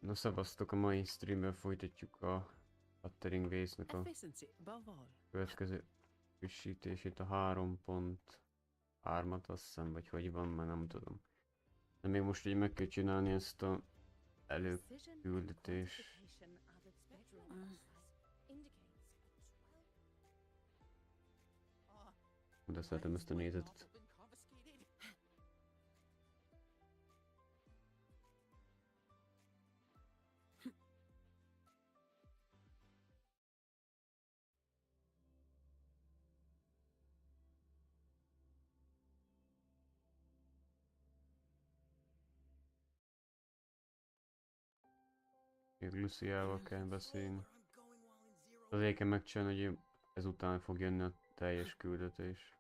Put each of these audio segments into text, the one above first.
Na szavaztok, a mai streamben folytatjuk a Wuthering Waves-nek a következő frissítését, a 3.3-at azt hiszem, vagy hogy van, már nem tudom. De még most így meg kell csinálni ezt a előküldetést. De szeretem ezt a nézetet. Még Luciával kell beszélni. Azért kell megcsinálni, hogy ezután fog jönni a teljes küldetés.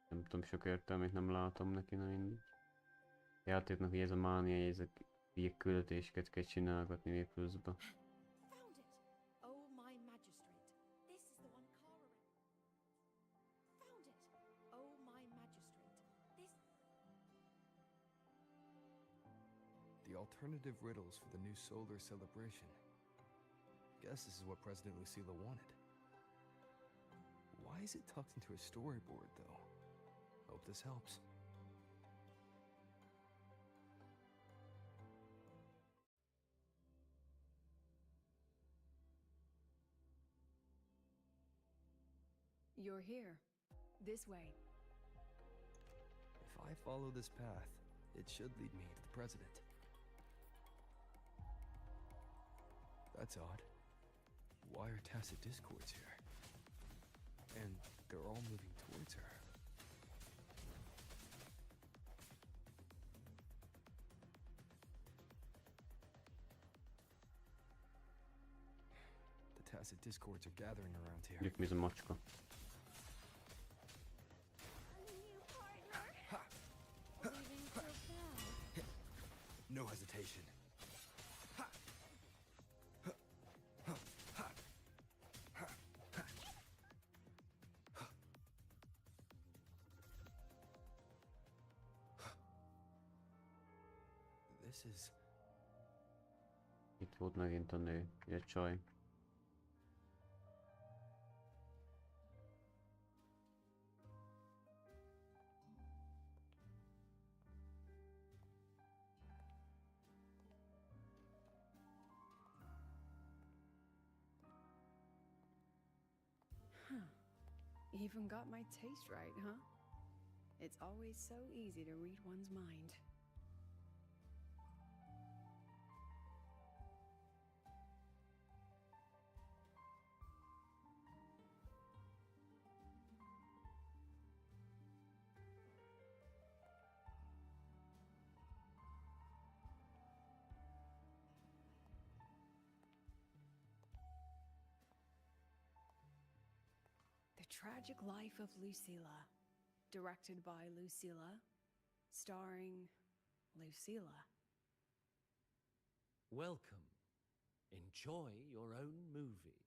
Nem tudom, sok értelmét nem látom neki, na mindegy. A játéknak ez a mánia, hogy ezek ilyen küldetéseket kell csinálgatni még pluszba. The alternative riddles for the new solar celebration. Guess this is what President Lucilla wanted. Why is it tucked into a storyboard, though? Hope this helps. You're here. This way. If I follow this path, it should lead me to the president. That's odd. Why are tacit discords here? And they're all moving towards her. The tacit discords are gathering around here. Gyök mi ez a macska? No hesitation. This is... Itt volt megint a nő, egy csaj. Even got my taste right, huh? It's always so easy to read one's mind. The Tragic Life of Lucilla, directed by Lucilla, starring Lucilla. Welcome. Enjoy your own movie.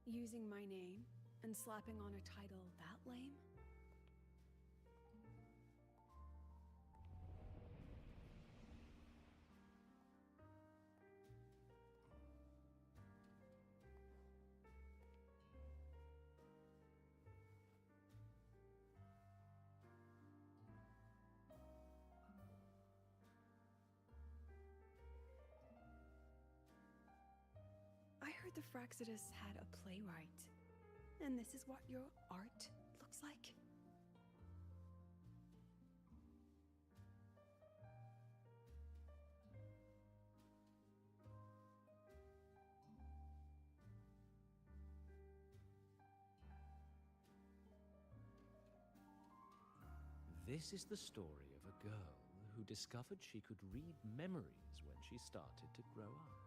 Using my name and slapping on a title that lame? I heard the Fraxidus had a playwright, and this is what your art looks like? This is the story of a girl who discovered she could read memories when she started to grow up.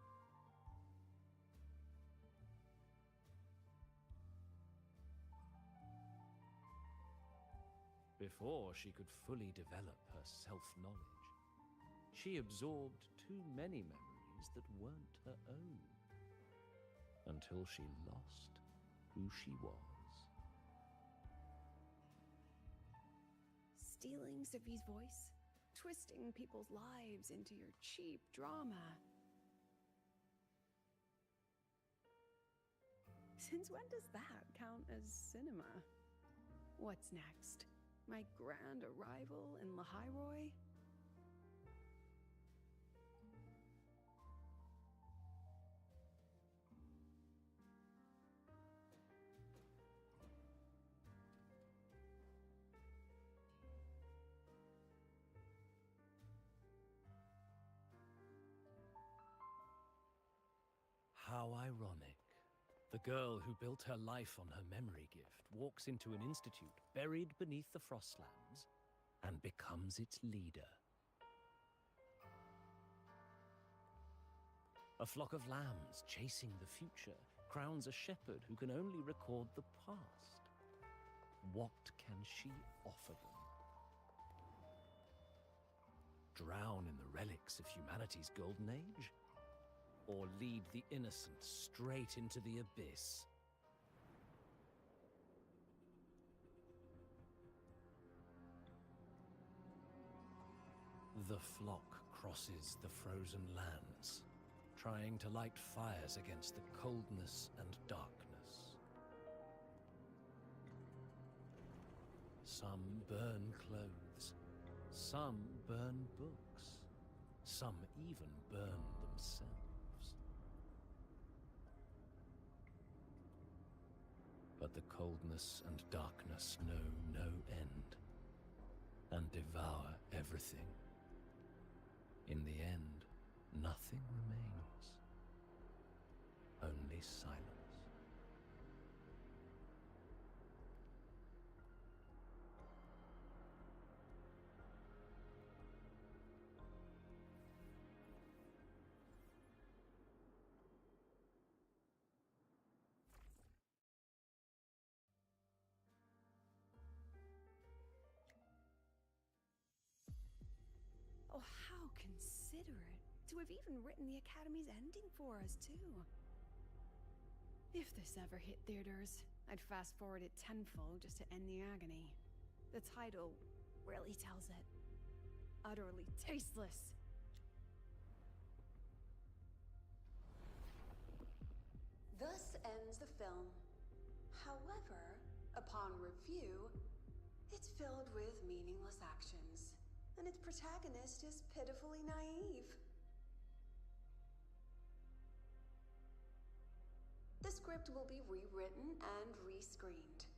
Before she could fully develop her self-knowledge, she absorbed too many memories that weren't her own, until she lost who she was. stealing Sophie's voice, twisting people's lives into your cheap drama. Since when does that count as cinema? What's next? My grand arrival in Lahiroy? How ironic. The girl who built her life on her memory gift walks into an institute buried beneath the Frostlands and becomes its leader. A flock of lambs chasing the future crowns a shepherd who can only record the past. What can she offer them? Drown in the relics of humanity's golden age? Or lead the innocent straight into the abyss? The flock crosses the frozen lands, trying to light fires against the coldness and darkness. Some burn clothes, some burn books, some even burn themselves. But the coldness and darkness know no end, and devour everything. In the end, nothing remains, only silence. Oh, how considerate to have even written the Academy's ending for us, too. If this ever hit theaters, I'd fast forward it tenfold just to end the agony. The title really tells it. Utterly tasteless. Thus ends the film. However, upon review, it's filled with meaningless actions, and its protagonist is pitifully naive. The script will be rewritten and rescreened.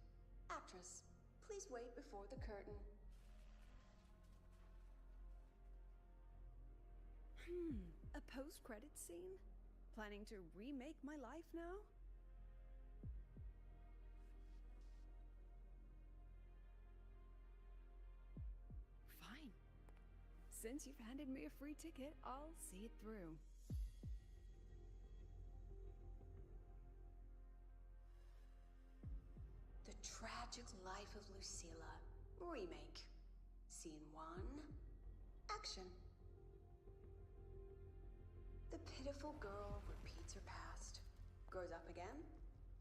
Actress, please wait before the curtain. A post-credits scene? Planning to remake my life now? Fine. Since you've handed me a free ticket, I'll see it through. The Tragic Life of Lucilla. Remake. Scene 1. Action. The pitiful girl repeats her past, grows up again,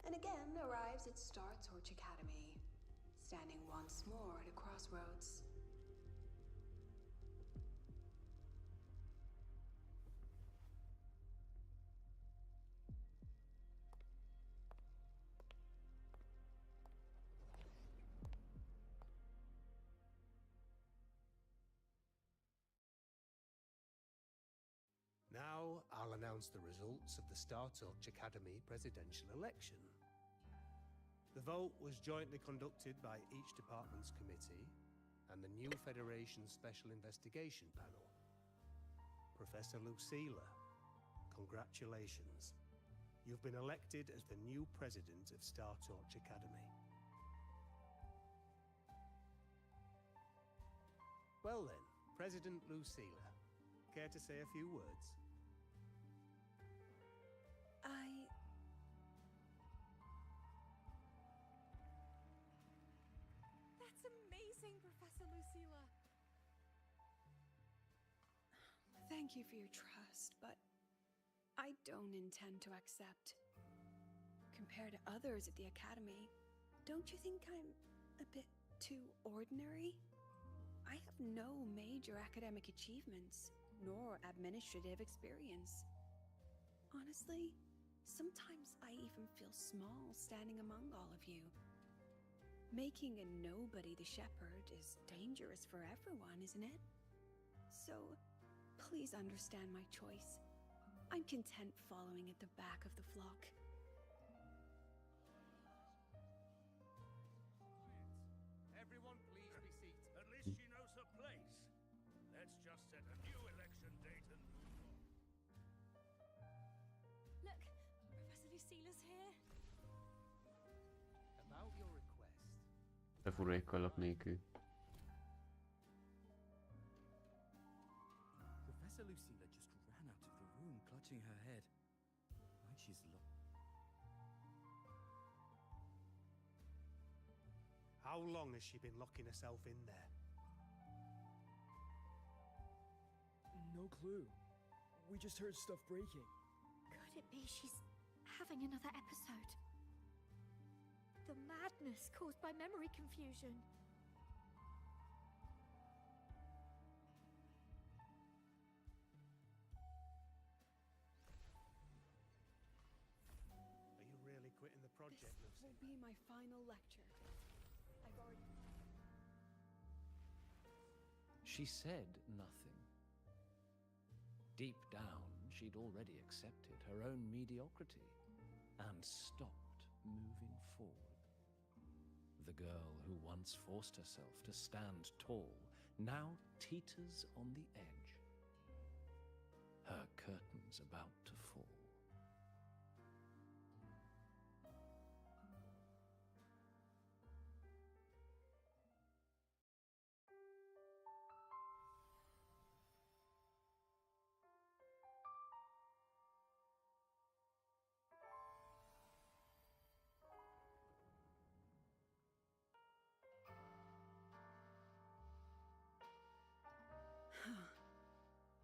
and again arrives at Star Torch Academy, standing once more at a crossroads. Now I'll announce the results of the Star Torch Academy presidential election. The vote was jointly conducted by each department's committee and the new Federation's Special Investigation Panel. Professor Lucilla, congratulations. You've been elected as the new president of Star Torch Academy. Well then, President Lucilla, care to say a few words? That's amazing, Professor Lucilla. Thank you for your trust, but I don't intend to accept. Compared to others at the Academy, don't you think I'm a bit too ordinary? I have no major academic achievements, nor administrative experience. Honestly, sometimes I even feel small standing among all of you. Making a nobody the shepherd is dangerous for everyone, isn't it? So, please understand my choice. I'm content following at the back of the flock. Everyone please be seated. At least she knows her place. Let's just set a new election date and move on. Look, Professor Lucila's here. About your request. De furékkal lap nélkül. Professor Lucila just ran out of the room, clutching her head, like she's How long has she been locking herself in there? no clue. We just heard stuff breaking. Could it be she's having another episode? The madness caused by memory confusion. Are you really quitting the project, This will Lucy? be my final lecture. I've already... She said nothing. Deep down, she'd already accepted her own mediocrity and stopped moving forward. The girl who once forced herself to stand tall now teeters on the edge. Her curtains about to fall.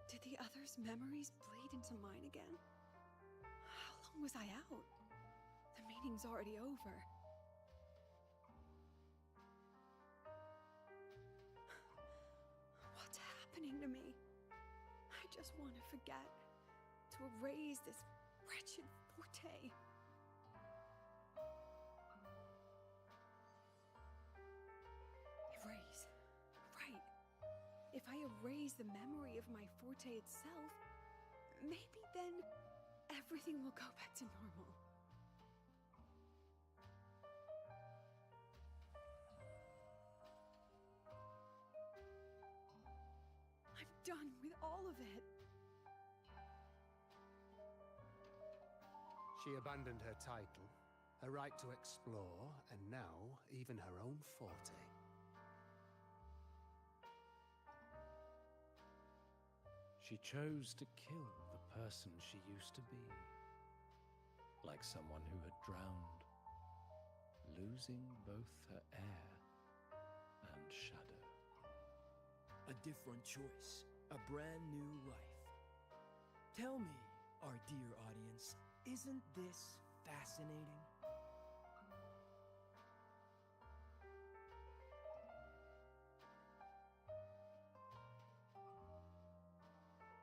Did the others' memories bleed into mine again? How long was I out? The meeting's already over. What's happening to me? I just want to forget, to erase this wretched forte. Erase. Right. If I erase the memory of my forte itself, maybe then everything will go back to normal. I'm done with all of it. She abandoned her title, her right to explore, and now even her own forte. She chose to kill the person she used to be, like someone who had drowned, losing both her air and shadow. A different choice, a brand new life. Tell me, our dear audience, isn't this fascinating?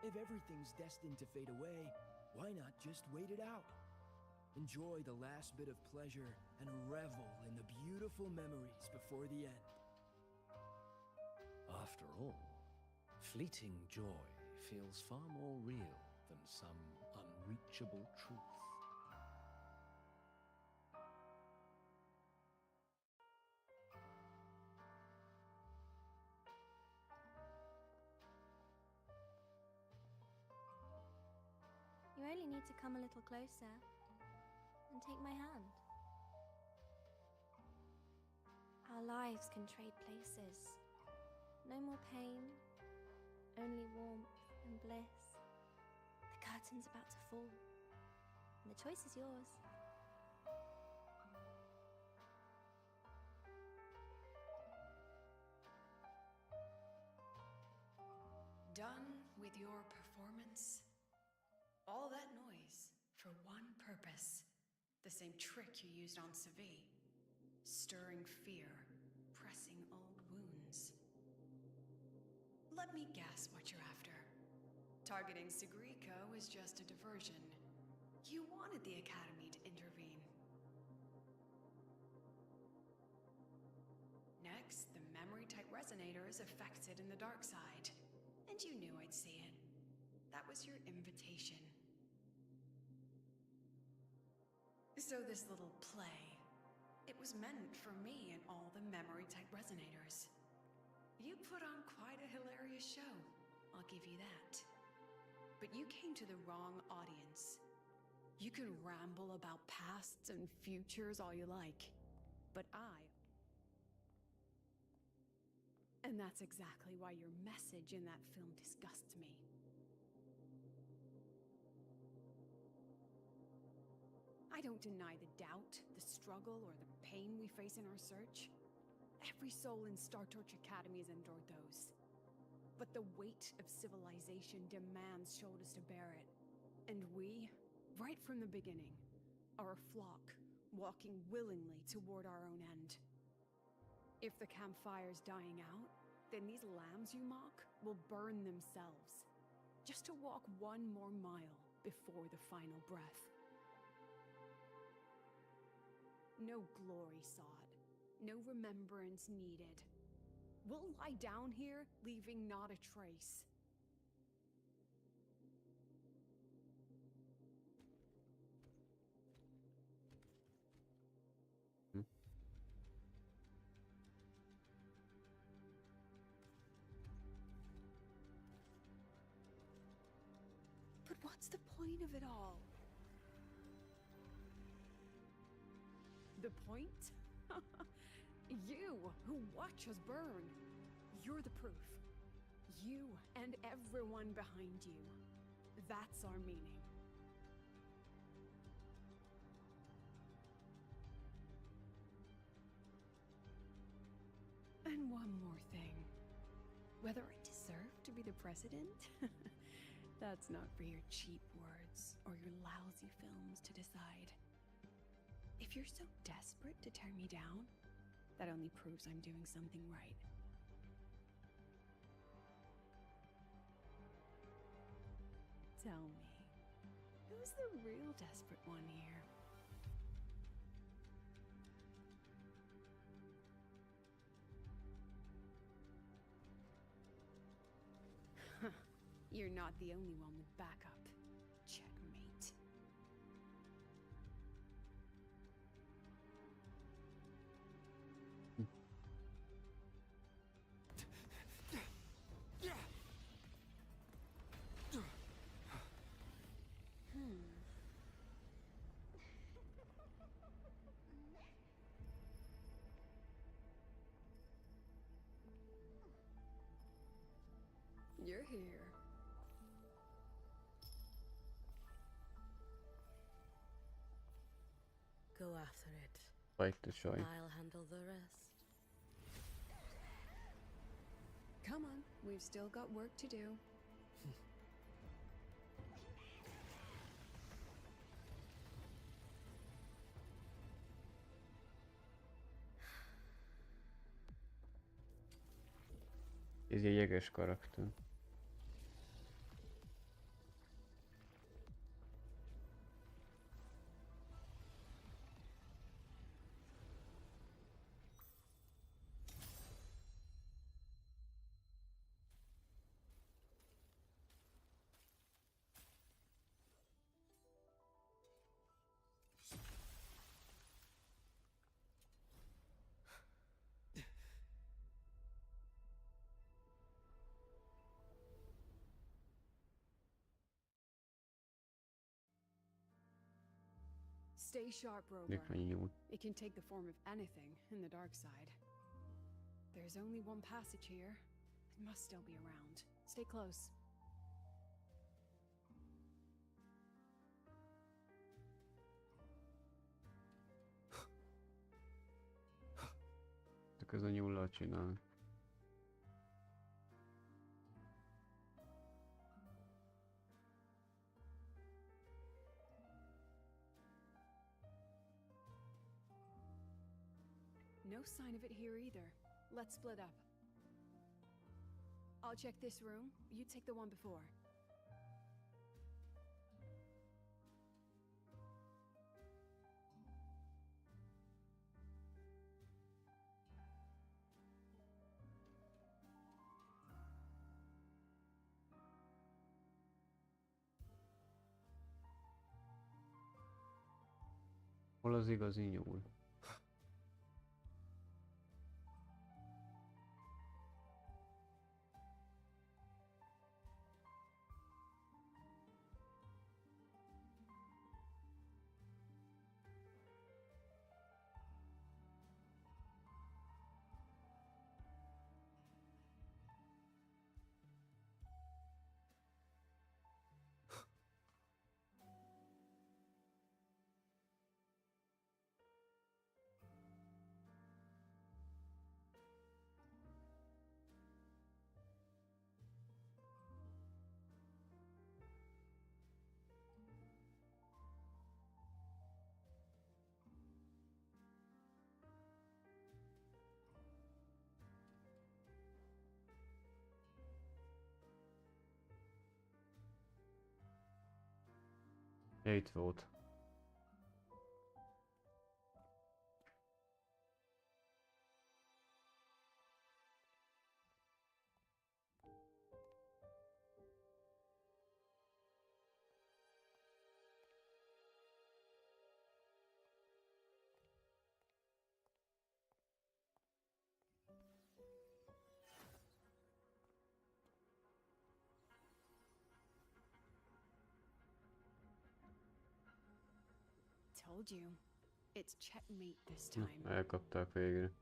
If everything's destined to fade away, why not just wait it out? Enjoy the last bit of pleasure and revel in the beautiful memories before the end. After all, fleeting joy feels far more real than some unreachable truth. You only need to come a little closer and take my hand. Our lives can trade places. No more pain, only warmth and bliss. The curtain's about to fall, and the choice is yours. Done with your performance? All that noise for one purpose. The same trick you used on Seville. Stirring fear, pressing old wounds. me guess what you're after. Targeting Sigriko is just a diversion. You wanted the Academy to intervene. Next, the memory-type resonator is affected in the dark side. And you knew I'd see it. That was your invitation. So this little play, it was meant for me and all the memory-type resonators. You put on quite a hilarious show, I'll give you that. But you came to the wrong audience. You can ramble about pasts and futures all you like, but And that's exactly why your message in that film disgusts me. I don't deny the doubt, the struggle, or the pain we face in our search. Every soul in Star Torch Academy has endured those. But the weight of civilization demands shoulders to bear it. And we, right from the beginning, are a flock, walking willingly toward our own end. If the campfire's dying out, then these lambs you mock will burn themselves, just to walk one more mile before the final breath. No glory sought, no remembrance needed. We'll lie down here, leaving not a trace. But what's the point of it all? The point? You, who watch us burn. You're the proof. You and everyone behind you. That's our meaning. And one more thing. Whether I deserve to be the president? That's not for your cheap words or your lousy films to decide. If you're so desperate to tear me down, that only proves I'm doing something right. Tell me, who's the real desperate one here? You're not the only one with backup. Checkmate. You're here. Go after it. Like the choice. I'll handle the rest. Come on, we've still got work to do. Ez egy jeges karakter. Stay sharp, Rover. Néhány jó. It can take the form of anything in the dark side. There's only one passage here. It must still be around. Stay close. Csak ez a nyullal csinál. No sign of it here either. Let's split up. I'll check this room. You take the one before. Hol az igazi nyúl? Itt volt. Told you. It's checkmate this time. Elkapták végre.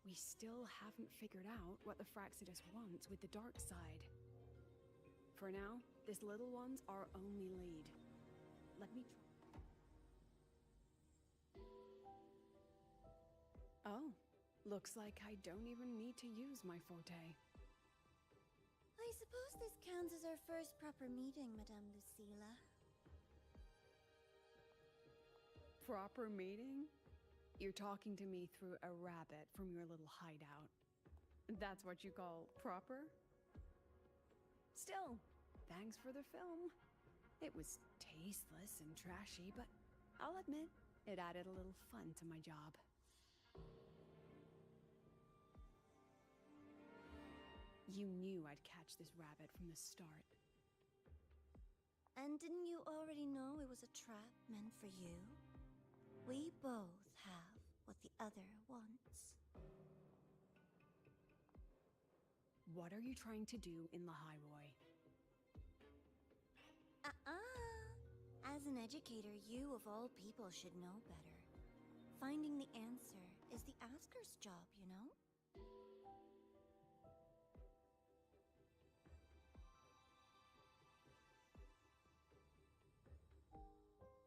We still haven't figured out what the Fraxidus wants with the dark side. For now, this little one's our only lead. Let me try. Oh, looks like I don't even need to use my forte. I suppose this counts as our first proper meeting, Madame Lucilla. Proper meeting? You're talking to me through a rabbit from your little hideout. That's what you call proper? Still, thanks for the film. It was tasteless and trashy, but I'll admit, it added a little fun to my job. You knew I'd catch this rabbit from the start. And didn't you already know it was a trap meant for you? We both have what the other wants. What are you trying to do in the Hyroi? As an educator, you of all people should know better. Finding the answer is the asker's job, you know?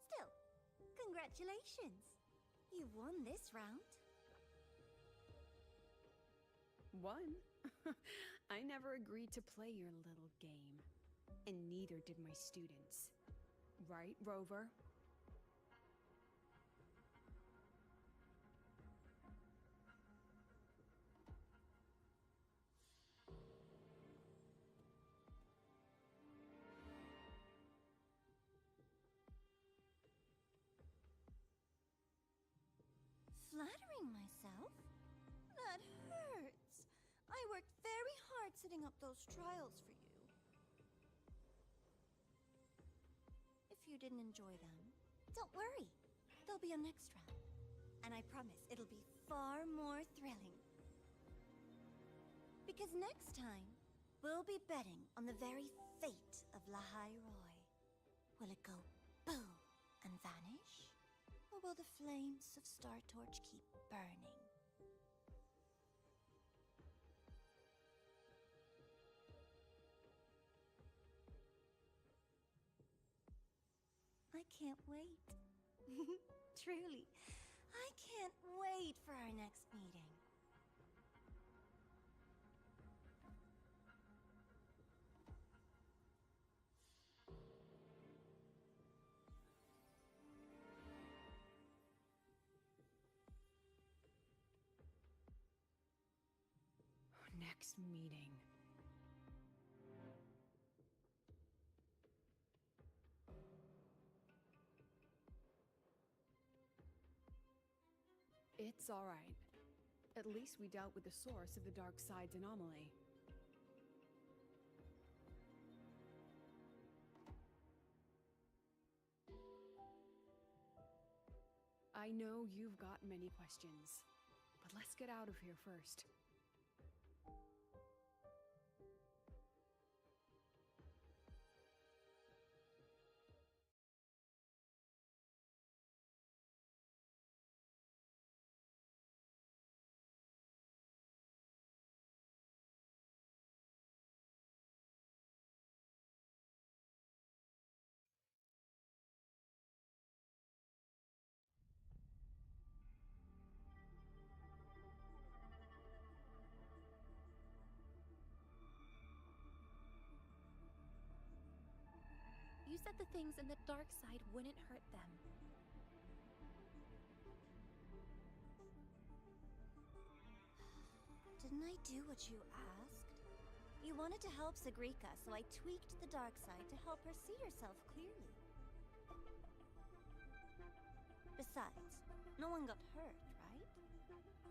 Still, congratulations! You won this round. Won? I never agreed to play your little game. And neither did my students. Right, Rover? Flattering myself? That hurts. I worked very hard setting up those trials for you. If you didn't enjoy them, don't worry. There'll be a next round. And I promise it'll be far more thrilling. Because next time, we'll be betting on the very fate of La Hyroi. Will it go boom and vanish? Or will the flames of Star Torch keep burning? I can't wait. Truly, I can't wait for our next meeting. next meeting. It's all right. At least we dealt with the source of the dark side's anomaly. I know you've got many questions, but let's get out of here first. You said the things in the dark side wouldn't hurt them. Didn't I do what you asked? You wanted to help Sagrika, so I tweaked the dark side to help her see herself clearly. Besides, no one got hurt, right?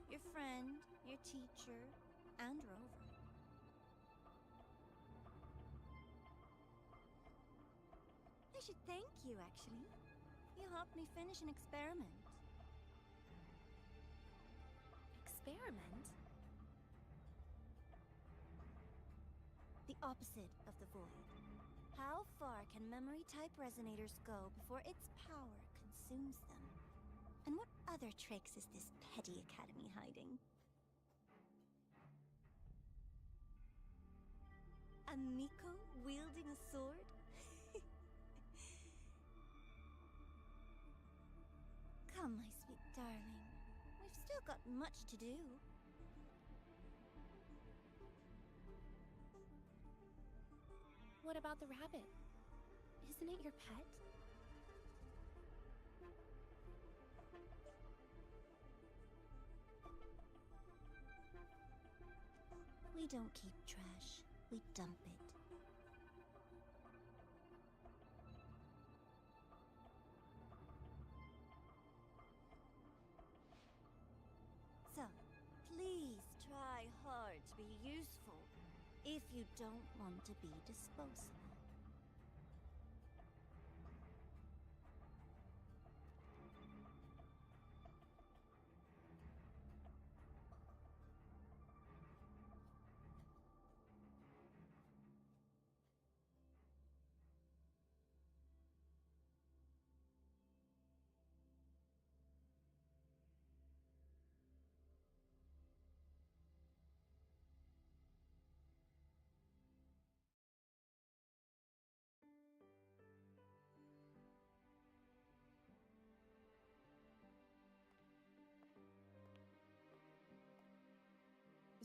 Your friend, your teacher, and Rover. I should thank you, actually. You helped me finish an experiment. Experiment? The opposite of the void. How far can memory-type resonators go before its power consumes them? And what other tricks is this petty academy hiding? A Miko wielding a sword? Come, my sweet darling. We've still got much to do. What about the rabbit? Isn't it your pet? We don't keep trash. We dump it. So, please try hard to be useful if you don't want to be disposable.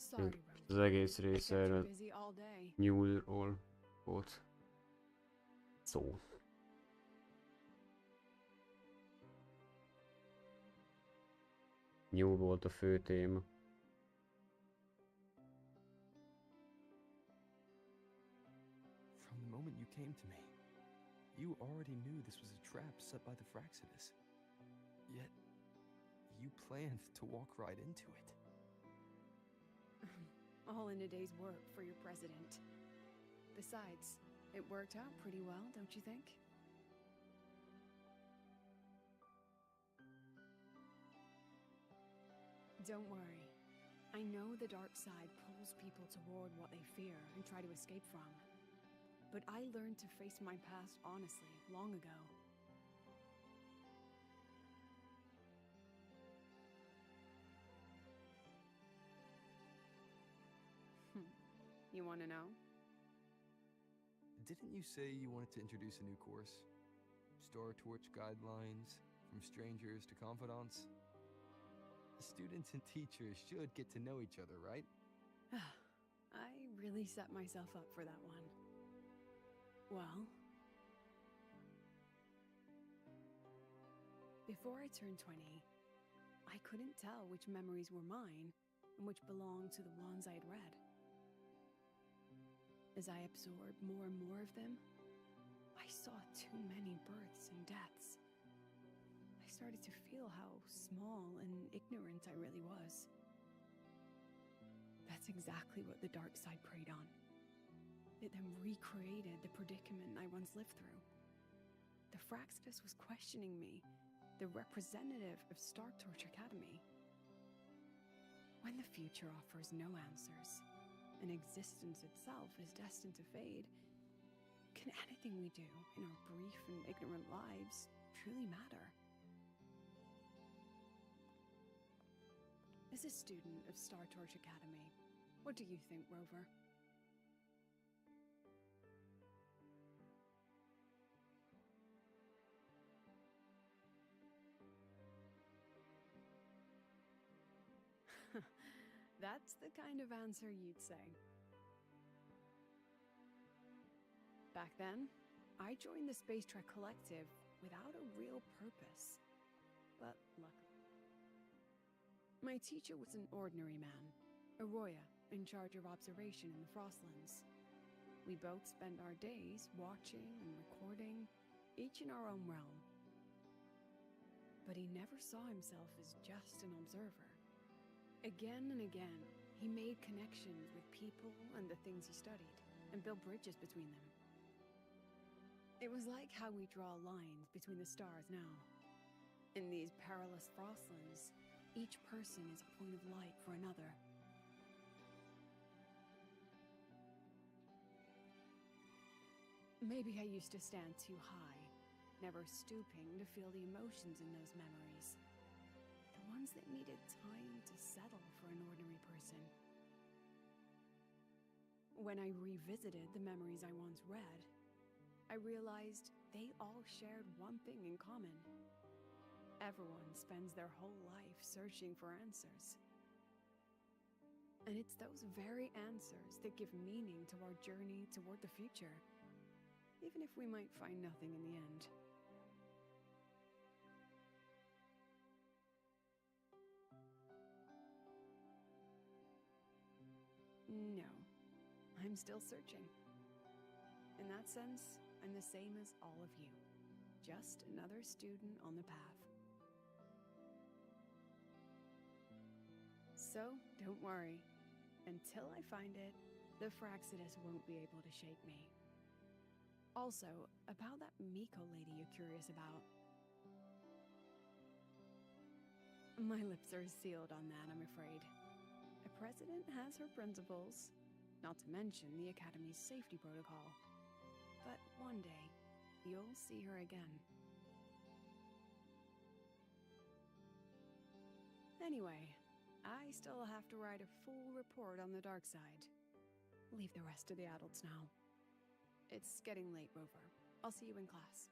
Sorry, Rover. Az egész I kept része you erről busy all day. nyúlról volt szó. Nyúl volt a fő téma. From the moment you came to me, you already knew this was a trap set by the Fraxidus. Yet, you planned to walk right into it. All in a day's work for your president. Besides, it worked out pretty well, don't you think? Don't worry. I know the dark side pulls people toward what they fear and try to escape from. But I learned to face my past honestly long ago. You want to know? Didn't you say you wanted to introduce a new course? Star Torch guidelines, from strangers to confidants? Students and teachers should get to know each other, right? I really set myself up for that one. Well, before I turned 20, I couldn't tell which memories were mine and which belonged to the ones I had read. As I absorbed more and more of them, I saw too many births and deaths. I started to feel how small and ignorant I really was. That's exactly what the dark side preyed on. It then recreated the predicament I once lived through. The Fraxidus was questioning me, the representative of Star Torch Academy. When the future offers no answers, and existence itself is destined to fade, can anything we do in our brief and ignorant lives truly matter? As a student of Star Torch Academy, what do you think, Rover? That's the kind of answer you'd say. Back then, I joined the Space Trek Collective without a real purpose. But luckily, my teacher was an ordinary man, Arroya, in charge of observation in the Frostlands. We both spent our days watching and recording, each in our own realm. But he never saw himself as just an observer. Again and again, he made connections with people and the things he studied, and built bridges between them. It was like how we draw lines between the stars now. In these perilous Frostlands, each person is a point of light for another. Maybe I used to stand too high, never stooping to feel the emotions in those memories. The ones that needed time to settle for an ordinary person. When I revisited the memories I once read, I realized they all shared one thing in common. Everyone spends their whole life searching for answers. And it's those very answers that give meaning to our journey toward the future, even if we might find nothing in the end. No, I'm still searching. In that sense, I'm the same as all of you. Just another student on the path. So, don't worry. Until I find it, the Fraxidus won't be able to shake me. Also, about that Miko lady you're curious about. My lips are sealed on that, I'm afraid. A president has her principles, not to mention the Academy's safety protocol. But one day, you'll see her again. Anyway, I still have to write a full report on the dark side. Leave the rest to the adults now. It's getting late, Rover. I'll see you in class.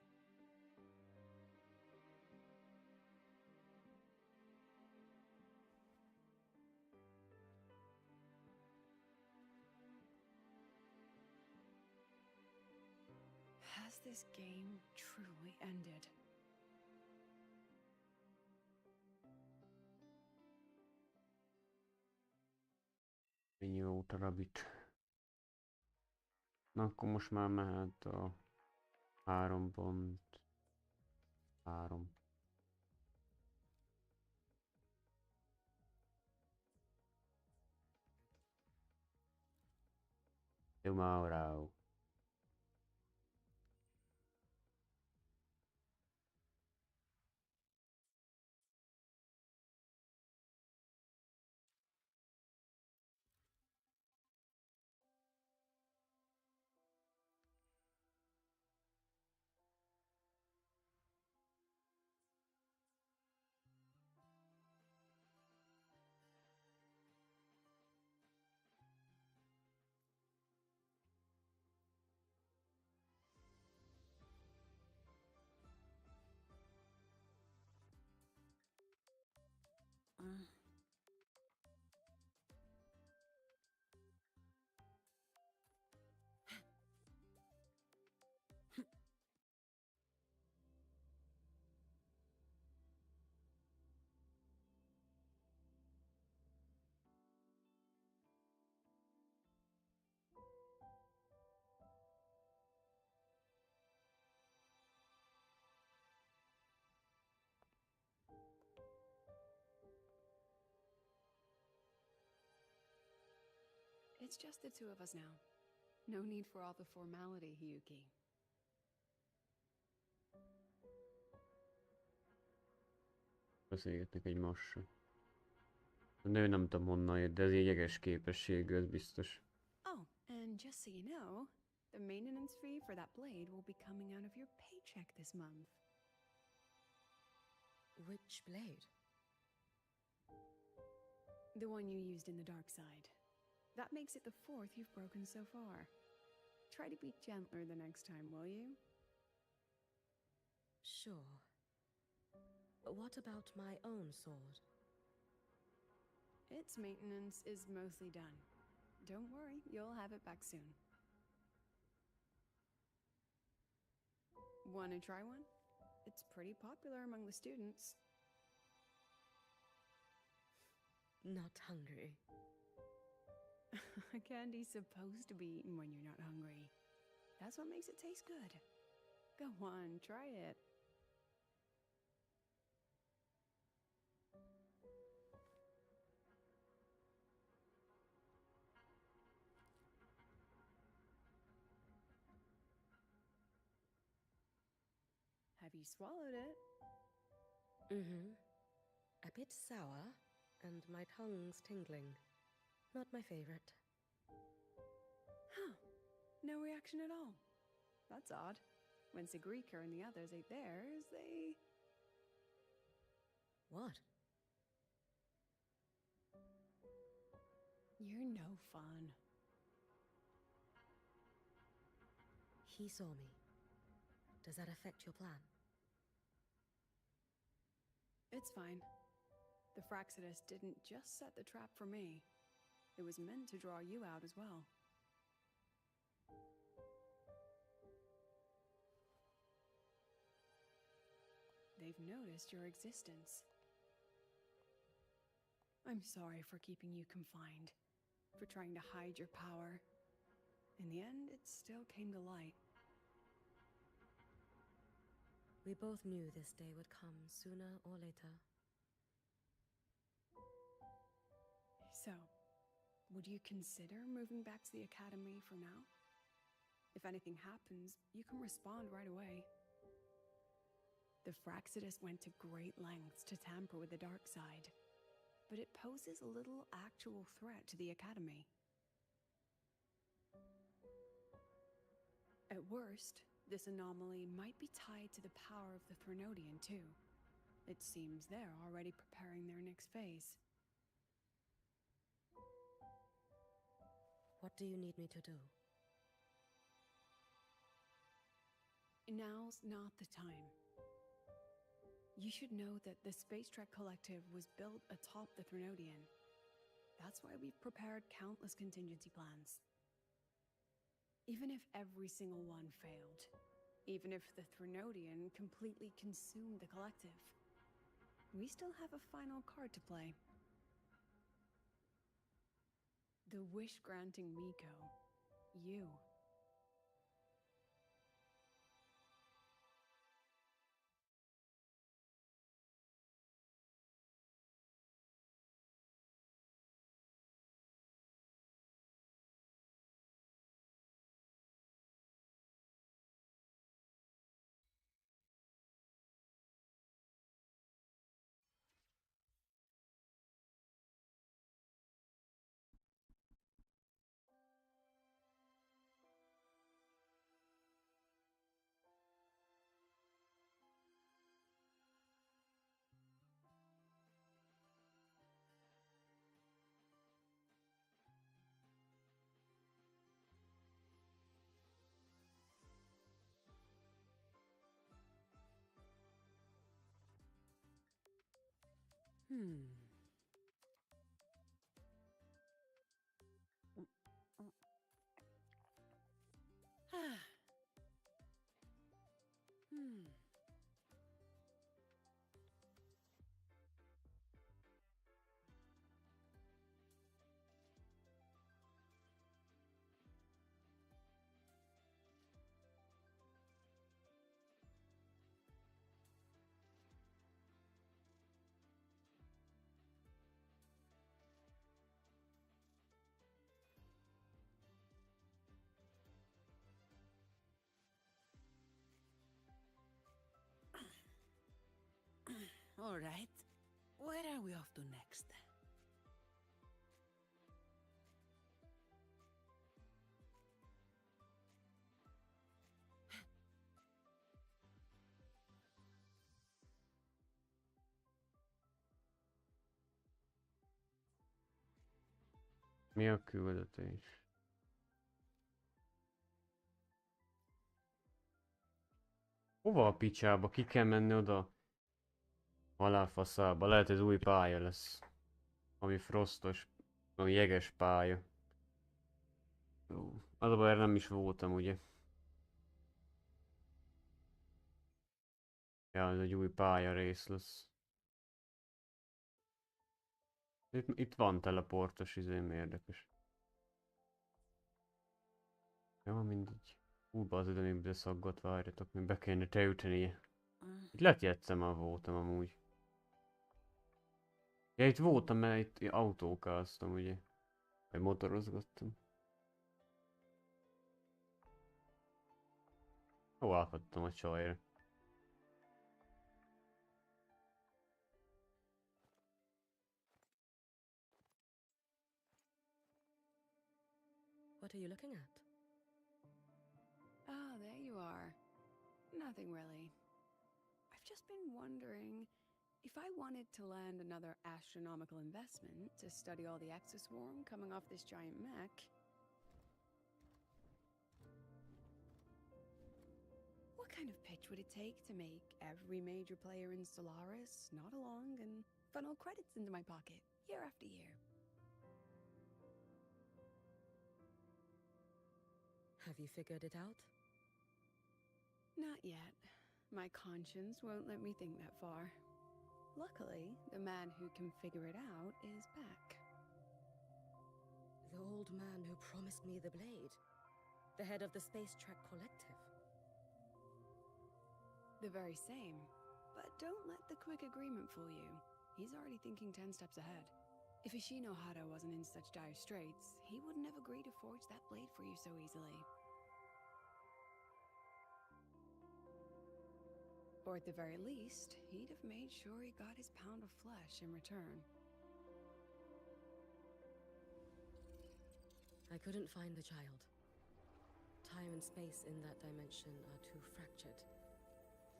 Has this game truly ended? Ennyi jó darabit. Na, akkor most már mehet a 3.3. Tomorrow. It's just the two of us now. No need for all the formality, Hiyuki. Beszélgetnek egymással. A nő nem tudom honnan jött, de ez egy jeges képességű, ez biztos. Oh, and just so you know, the maintenance fee for that blade will be coming out of your paycheck this month. Which blade? The one you used in the dark side. That makes it the fourth you've broken so far. Try to be gentler the next time, will you? Sure. What about my own sword? Its maintenance is mostly done. Don't worry, you'll have it back soon. Wanna try one? It's pretty popular among the students. Not hungry. Candy's supposed to be eaten when you're not hungry. That's what makes it taste good. Go on, try it. Have you swallowed it? Mm-hmm. A bit sour, and my tongue's tingling. Not my favorite. Huh. No reaction at all. That's odd. When Sigrika and the others ate theirs, they... What? You're no fun. He saw me. Does that affect your plan? It's fine. The Fraxidus didn't just set the trap for me. It was meant to draw you out as well. They've noticed your existence. I'm sorry for keeping you confined, for trying to hide your power. In the end, it still came to light. We both knew this day would come sooner or later. So, would you consider moving back to the academy for now? If anything happens, you can respond right away. The Fraxidus went to great lengths to tamper with the dark side, but it poses a little actual threat to the academy. At worst, this anomaly might be tied to the power of the Threnodian too. It seems they're already preparing their next phase. What do you need me to do? Now's not the time. You should know that the Space Trek Collective was built atop the Threnodian. That's why we've prepared countless contingency plans. Even if every single one failed, even if the Threnodian completely consumed the Collective, we still have a final card to play. The wish-granting Miko. You. All right. Where are we off to next? Mi a küldetés? Hova a picsába? Ki kell menni oda? Halálfaszába. Lehet ez új pálya lesz. Ami frostos, ami jeges pálya. Jó. Az a baj, erre nem is voltam, ugye? Ja, ez egy új pálya rész lesz. Itt van teleportos izém, érdekes. Ja, mindegy. Hú, bazd, de még beszaggat, várjatok, még be kéne teütenie. Itt lehet, hogy egyszer már voltam amúgy. Ja, itt voltam, mert itt autókáztam, ugye? Vagy motorozgattam. Hol állhattam a csajra? What are you looking at? Ah, there you are. Nothing really. I've just been wondering if I wanted to land another astronomical investment to study all the exoswarm coming off this giant mech. What kind of pitch would it take to make every major player in Solaris nod along and funnel credits into my pocket year after year? Have you figured it out? Not yet. My conscience won't let me think that far. Luckily, the man who can figure it out is back. The old man who promised me the blade. The head of the Space Trek Collective. The very same. But don't let the quick agreement fool you. He's already thinking 10 steps ahead. If Ishino Hada wasn't in such dire straits, he wouldn't have agreed to forge that blade for you so easily. Or at the very least, he'd have made sure he got his pound of flesh in return. I couldn't find the child. Time and space in that dimension are too fractured.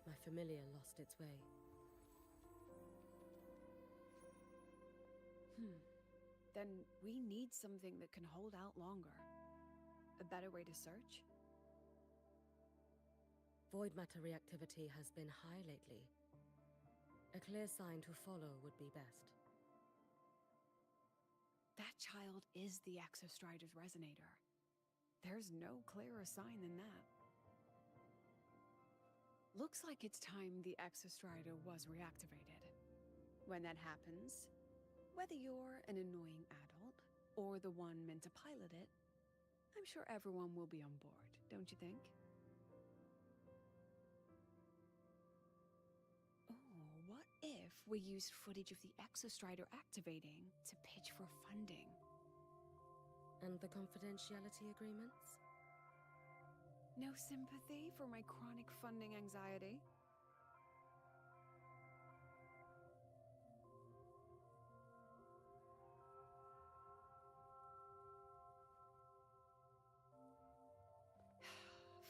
My familiar lost its way. Then we need something that can hold out longer. A better way to search? Void matter reactivity has been high lately. A clear sign to follow would be best. That child is the Exostrider's resonator. There's no clearer sign than that. Looks like it's time the Exostrider was reactivated. When that happens, whether you're an annoying adult or the one meant to pilot it, I'm sure everyone will be on board, don't you think? What if we used footage of the Exostrider activating to pitch for funding? And the confidentiality agreements? No sympathy for my chronic funding anxiety?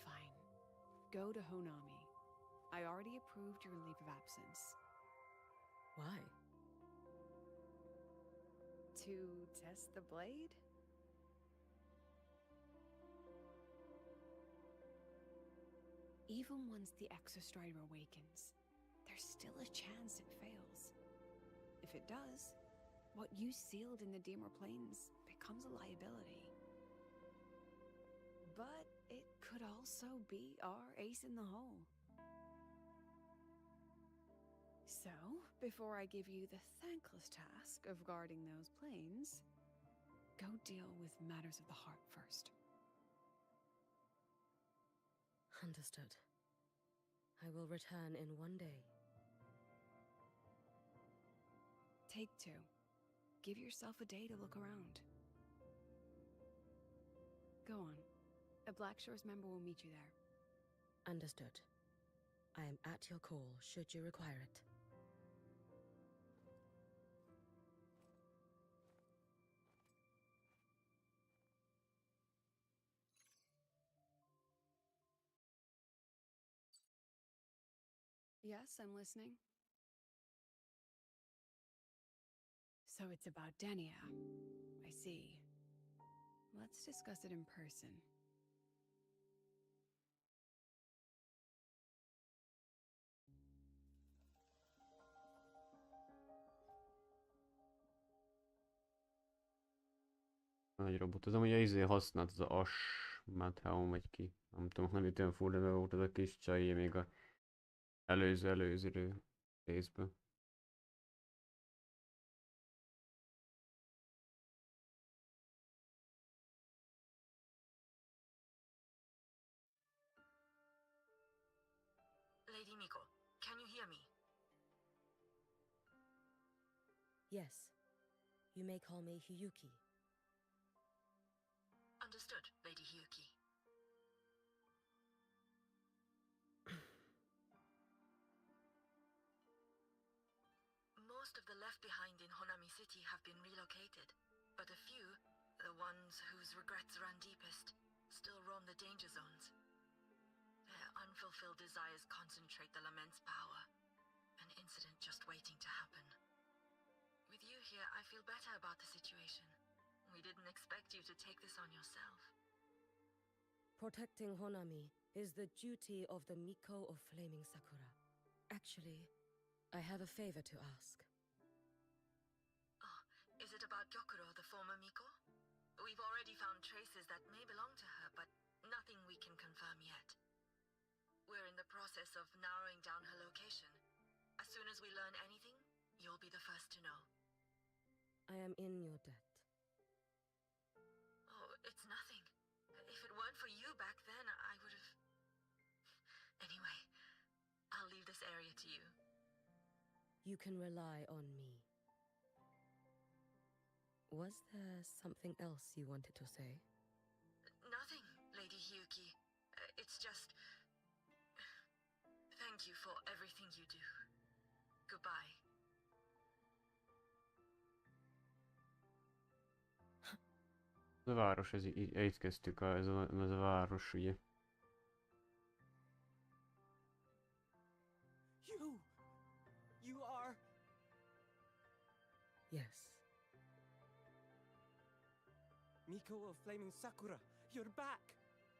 Fine. Go to Honami. I already approved your leave of absence. Why? To test the blade? Even once the Exostrider awakens, there's still a chance it fails. If it does, what you sealed in the Dimmer Plains becomes a liability. But it could also be our ace in the hole. So, before I give you the thankless task of guarding those planes, go deal with matters of the heart first. Understood. I will return in one day. Take 2. Give yourself a day to look around. Go on. A Black Shores member will meet you there. Understood. I am at your call should you require it. Yes, I'm listening. So it's about Denia. I see. Let's discuss it in person. Nagy robot. Az amúgy használt, az a Madhouse megy ki. Nem tudom, nem itt olyan full neve volt az a kis csaj, még a előző részben. Lady Miko, can you hear me? Yes. You may call me Hiyuki. Understood, Lady Hiyuki. Most of the left behind in Honami City have been relocated, but a few, the ones whose regrets run deepest, still roam the danger zones. Their unfulfilled desires concentrate the lament's power, an incident just waiting to happen. With you here, I feel better about the situation. We didn't expect you to take this on yourself. Protecting Honami is the duty of the Miko of Flaming Sakura. Actually, I have a favor to ask. Oh, is it about Gyokuro, the former Miko? We've already found traces that may belong to her, but nothing we can confirm yet. We're in the process of narrowing down her location. As soon as we learn anything, you'll be the first to know. I am in your debt. Oh, it's nothing. If it weren't for you back then, I would have... Anyway, I'll leave this area to you. You can rely on me. Was there something else you wanted to say? Nothing, Lady Hiyuki. It's just... Thank you for everything you do. Goodbye. Ez a város, itt kezdtük, ez a város, ugye. You are... Yes. Miko of Flaming Sakura, you're back!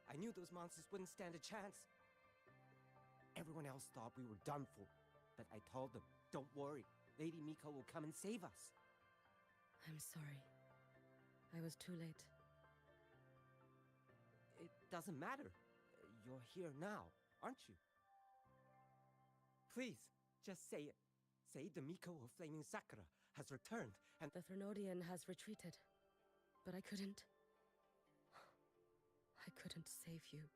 I knew those monsters wouldn't stand a chance. Everyone else thought we were done for, but I told them, don't worry, Lady Miko will come and save us. I'm sorry. I was too late. It doesn't matter. You're here now, aren't you? Please, just say it. Say the Miko of Flaming Sakura has returned and... The Threnodian has retreated, but I couldn't... I couldn't save you.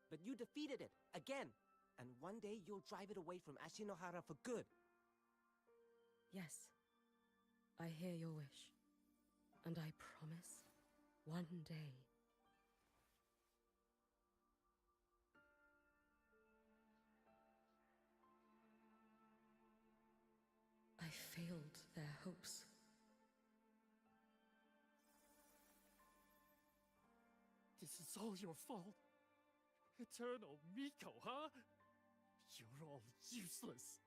But you defeated it, again! And one day you'll drive it away from Ashinohara for good. Yes, I hear your wish. And I promise, one day... I failed their hopes. This is all your fault. Eternal Miko, huh? You're all useless.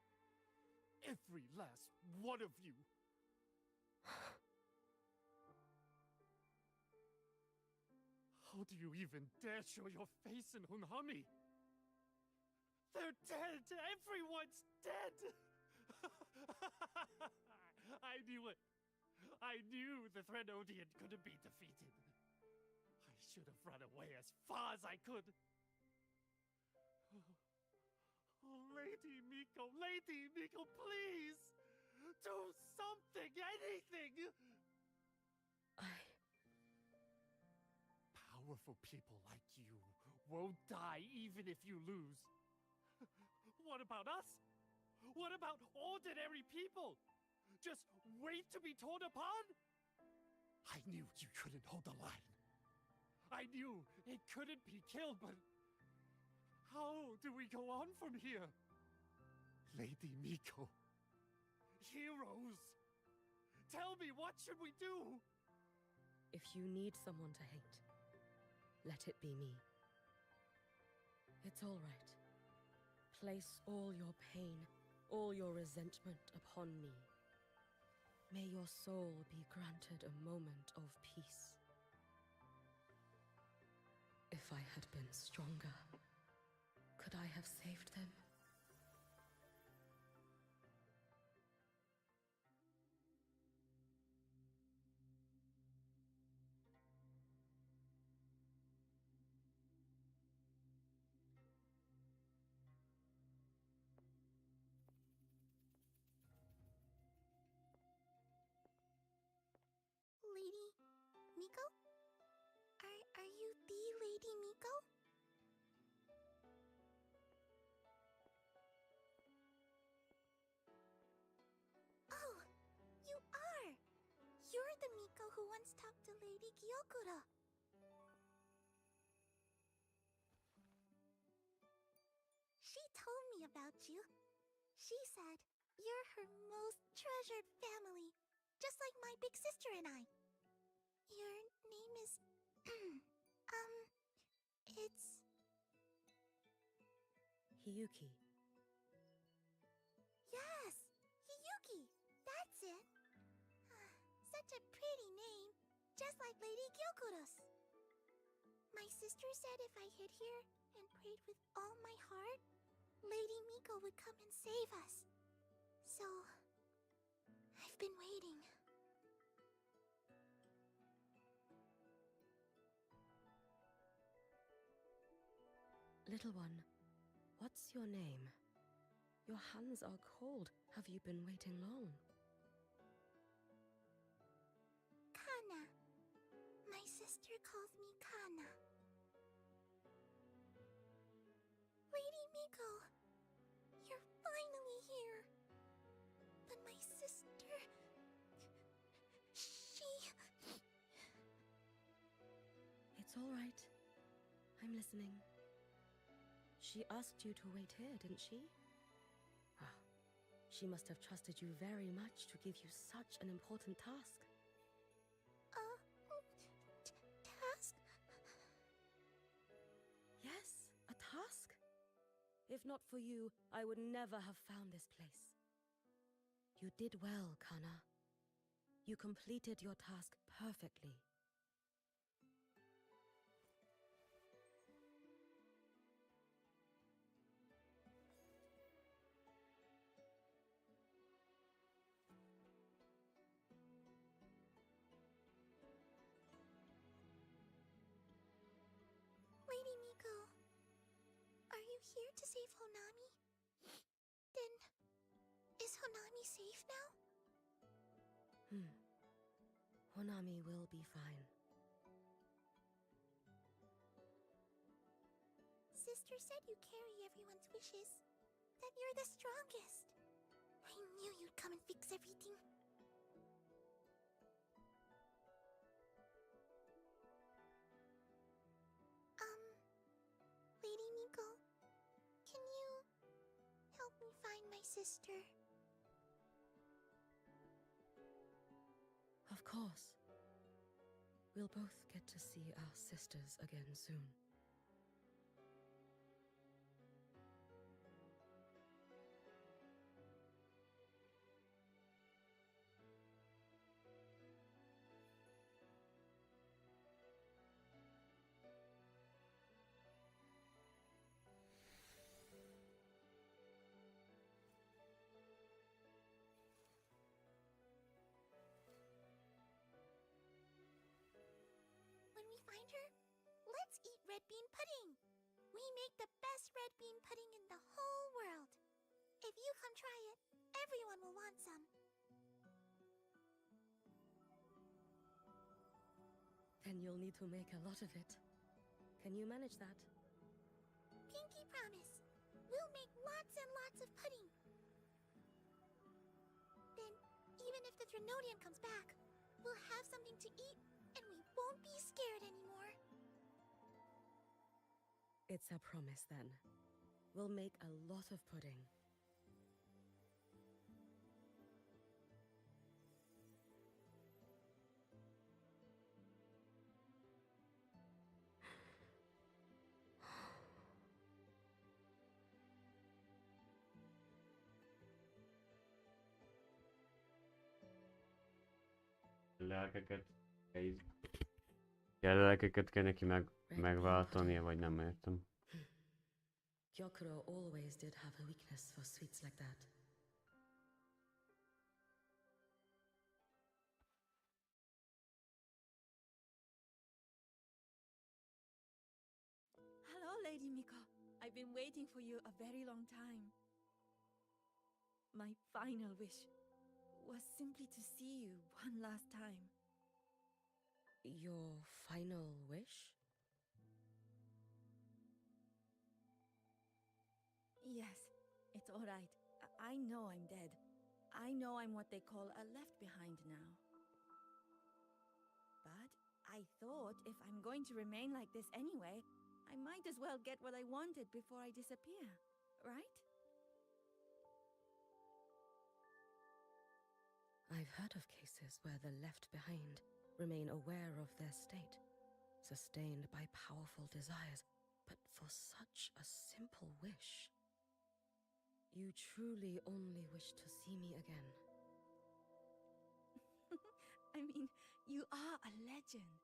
Every last one of you. How do you even dare show your face in Hunhami? They're dead! Everyone's dead! I knew it! I knew the Threnodian couldn't be defeated. I should have run away as far as I could. Oh, Lady Miko, please! Do something, anything! Powerful people like you won't die even if you lose. What about us? What about ordinary people? Just wait to be torn apart? I knew you couldn't hold the line. I knew it couldn't be killed, but how do we go on from here? Lady Miko, heroes, tell me, what should we do? If you need someone to hate, let it be me. It's all right. Place all your pain, all your resentment upon me. May your soul be granted a moment of peace. If I had been stronger, could I have saved them? Lady Miko? Are you the Lady Miko? Oh, you are! You're the Miko who once talked to Lady Gyokura. She told me about you. She said you're her most treasured family, just like my big sister and I. Your name is... it's... Hiyuki. Yes! Hiyuki! That's it! Such a pretty name, just like Lady Gyokura's. My sister said if I hid here and prayed with all my heart, Lady Miko would come and save us. So... I've been waiting. Little one, what's your name? Your hands are cold. Have you been waiting long? Kana. My sister calls me Kana. Lady Miko, you're finally here. But my sister... she... It's all right. I'm listening. She asked you to wait here, didn't she? Ah, she must have trusted you very much to give you such an important task. Task? Yes, a task. If not for you, I would never have found this place. You did well, Kana. You completed your task perfectly. Lady Miko, are you here to save Honami? Then, is Honami safe now? Honami will be fine. Sister said you carry everyone's wishes. That you're the strongest. I knew you'd come and fix everything. Lady Miko, can you help me find my sister? Of course. We'll both get to see our sisters again soon. When we find her, let's eat red bean pudding. We make the best red bean pudding in the whole world. If you come try it, everyone will want some. Then you'll need to make a lot of it. Can you manage that? Pinky promise. We'll make lots and lots of pudding. Then, even if the Drenodian comes back, we'll have something to eat and we won't be scared anymore. It's a promise then. We'll make a lot of pudding. lelkeket lelkeket kell neki megváltania, vagy nem értem. Gyokuro always did have a weakness for sweets like that. Hello, Lady Miko. I've been waiting for you a very long time. My final wish was simply to see you one last time. Your final wish? Yes, it's all right. I know I'm dead. I know I'm what they call a left behind now. But I thought if I'm going to remain like this anyway, I might as well get what I wanted before I disappear, right? I've heard of cases where the left behind remain aware of their state, sustained by powerful desires, but for such a simple wish. You truly only wish to see me again. I mean, you are a legend.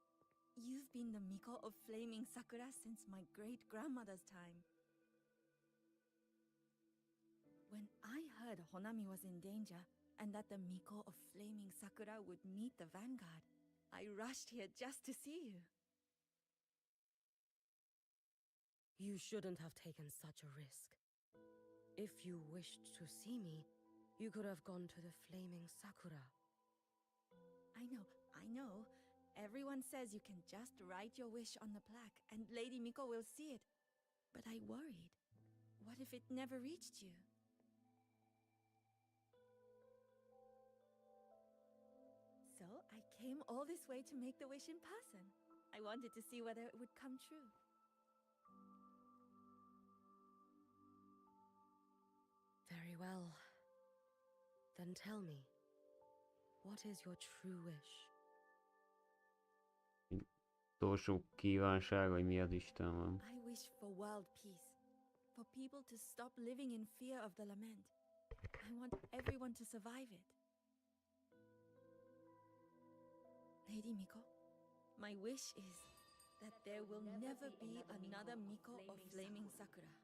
You've been the Miko of Flaming Sakura since my great-grandmother's time. When I heard Honami was in danger, and that the Miko of Flaming Sakura would meet the vanguard, I rushed here just to see you. You shouldn't have taken such a risk. If you wished to see me, you could have gone to the Flaming Sakura. I know. Everyone says you can just write your wish on the plaque, and Lady Miko will see it. But I worried. What if it never reached you? So I came all this way to make the wish in person. I wanted to see whether it would come true. Very well. Then tell me, what is your true wish? Utolsó kívánság, hogy mi az Isten van. I wish for world peace. For people to stop living in fear of the lament. I want everyone to survive it. Lady Miko, my wish is that there will never be another Miko of Flaming Sakura.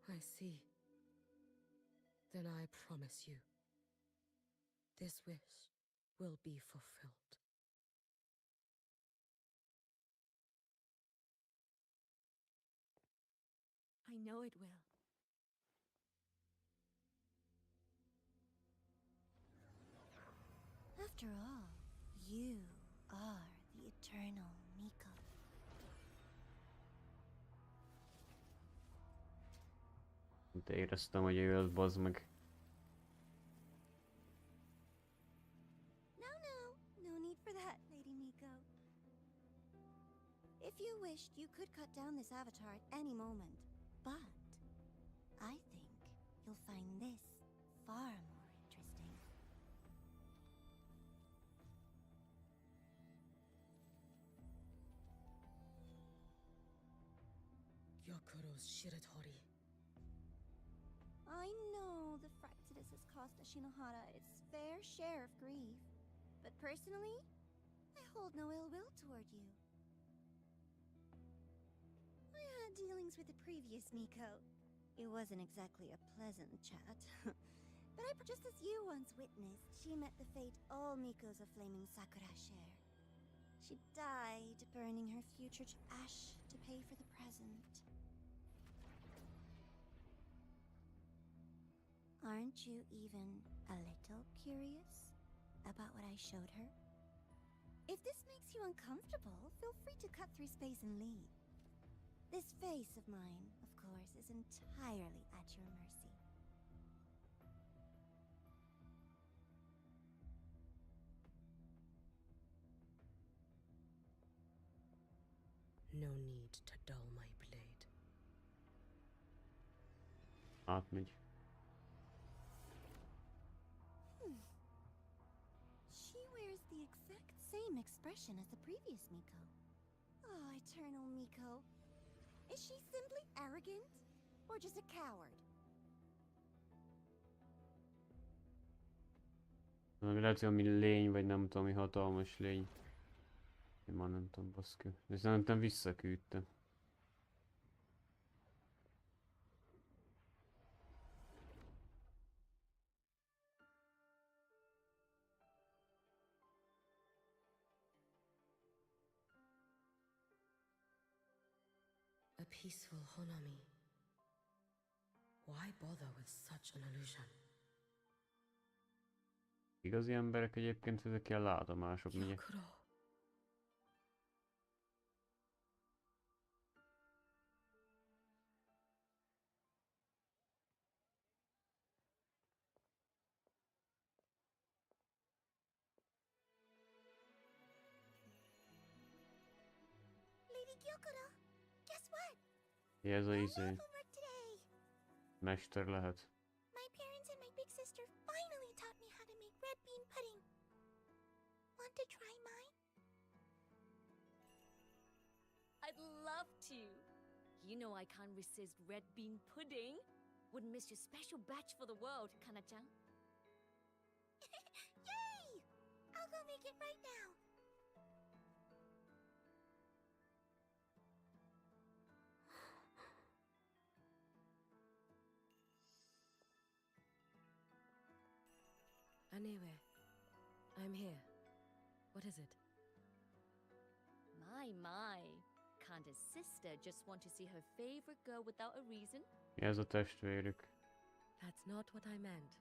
I see. Then I promise you, this wish will be fulfilled. I know it will. After all, you are the eternal Miko. De éreztem, hogy ő az, bazd meg. No need for that, Lady Miko. If you wished, you could cut down this avatar at any moment. But I think you'll find this far more interesting. Yokuro's Shiratori. I know the Fraxidus has cost Ashinohara its fair share of grief, but personally, I hold no ill will toward you. I had dealings with the previous Miko. It wasn't exactly a pleasant chat. But just as you once witnessed, she met the fate all Mikos of Flaming Sakura share. She died, burning her future to ash to pay for the present. Aren't you even a little curious about what I showed her? If this makes you uncomfortable, feel free to cut through space and leave. This face of mine, of course, is entirely at your mercy. No need to dull my blade. Átmegy. She wears the exact same expression as the previous Miko. Oh, eternal Miko. Is she simply arrogant? or just a coward? Meg lehet, hogy ami lény, vagy nem tudom, mi hatalmas lény. Én már nem tudom, baszki. De szerintem visszaküldte. A peaceful Honami. Why bother with such an illusion? Igazi emberek egyébként ezek ilyen látomások, ugye? Lady Gyokuro, guess what? Ez a izé. Homework today. Mester lehet. My parents and my big sister finally taught me how to make red bean pudding. Want to try mine? I'd love to. You know I can't resist red bean pudding. Wouldn't miss your special batch for the world, Kana-chan. Yay! I'll go make it right now. Anyway, I'm here. What is it? My. Can't a sister just want to see her favorite girl without a reason? Ez a testvérük. That's not what I meant.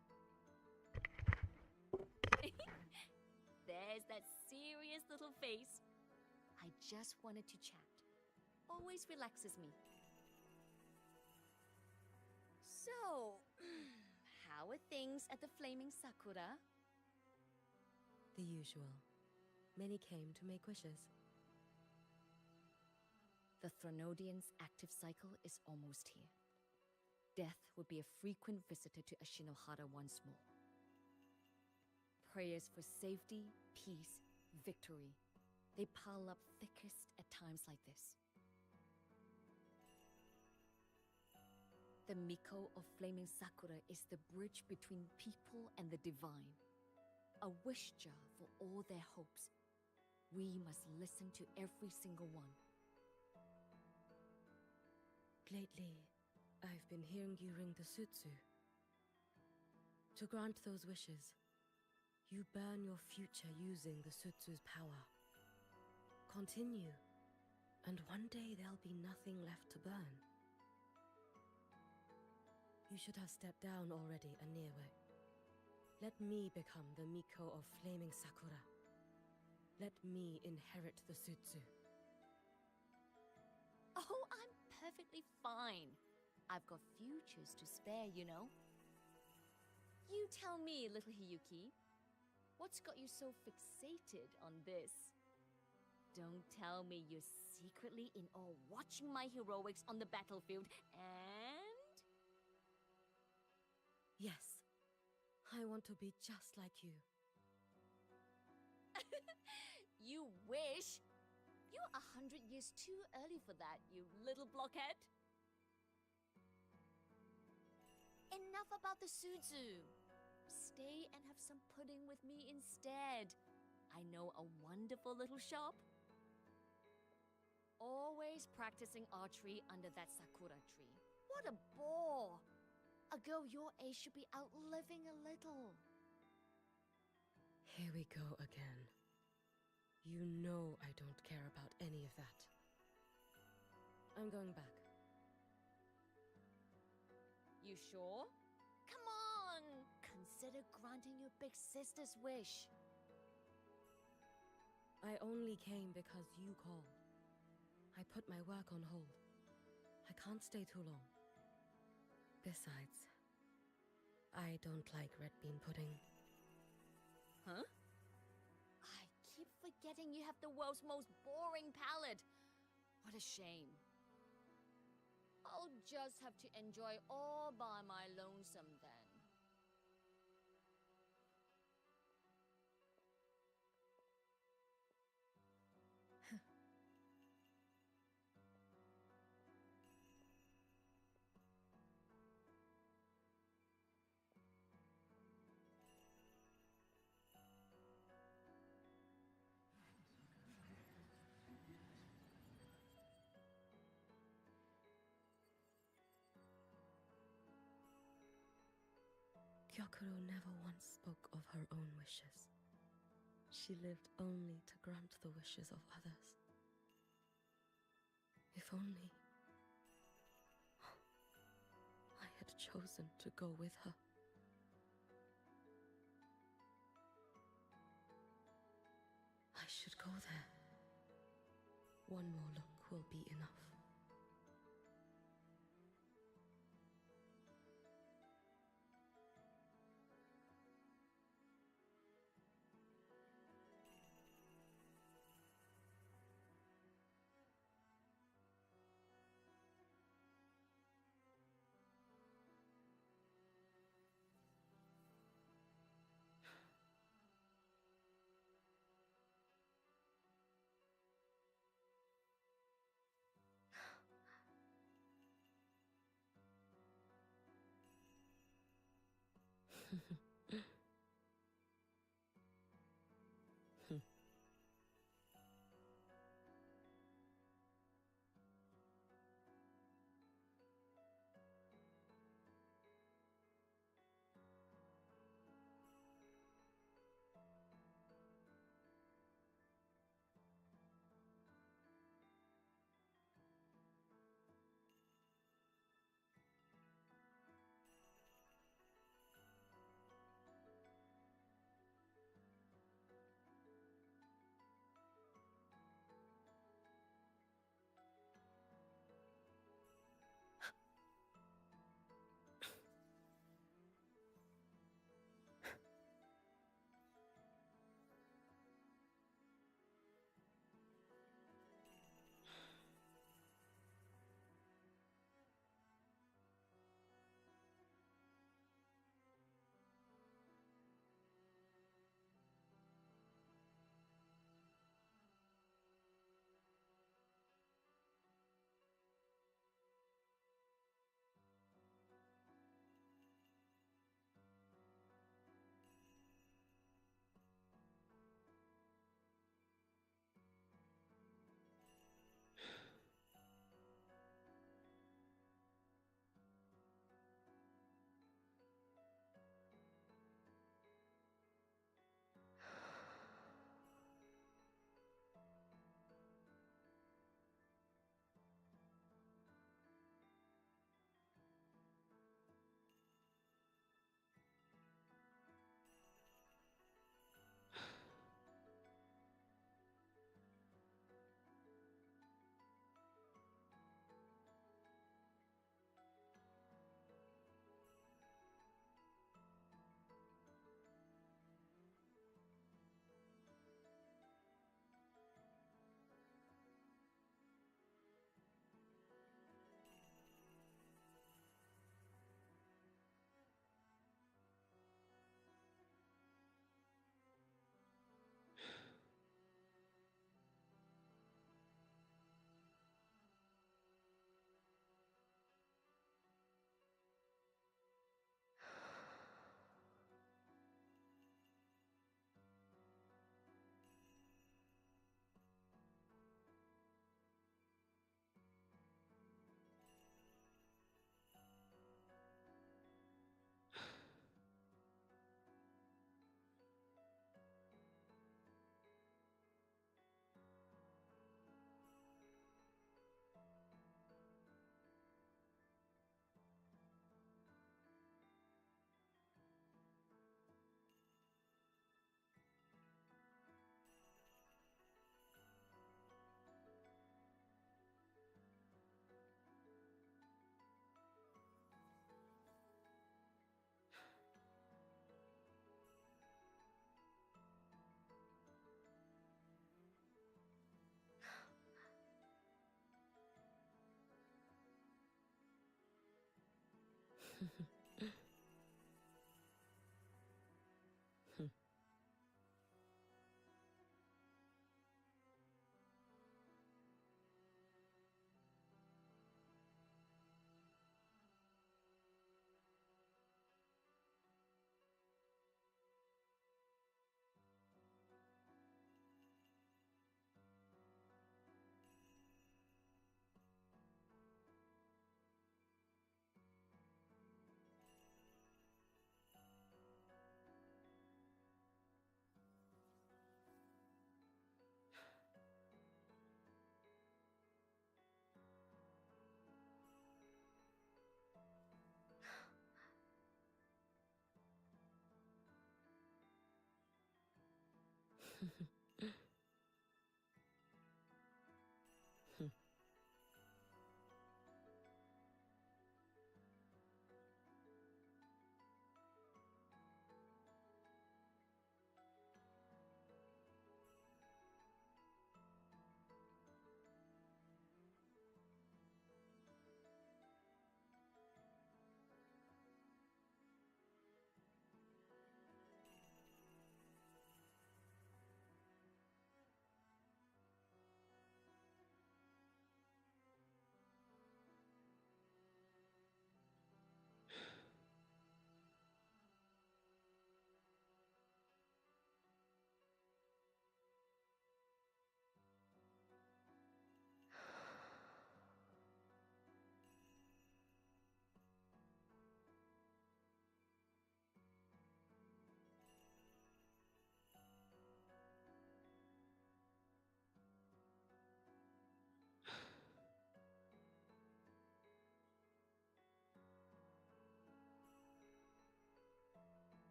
There's that serious little face. I just wanted to chat. Always relaxes me. So, how are things at the Flaming Sakura? The usual. Many came to make wishes. The Thronodian's active cycle is almost here. Death would be a frequent visitor to Ashinohara once more. Prayers for safety, peace, victory. They pile up thickest at times like this. The Miko of Flaming Sakura is the bridge between people and the divine. A wish jar for all their hopes. We must listen to every single one. Lately, I've been hearing you ring the sutsu. To grant those wishes, you burn your future using the sutsu's power. Continue, and one day there'll be nothing left to burn. You should have stepped down already, Aniwe. Let me become the Miko of Flaming Sakura. Let me inherit the sutsu. Oh, I'm perfectly fine. I've got futures to spare, you know. You tell me, little Hiyuki, what's got you so fixated on this? Don't tell me you're secretly in awe watching my heroics on the battlefield and... Yes, I want to be just like you. You wish? You're 100 years too early for that, you little blockhead. Enough about the Suzu. Stay and have some pudding with me instead. I know a wonderful little shop. Always practicing archery under that sakura tree. What a bore! A girl your age should be outliving a little. Here we go again. You know I don't care about any of that. I'm going back. You sure? Come on! Consider granting your big sister's wish. I only came because you called. I put my work on hold. I can't stay too long. Besides, I don't like red bean pudding. Huh? I keep forgetting you have the world's most boring palate. What a shame. I'll just have to enjoy all by my lonesome then. Gyokuro never once spoke of her own wishes. She lived only to grant the wishes of others. If only I had chosen to go with her. I should go there. One more look will be enough.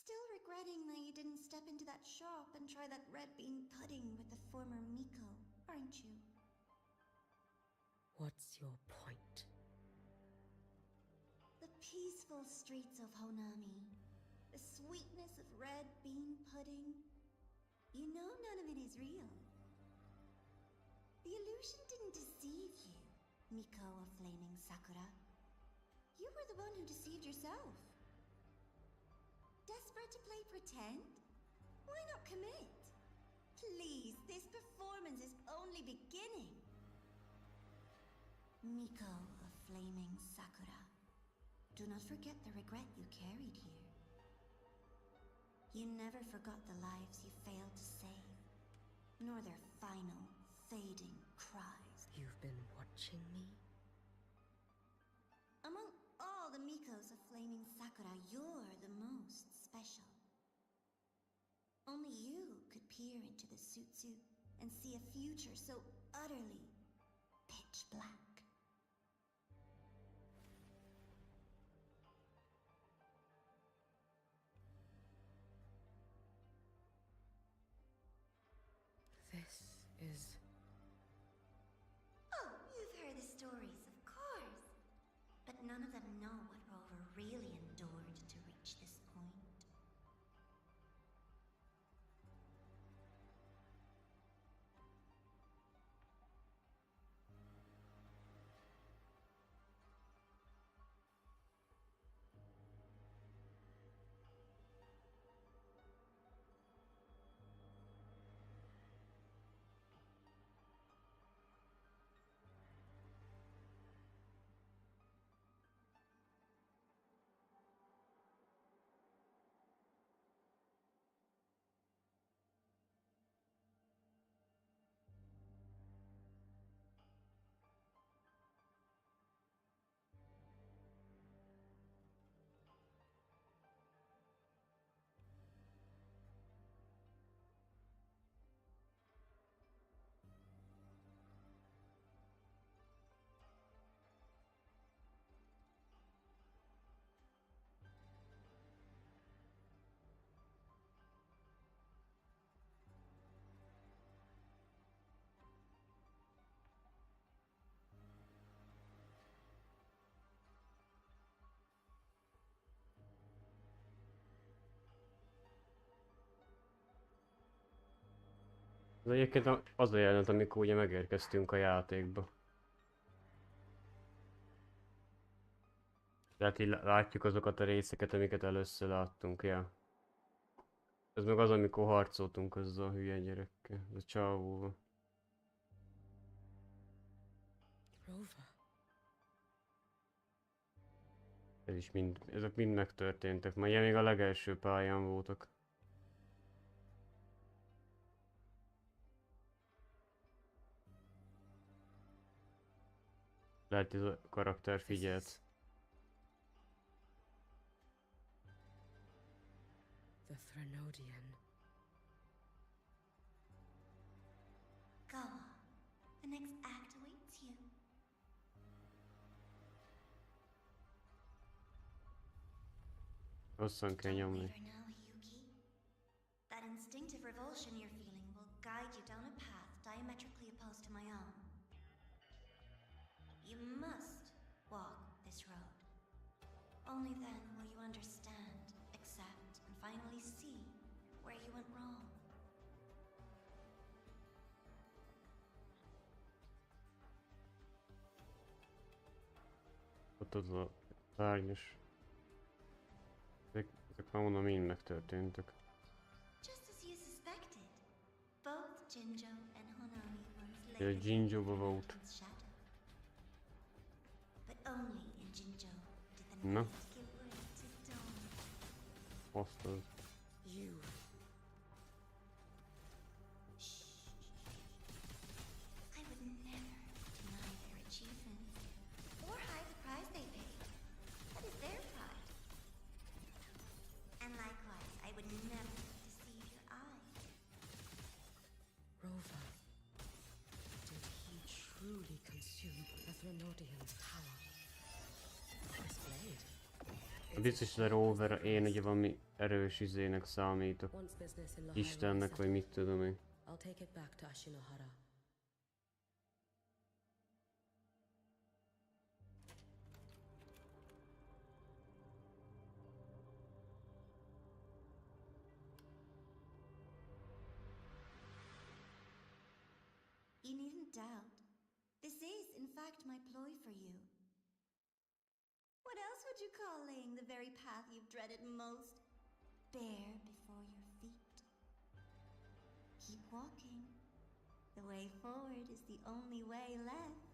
Still regretting that you didn't step into that shop and try that red bean pudding with the former Miko, aren't you? What's your point? The peaceful streets of Honami, the sweetness of red bean pudding. You know none of it is real. The illusion didn't deceive you, Miko of Flaming Sakura. You were the one who deceived yourself. Desperate to play pretend? Why not commit? Please, this performance is only beginning. Miko of Flaming Sakura, do not forget the regret you carried here. You never forgot the lives you failed to save, nor their final, fading cries. You've been watching me? Among all the Mikos of Flaming Sakura, you're the most special. Only you could peer into the Sutsu and see a future so utterly pitch black. This is know what Rover really endured to reach this point. Ez egyébként az a jelenet, amikor ugye megérkeztünk a játékba. Tehát így látjuk azokat a részeket, amiket először láttunk, ja. Ez meg az, amikor harcoltunk azzal a hülye gyerekkel, az a csávóval. Rover. Ezek mind megtörténtek, már ilyen még a legelső pályán voltak. Lehet, ez a karakter figyelt. The Threnodian. Gawa, the next act awaits you. Hosszan kell nyomni. Later now, Hiyuki. That instinctive revulsion you're feeling will guide you down a path diametrically opposed to my own. You must walk this road. Only then will you understand, accept, and finally see where you went wrong. Ott az a szárnyas. Ezek már mondom, mind megtörténtek. Just as you suspected, both Jinjo and Honami once Ja, laid Jinjo-ba volt. shadow. But only in Jinjo did the Na. night give way to dawn. Azt az. You. I would never deny their achievements or hide the price they paid. That is their pride. And likewise, I would never deceive your eyes. Rover. Did he truly consume the Threnodian's power? This blade. Biztos, hogy a Rover, én ugye valami erős izének számítok. Once business in Lahaina Istennek, is vagy mit tudom én. I'll take it back to Ashinohara. You needn't doubt. This is, in fact, my ploy for you. What else would you call laying the very path you've dreaded most bare before your feet? Keep walking. The way forward is the only way left.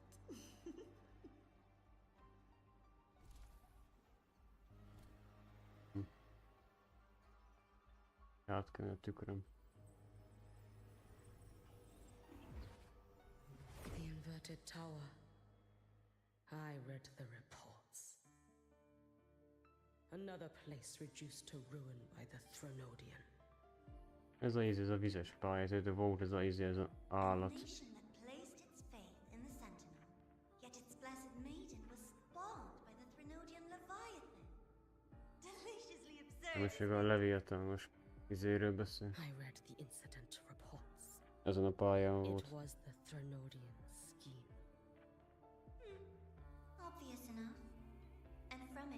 Át kell a tükröm. The inverted tower. I read the reports. Another place reduced to ruin by the Threnodian. Ez a ez a vizes pálya, de volt ez a ez a állat. Nation that placed its faith in the Sentinel, yet its blessed maiden was spawned by the Threnodian Leviathan. Deliciously absurd. Most még a leviathanos izéről beszél. I read the incident reports. Ezen a pályán It volt. was the Threnodian scheme. Obvious enough. And from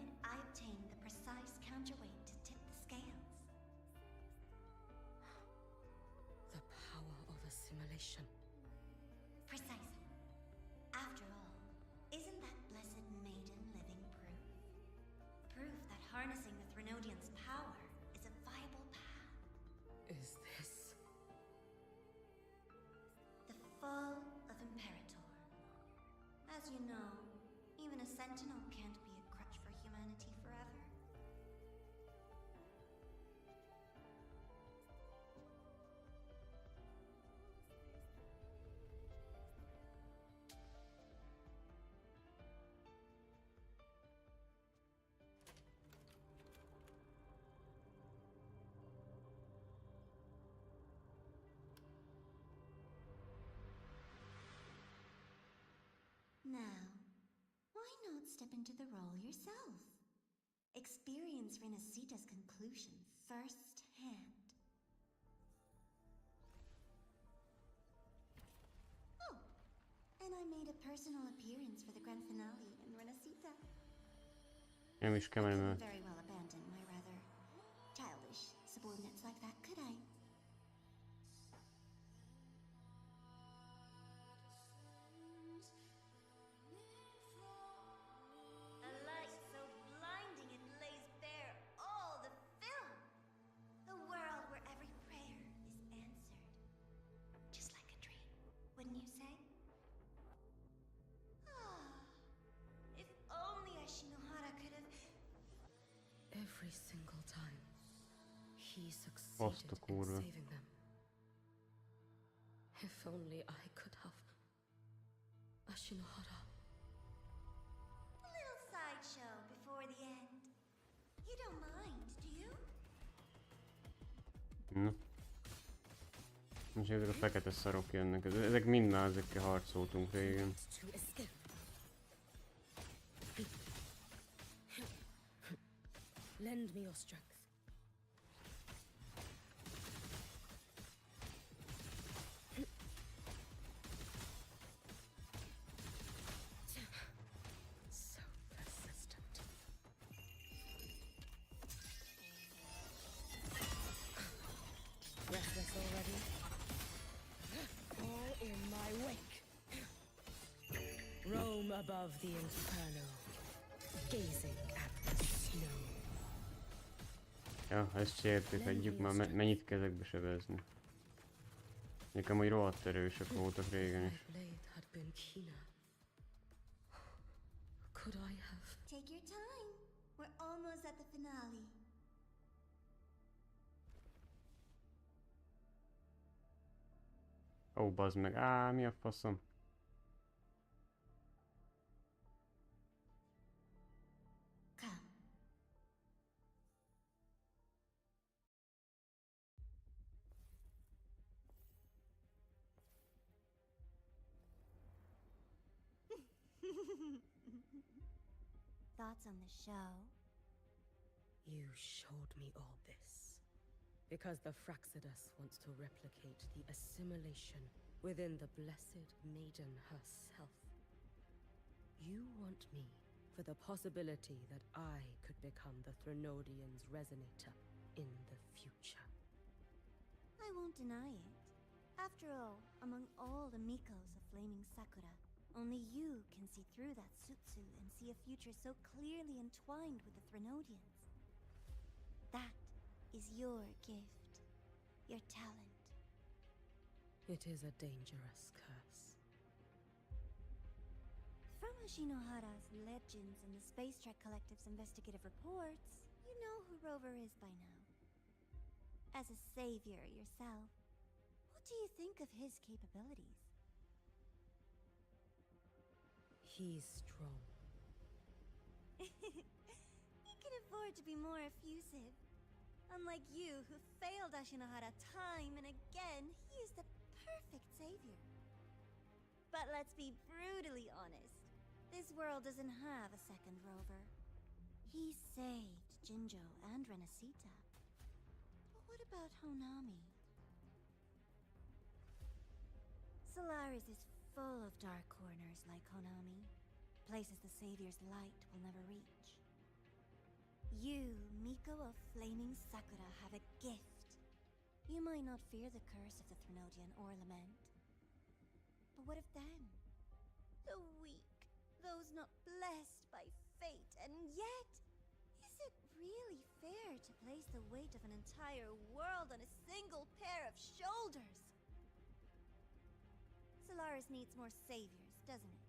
assimilation. Precisely. After all, isn't that blessed maiden living proof? Proof that harnessing the Threnodians' power is a viable path. Is this... The fall of Imperator. As you know, even a sentinel can't be a crutch for humanity forever. Now, why not step into the role yourself? Experience Renacita's conclusion firsthand. Oh, and I made a personal appearance for the grand finale in Renacita. Nem is kell I menni, couldn't mert very well abandon my rather childish subordinates like that, could I? A light so blinding it lays bare all the film. A world where every prayer is answered. Just like a dream, wouldn't you say? Ah, if only Ashinohara could have... Every single time, he succeeded Azt a in kurva. saving them. If only I could have... Ashinohara. A little sideshow before the end. You don't mind, do you? Na. Most ezek a fekete szarok jönnek. Ezek mind már ezekkel harcoltunk régen. To escape. Lend me your strength. So persistent. Restless already? All in my wake. Roam above the inferno, gazing at the snow. Ja, ezt se értékedjük már, mennyit kell ezekbe sebezni. Nekem úgy rohadt erősek voltak régen is. Could I have... Take your time. We're almost at the finale. Ó, bazd meg. Á, mi a faszom? Come. Thoughts on the show? You showed me all this. Because the Fraxidus wants to replicate the assimilation within the Blessed Maiden herself. You want me for the possibility that I could become the Threnodians' resonator in the future. I won't deny it. After all, among all the Mikos of Flaming Sakura, only you can see through that Sutsu and see a future so clearly entwined with the Threnodians. That is your gift, your talent. It is a dangerous curse. From Ashinohara's legends and the Space Trek Collective's investigative reports, you know who Rover is by now. As a savior yourself, what do you think of his capabilities? He's strong. He can afford to be more effusive. Unlike you, who failed Ashinohara time and again, he is the perfect savior. But let's be brutally honest. This world doesn't have a second Rover. He saved Jinjo and Renacita. But what about Honami? Solaris is full of dark corners like Honami. Places the Savior's light will never reach. You, Miko of Flaming Sakura, have a gift. You might not fear the curse of the Threnodian or lament, But what of them? The weak, those not blessed by fate, and yet, is it really fair to place the weight of an entire world on a single pair of shoulders? Solaris needs more saviors, doesn't it?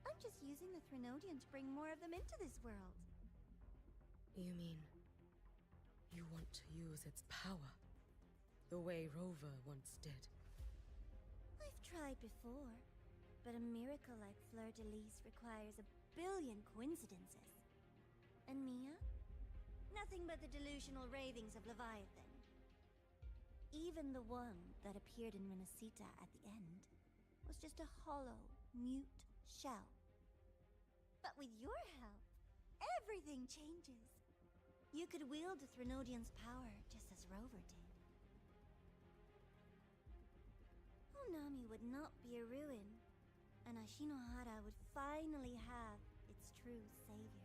I'm just using the Threnodian to bring more of them into this world. You mean you want to use its power the way Rover once did? I've tried before, but a miracle like Fleur-de-Lis requires a billion coincidences. And Mia? Nothing but the delusional ravings of Leviathan. Even the one that appeared in Renacita at the end was just a hollow, mute shell. But with your help, everything changes. You could wield the Threnodian's power just as Rover did. Honami would not be a ruin, and Ashinohara would finally have its true savior.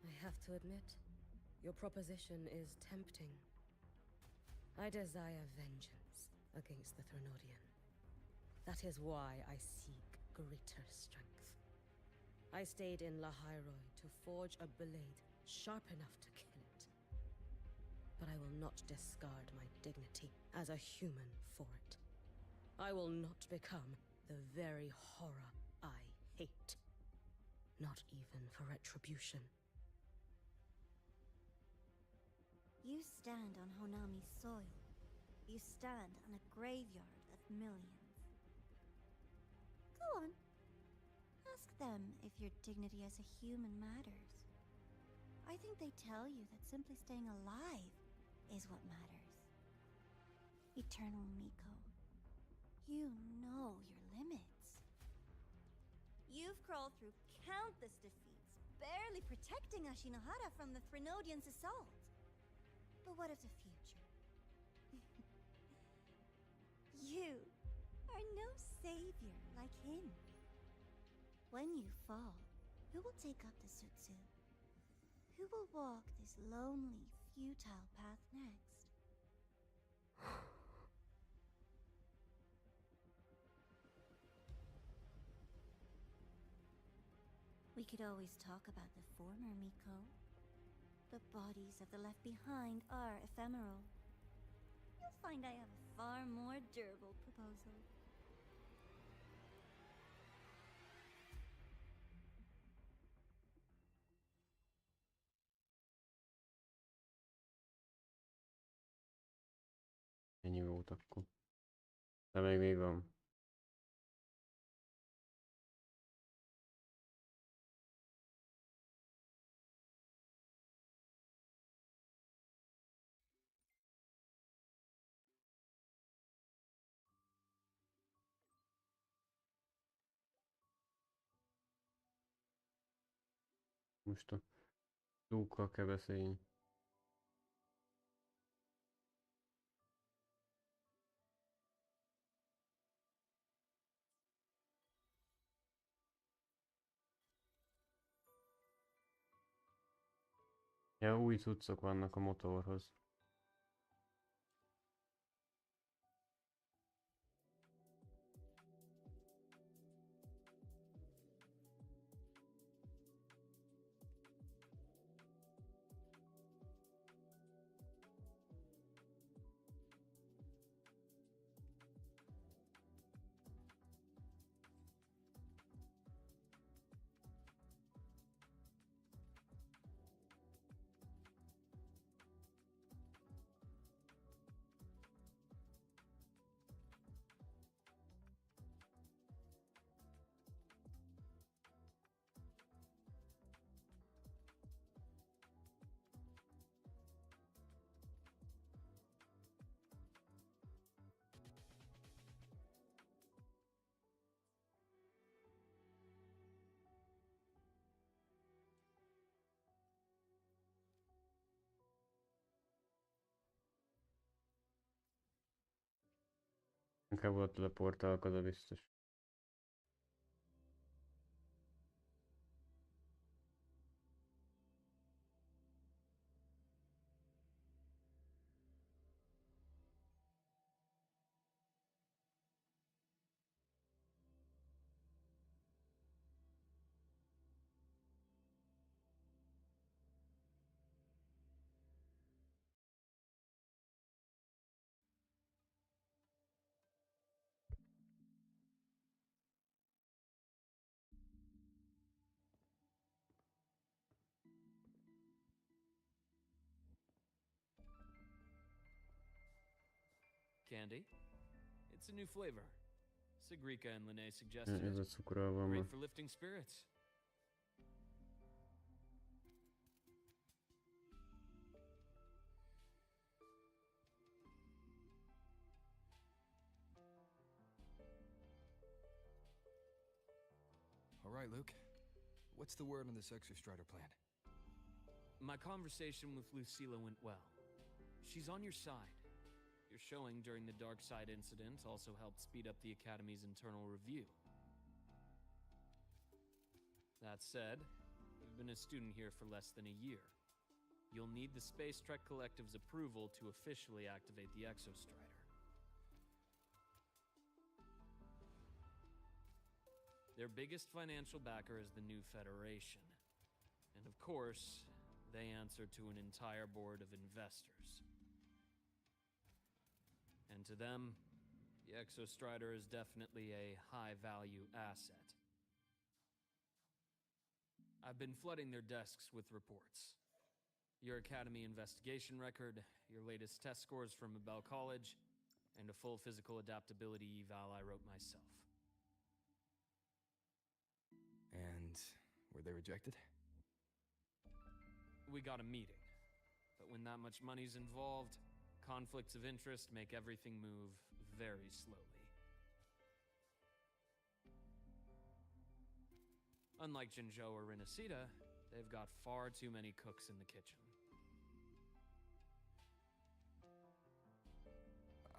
I have to admit, your proposition is tempting. I desire vengeance against the Threnodian. That is why I seek greater strength. I stayed in Lahairoi to forge a blade sharp enough to kill it. But I will not discard my dignity as a human for it. I will not become the very horror I hate. Not even for retribution. You stand on Honami's soil. You stand on a graveyard of millions. Go on. Ask them if your dignity as a human matters. I think they tell you that simply staying alive is what matters. Eternal Miko, you know your limits. You've crawled through countless defeats, barely protecting Ashinohara from the Threnodian's assault. But what of the future? You are no savior like him. When you fall, who will take up the Sutsu? Who will walk this lonely, futile path next? We could always talk about the former Miko. The bodies of the left behind are ephemeral. You'll find I have a far more durable proposal. Ennyi volt akkor. De még van. Most a Luke-kal kell beszélni. Ja, új cuccok vannak a motorhoz. Inkább oda teleportálok, az a biztos. candy. It's a new flavor. Sigrika and Lene suggested Ez a it. cukoralva Great ma. for lifting spirits. All right, Luke. What's the word on this Exostrider plan? My conversation with Lucilla went well. She's on your side. Your showing during the Dark Side incident also helped speed up the Academy's internal review. That said, you've been a student here for less than a year. You'll need the Space Trek Collective's approval to officially activate the Exostrider. Their biggest financial backer is the new Federation. And of course, they answer to an entire board of investors. And to them, the Exostrider is definitely a high-value asset. I've been flooding their desks with reports. Your Academy investigation record, your latest test scores from Abel College, and a full physical adaptability eval I wrote myself. And were they rejected? We got a meeting. But when that much money's involved, conflicts of interest make everything move very slowly. Unlike Jinzhou or Rinasida, they've got far too many cooks in the kitchen.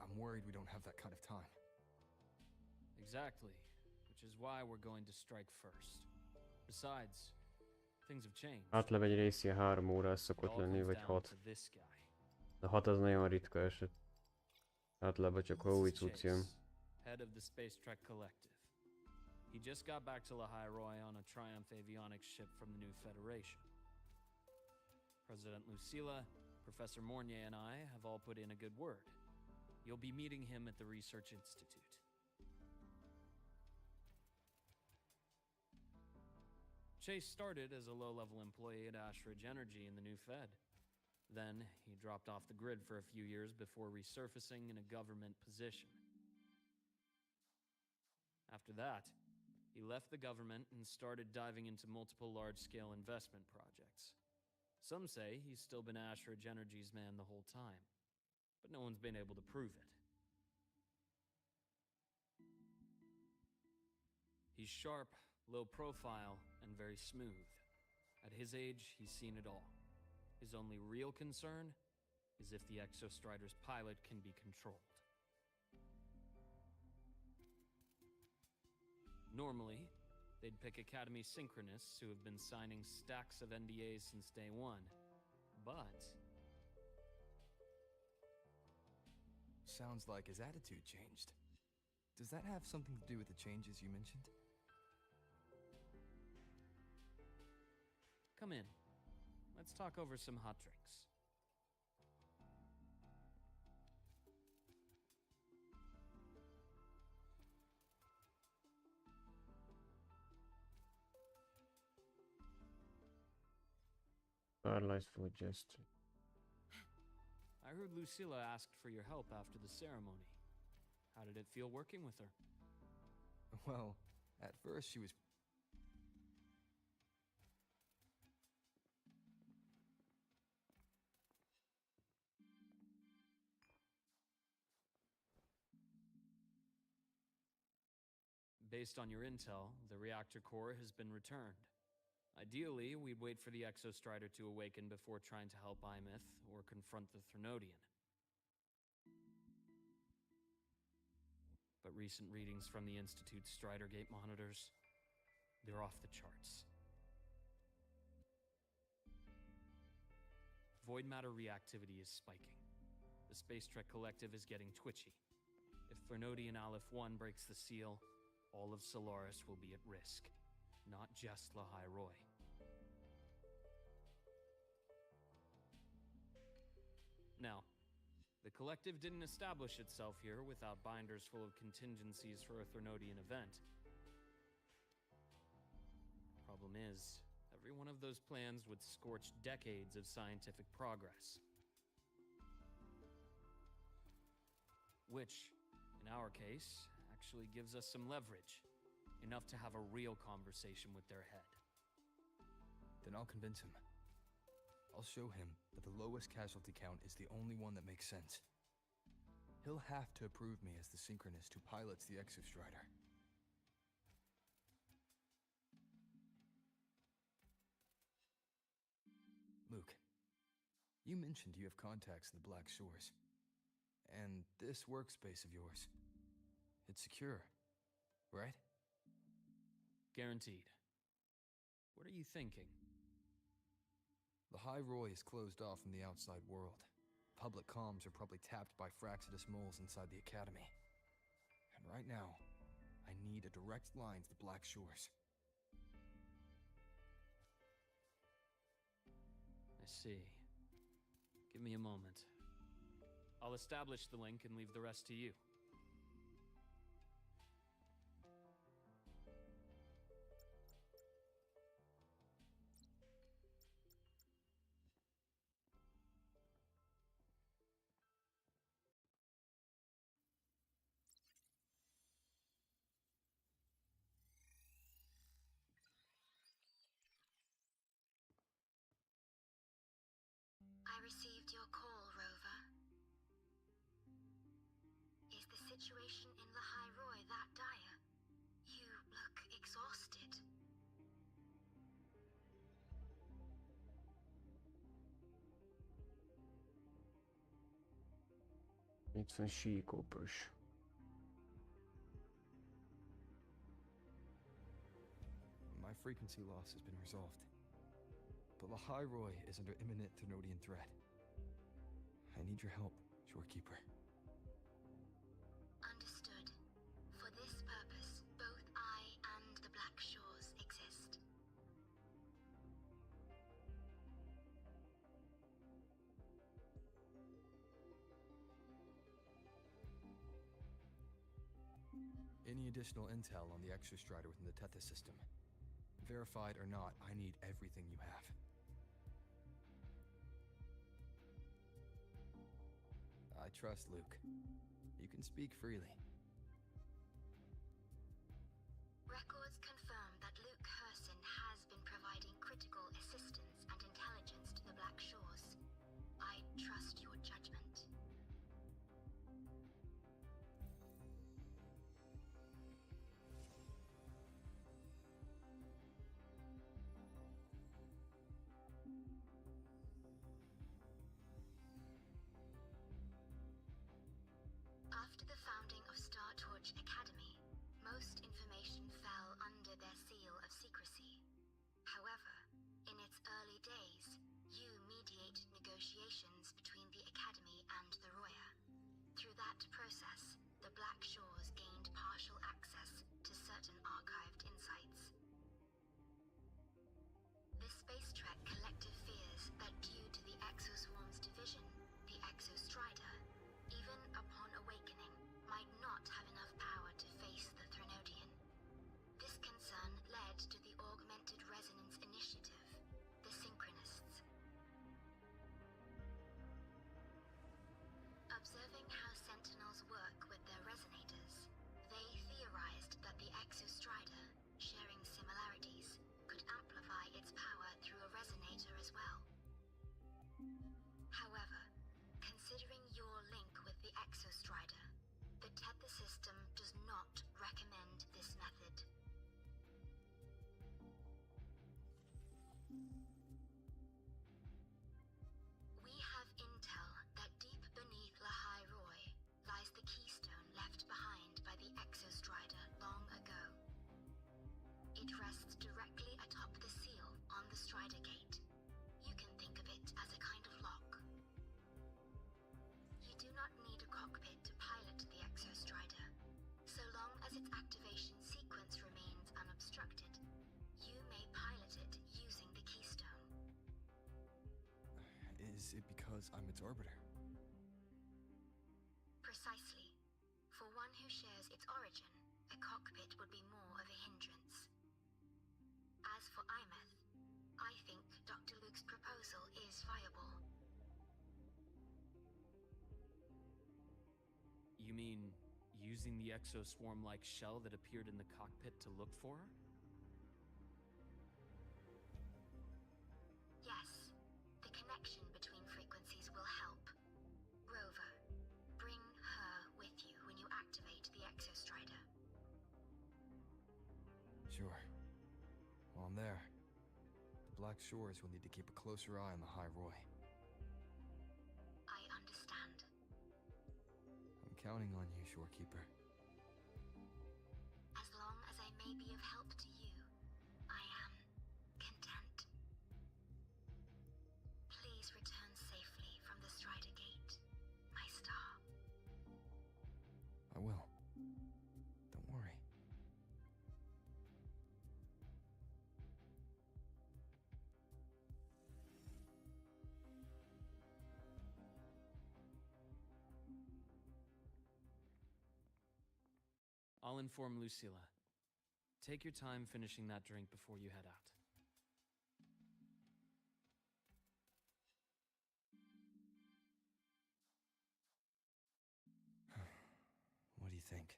I'm worried we don't have that kind of time. Exactly, which is why we're going to strike first. Besides, things have changed. Átlag egy része 3 órás szokott lenni, vagy 6. De 6 az nagyon ritka eset. Általában csak ha új cucc jön. Head of the Space Trek Collective. He just got back to Lahai-Roi on a Triumph avionics ship from the new Federation. President Lucilla, Professor Mornier, and I have all put in a good word. You'll be meeting him at the Research Institute. Chase started as a low-level employee at Ashridge Energy in the new Fed. Then, he dropped off the grid for a few years before resurfacing in a government position. After that, he left the government and started diving into multiple large-scale investment projects. Some say he's still been Ashridge Energy's man the whole time, but no one's been able to prove it. He's sharp, low profile, and very smooth. At his age, he's seen it all. His only real concern is if the Exostrider's pilot can be controlled. Normally, they'd pick Academy synchronists who have been signing stacks of NDAs since day one, but... Sounds like his attitude changed. Does that have something to do with the changes you mentioned? Come in. Let's talk over some hot drinks. Paralyzed for gesture. I heard Lucilla asked for your help after the ceremony. How did it feel working with her? Well, at first she was... Based on your intel, the reactor core has been returned. Ideally, we'd wait for the Exostrider to awaken before trying to help Imith or confront the Threnodian. But recent readings from the Institute's Stridergate monitors, they're off the charts. Void matter reactivity is spiking. The Space Trek Collective is getting twitchy. If Threnodian Aleph 1 breaks the seal, all of Solaris will be at risk, not just Lahai-Roi. Now, the Collective didn't establish itself here without binders full of contingencies for a Threnodian event. Problem is, every one of those plans would scorch decades of scientific progress. which, in our case, actually gives us some leverage. Enough to have a real conversation with their head. Then I'll convince him. I'll show him that the lowest casualty count is the only one that makes sense. He'll have to approve me as the synchronist who pilots the Exostrider. Luke, you mentioned you have contacts in the Black Shores. And this workspace of yours, it's secure, right? Guaranteed. What are you thinking? The High Roy is closed off from the outside world. Public comms are probably tapped by Fraxidus moles inside the Academy. And right now, I need a direct line to the Black Shores. I see. Give me a moment. I'll establish the link and leave the rest to you. I received your call, Rover. Is the situation in the High Roy that dire? You look exhausted. It's a síkópos. My frequency loss has been resolved. But the High Roy is under imminent Therodian threat. I need your help, Shorekeeper. Understood. For this purpose, both I and the Black Shores exist. Any additional intel on the Exostrider within the Tethys system? Verified or not, I need everything you have. I trust Luke. You can speak freely. Records confirm that Luke Herson has been providing critical assistance and intelligence to the Black Shores. I trust your judgment. After the founding of Star Torch Academy, most information fell under their seal of secrecy. However, in its early days, you mediated negotiations between the Academy and the Roya. Through that process, the Black Shores gained partial access to certain archived insights. The Space Trek collective fears that due to the Exoswarm's division, the Exostrider, even upon awakening, might not have enough power to face the Threnodian. This concern led to the Augmented Resonance Initiative, the Synchronists. Observing how Sentinels work with their resonators, they theorized that the Exostrider, sharing similarities, could amplify its power through a resonator as well. However, considering your link with the Exostrider, the Tether system does not recommend this method. We have intel that deep beneath La High Roy lies the keystone left behind by the Exostrider long ago. It rests directly atop the seal on the Strider Gate. You can think of it as a kind of lock. You do not need a cockpit to pilot the Exostrider. So long as its activation sequence remains unobstructed, you may pilot it using the keystone. Is it because I'm its orbiter? Precisely. For one who shares its origin, a cockpit would be more of a hindrance. As for Imeth, I think Dr. Luke's proposal is viable. You mean using the exoswarm-like shell that appeared in the cockpit to look for her? Yes, the connection between frequencies will help. Rover, bring her with you when you activate the Exostrider. Sure. While I'm there, the Black Shores will need to keep a closer eye on the High Roy. I understand. I'm counting on you, Shorekeeper. As long as I may be of help to you, I am content. Please return safely from the Strider Gate, my star. I will. Don't worry. I'll inform Lucilla. Take your time finishing that drink before you head out. What do you think?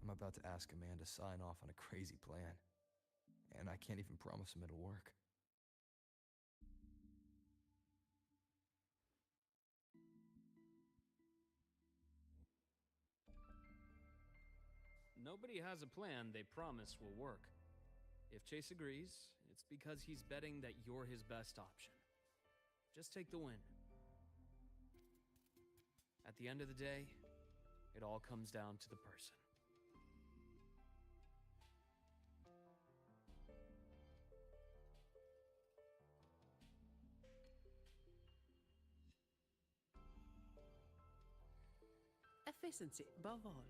I'm about to ask a man to sign off on a crazy plan, and I can't even promise him it'll work. Nobody has a plan they promise will work. If Chase agrees, it's because he's betting that you're his best option. Just take the win. At the end of the day, it all comes down to the person. Efficiency above all.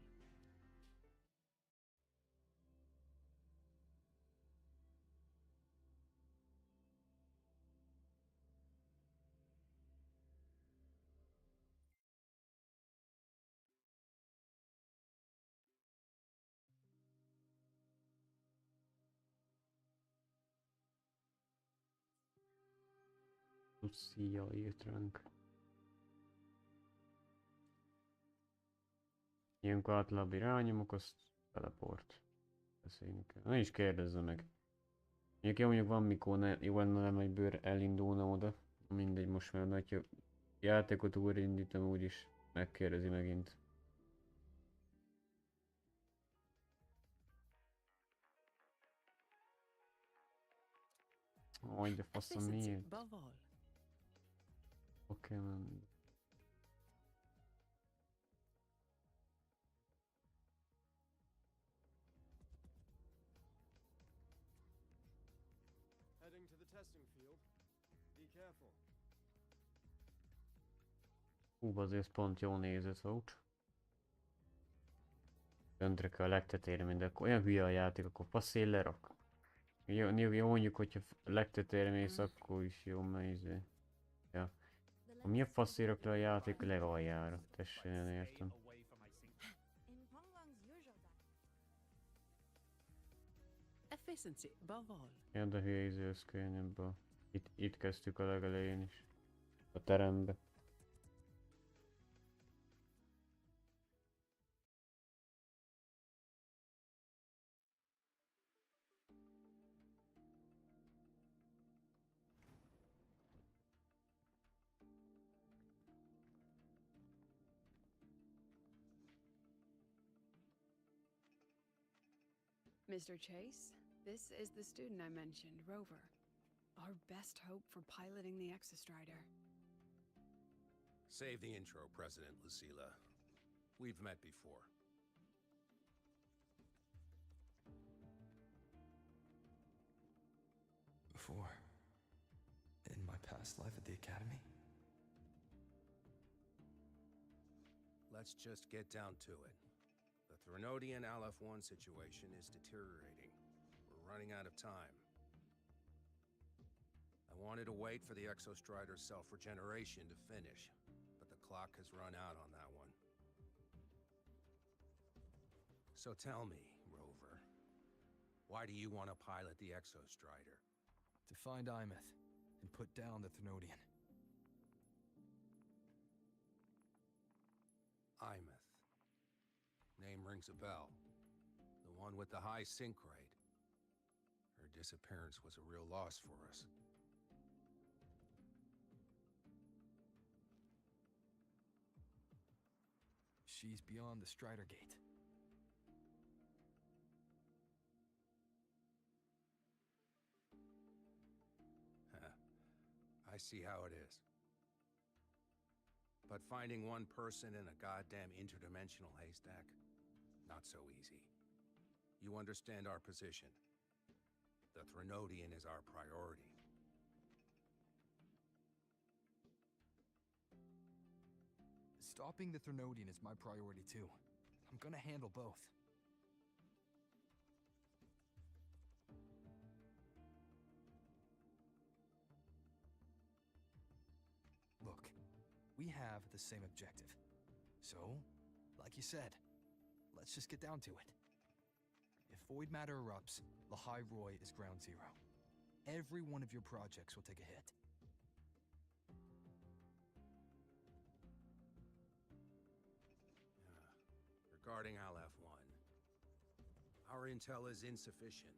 Lucia írt ránk. Ilyenkor általában irányomok, azt teleport. Beszélni kell. Ne is kérdezze meg. Mondjuk van mikor jó lenne nem egyből elindulna oda. Mindegy, most már hogyha játékot újraindítom, úgyis megkérdezi megint. Hogy de faszom miért? Oké, man. Heading to the testing field. Be careful. Azért pont jól nézett volt. Föntre kell a legtetére mindent. Olyan hülye a játék, akkor passzél lerak. Jó mondjuk, hogyha legtetére mész, akkor is jó, mert izé. Ja. Mi a faszérak le a játék legaljára? Tessék, nem értem. Efficiency above all. Ja, de hülye izé összkönyvből. Itt kezdtük a legelején is. A terembe. Mr. Chase, this is the student I mentioned, Rover. Our best hope for piloting the Exostrider. Save the intro, President Lucilla. We've met before. Before? In my past life at the Academy? Let's just get down to it. The Threnodian Aleph-1 situation is deteriorating. We're running out of time. I wanted to wait for the Exostrider's self-regeneration to finish, but the clock has run out on that one. So tell me, Rover, why do you want to pilot the Exostrider? To find Imeth and put down the Threnodian. Imeth. rings a bell. The one with the high sync rate. Her disappearance was a real loss for us. She's beyond the Strider Gate. I see how it is. But finding one person in a goddamn interdimensional haystack, not so easy. You understand our position. The Threnodian is our priority. Stopping the Threnodian is my priority too. I'm gonna handle both. Look, we have the same objective. So, like you said, let's just get down to it. If void matter erupts, Lahai Roy is ground zero. Every one of your projects will take a hit. Regarding Aleph-1, our intel is insufficient.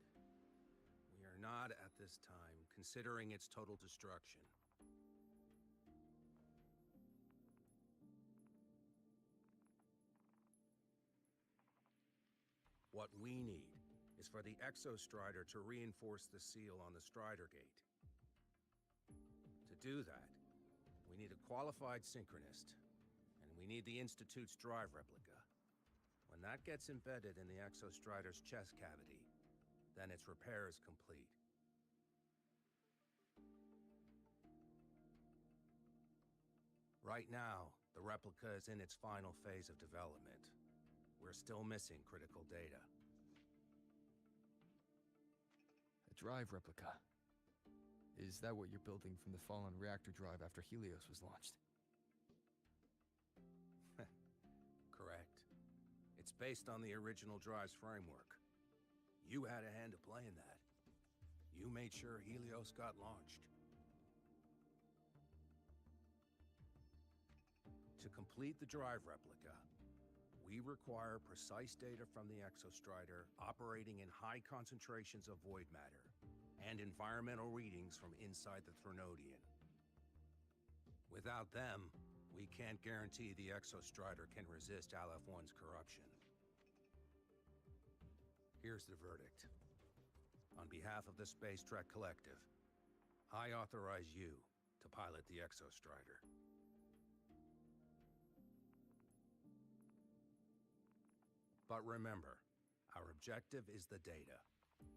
We are not, at this time, considering its total destruction. What we need is for the Exostrider to reinforce the seal on the Strider Gate. To do that, we need a qualified synchronist, and we need the Institute's drive replica. When that gets embedded in the Exostrider's chest cavity, then its repair is complete. Right now, the replica is in its final phase of development. We're still missing critical data. A drive replica. Is that what you're building from the fallen reactor drive after Helios was launched? Correct. It's based on the original drive's framework. You had a hand to play in that. You made sure Helios got launched. To complete the drive replica, we require precise data from the Exostrider operating in high concentrations of void matter, and environmental readings from inside the Threnodian. Without them, we can't guarantee the Exostrider can resist Aleph-1's corruption. Here's the verdict. On behalf of the Space Trek Collective, I authorize you to pilot the Exostrider. But remember, our objective is the data.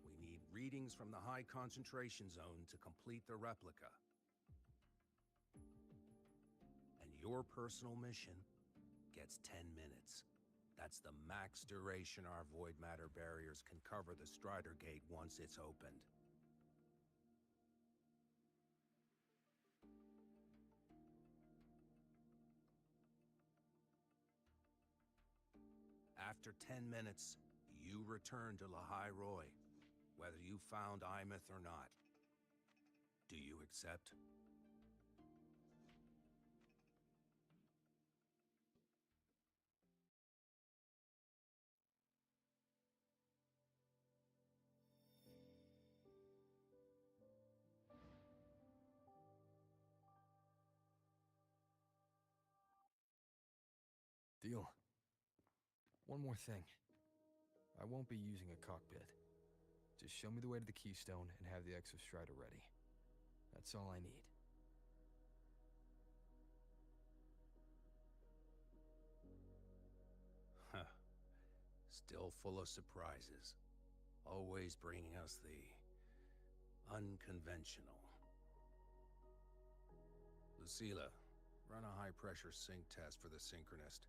We need readings from the high concentration zone to complete the replica. And your personal mission gets 10 minutes. That's the max duration our void matter barriers can cover the Strider Gate once it's opened. After 10 minutes, you return to Lahai Roy, whether you found Imeth or not. Do you accept? Deal. One more thing. I won't be using a cockpit. Just show me the way to the Keystone and have the Exostrider ready. That's all I need. Huh. Still full of surprises. Always bringing us the unconventional. Lucila, run a high-pressure sync test for the Synchronist.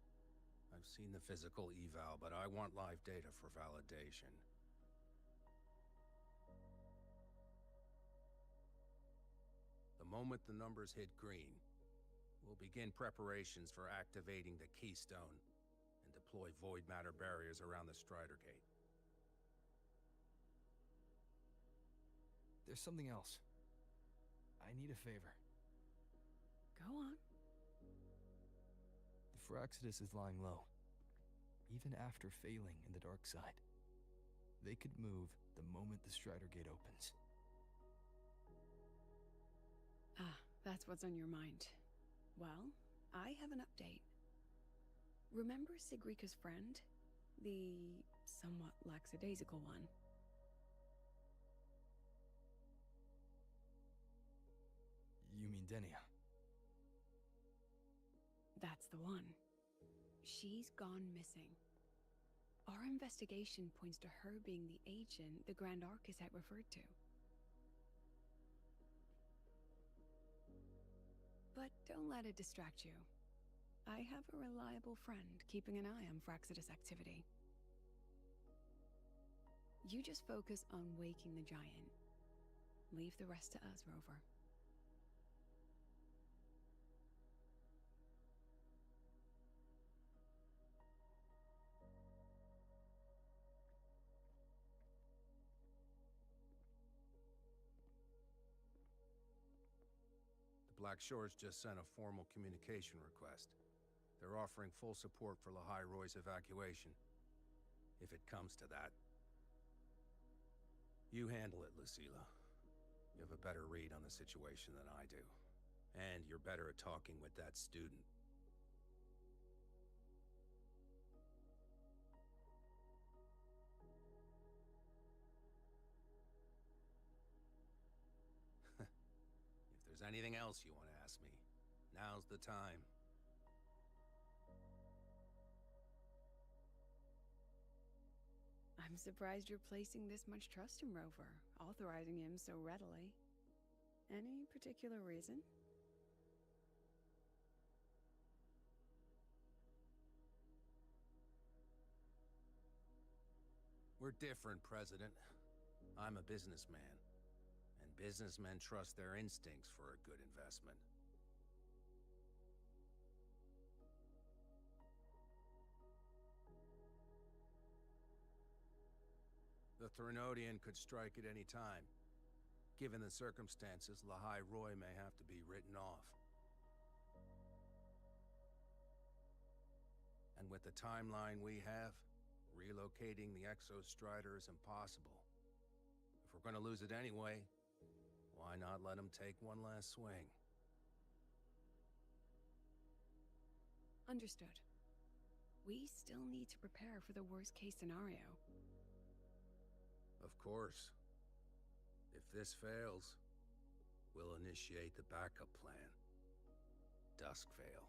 I've seen the physical eval, but I want live data for validation. The moment the numbers hit green, we'll begin preparations for activating the Keystone and deploy void matter barriers around the Strider Gate. There's something else. I need a favor. Go on. The Fraxidus is lying low. even after failing in the dark side. They could move the moment the Strider Gate opens. Ah, that's what's on your mind. Well, I have an update. Remember Sigrika's friend? The somewhat lackadaisical one. You mean Denia? That's the one. She's gone missing. Our investigation points to her being the agent the Grand Archus had referred to. But don't let it distract you. I have a reliable friend keeping an eye on Fraxidus activity. You just focus on waking the giant. Leave the rest to us, Rover. Black Shores just sent a formal communication request. They're offering full support for Lahai Roy's evacuation, if it comes to that. You handle it, Lucilla. You have a better read on the situation than I do. And you're better at talking with that student. If there's anything else you want to ask me, now's the time. I'm surprised you're placing this much trust in Rover, authorizing him so readily. Any particular reason? We're different, President. I'm a businessman, and businessmen trust their instincts for a good investment. The Threnodian could strike at any time. Given the circumstances, Lahai Roy may have to be written off. And with the timeline we have, relocating the Exostrider is impossible. If we're gonna lose it anyway, why not let him take one last swing? Understood. We still need to prepare for the worst-case scenario. Of course. If this fails, we'll initiate the backup plan. Duskvale.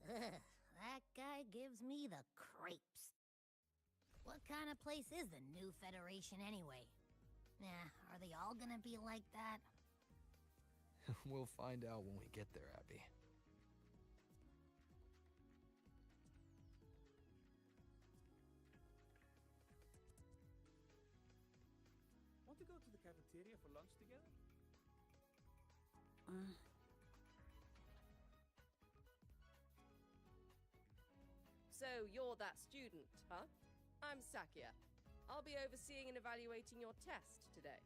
That guy gives me the creeps. What kind of place is the new Federation anyway? Are they all gonna be like that? We'll find out when we get there, Abby. Want to go to the cafeteria for lunch together? So you're that student, huh? I'm Sakia. I'll be overseeing and evaluating your test today.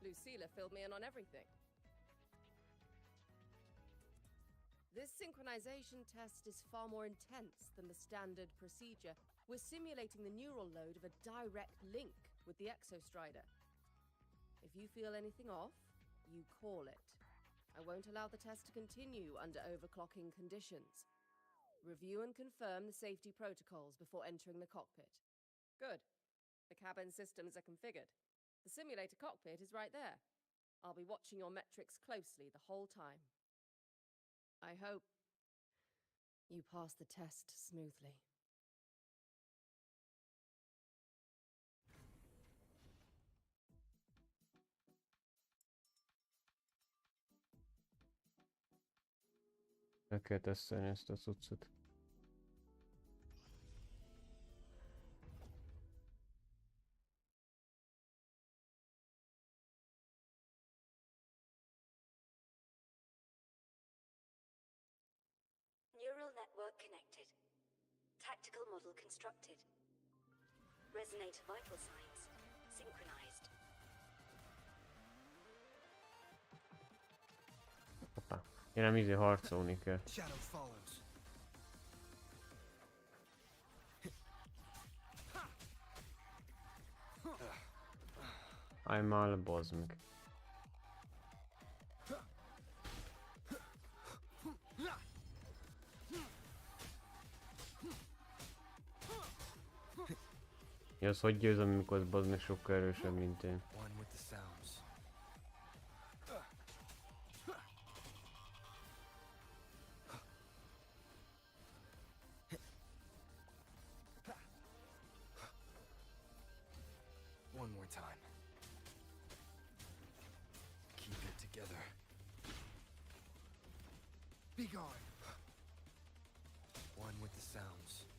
Lucilla filled me in on everything. This synchronization test is far more intense than the standard procedure. We're simulating the neural load of a direct link with the Exostrider. If you feel anything off, you call it. I won't allow the test to continue under overclocking conditions. Review and confirm the safety protocols before entering the cockpit. Good. The cabin systems are configured. The simulator cockpit is right there. I'll be watching your metrics closely the whole time. I hope you pass the test smoothly. El kell tesztelni ezt a cuccot. Neural network connected. Tactical model constructed. Resonator vital signs. synchronized. Hoppá. Én nem harcolni kell. Shadow follows. Állj már le, bazd meg. Ja, az hogy győzöm, amikor az bazd meg sokkal erősebb, mint én. One with the sounds. One more time. Keep it together. Be gone. One with the sounds.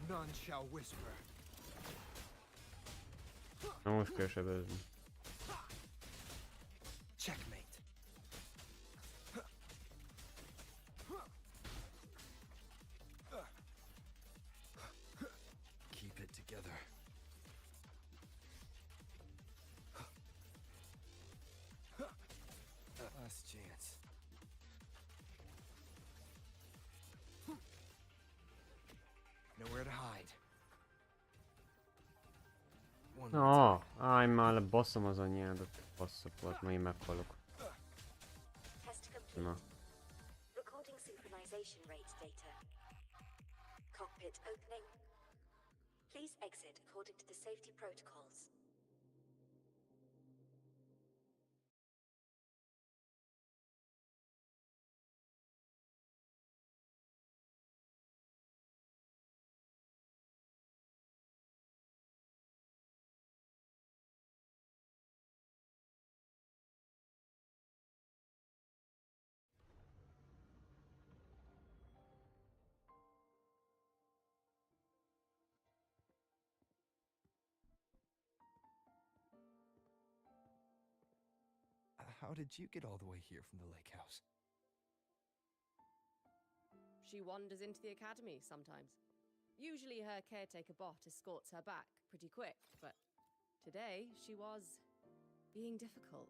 None shall whisper. Na most kell sebezni. Checkmate. Keep it together. Last chance. Nowhere to hide. One more time. Állj már le, basszom az anyádat. Basszaport, ma én meghalok. Test complete. Na. Recording synchronization rate data. Cockpit opening. Please exit according to the safety protocols. How did you get all the way here from the lake house? She wanders into the academy sometimes. Usually her caretaker bot escorts her back pretty quick, but today she was being difficult.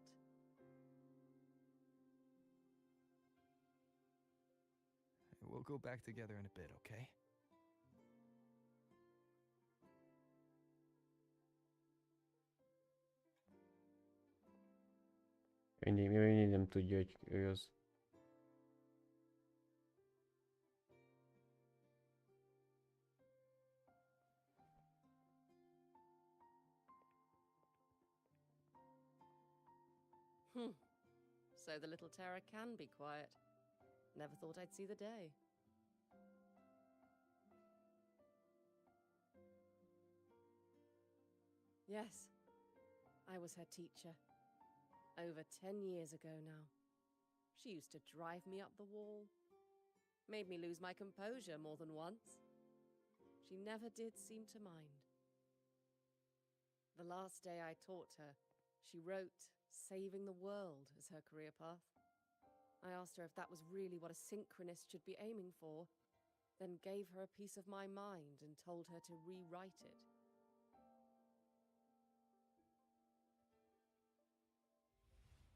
We'll go back together in a bit, okay? Ő nem tudja, hogy ő az. So the little terror can be quiet. Never thought I'd see the day. Yes, I was her teacher. Over 10 years ago now. She used to drive me up the wall. Made me lose my composure more than once. She never did seem to mind. The last day I taught her, she wrote saving the world as her career path. I asked her if that was really what a synchronist should be aiming for, then gave her a piece of my mind and told her to rewrite it.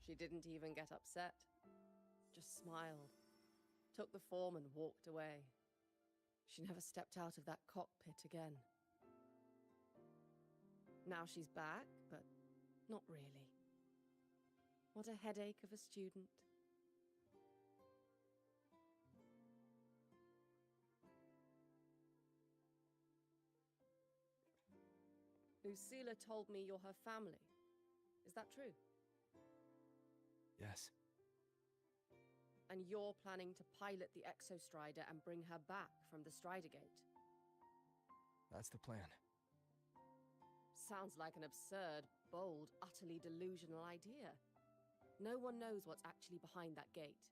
She didn't even get upset, just smiled, took the form and walked away. She never stepped out of that cockpit again. Now she's back, but not really. What a headache of a student. Lucila told me you're her family. Is that true? Yes. And you're planning to pilot the Exostrider and bring her back from the Strider Gate? That's the plan. Sounds like an absurd, bold, utterly delusional idea. No one knows what's actually behind that gate.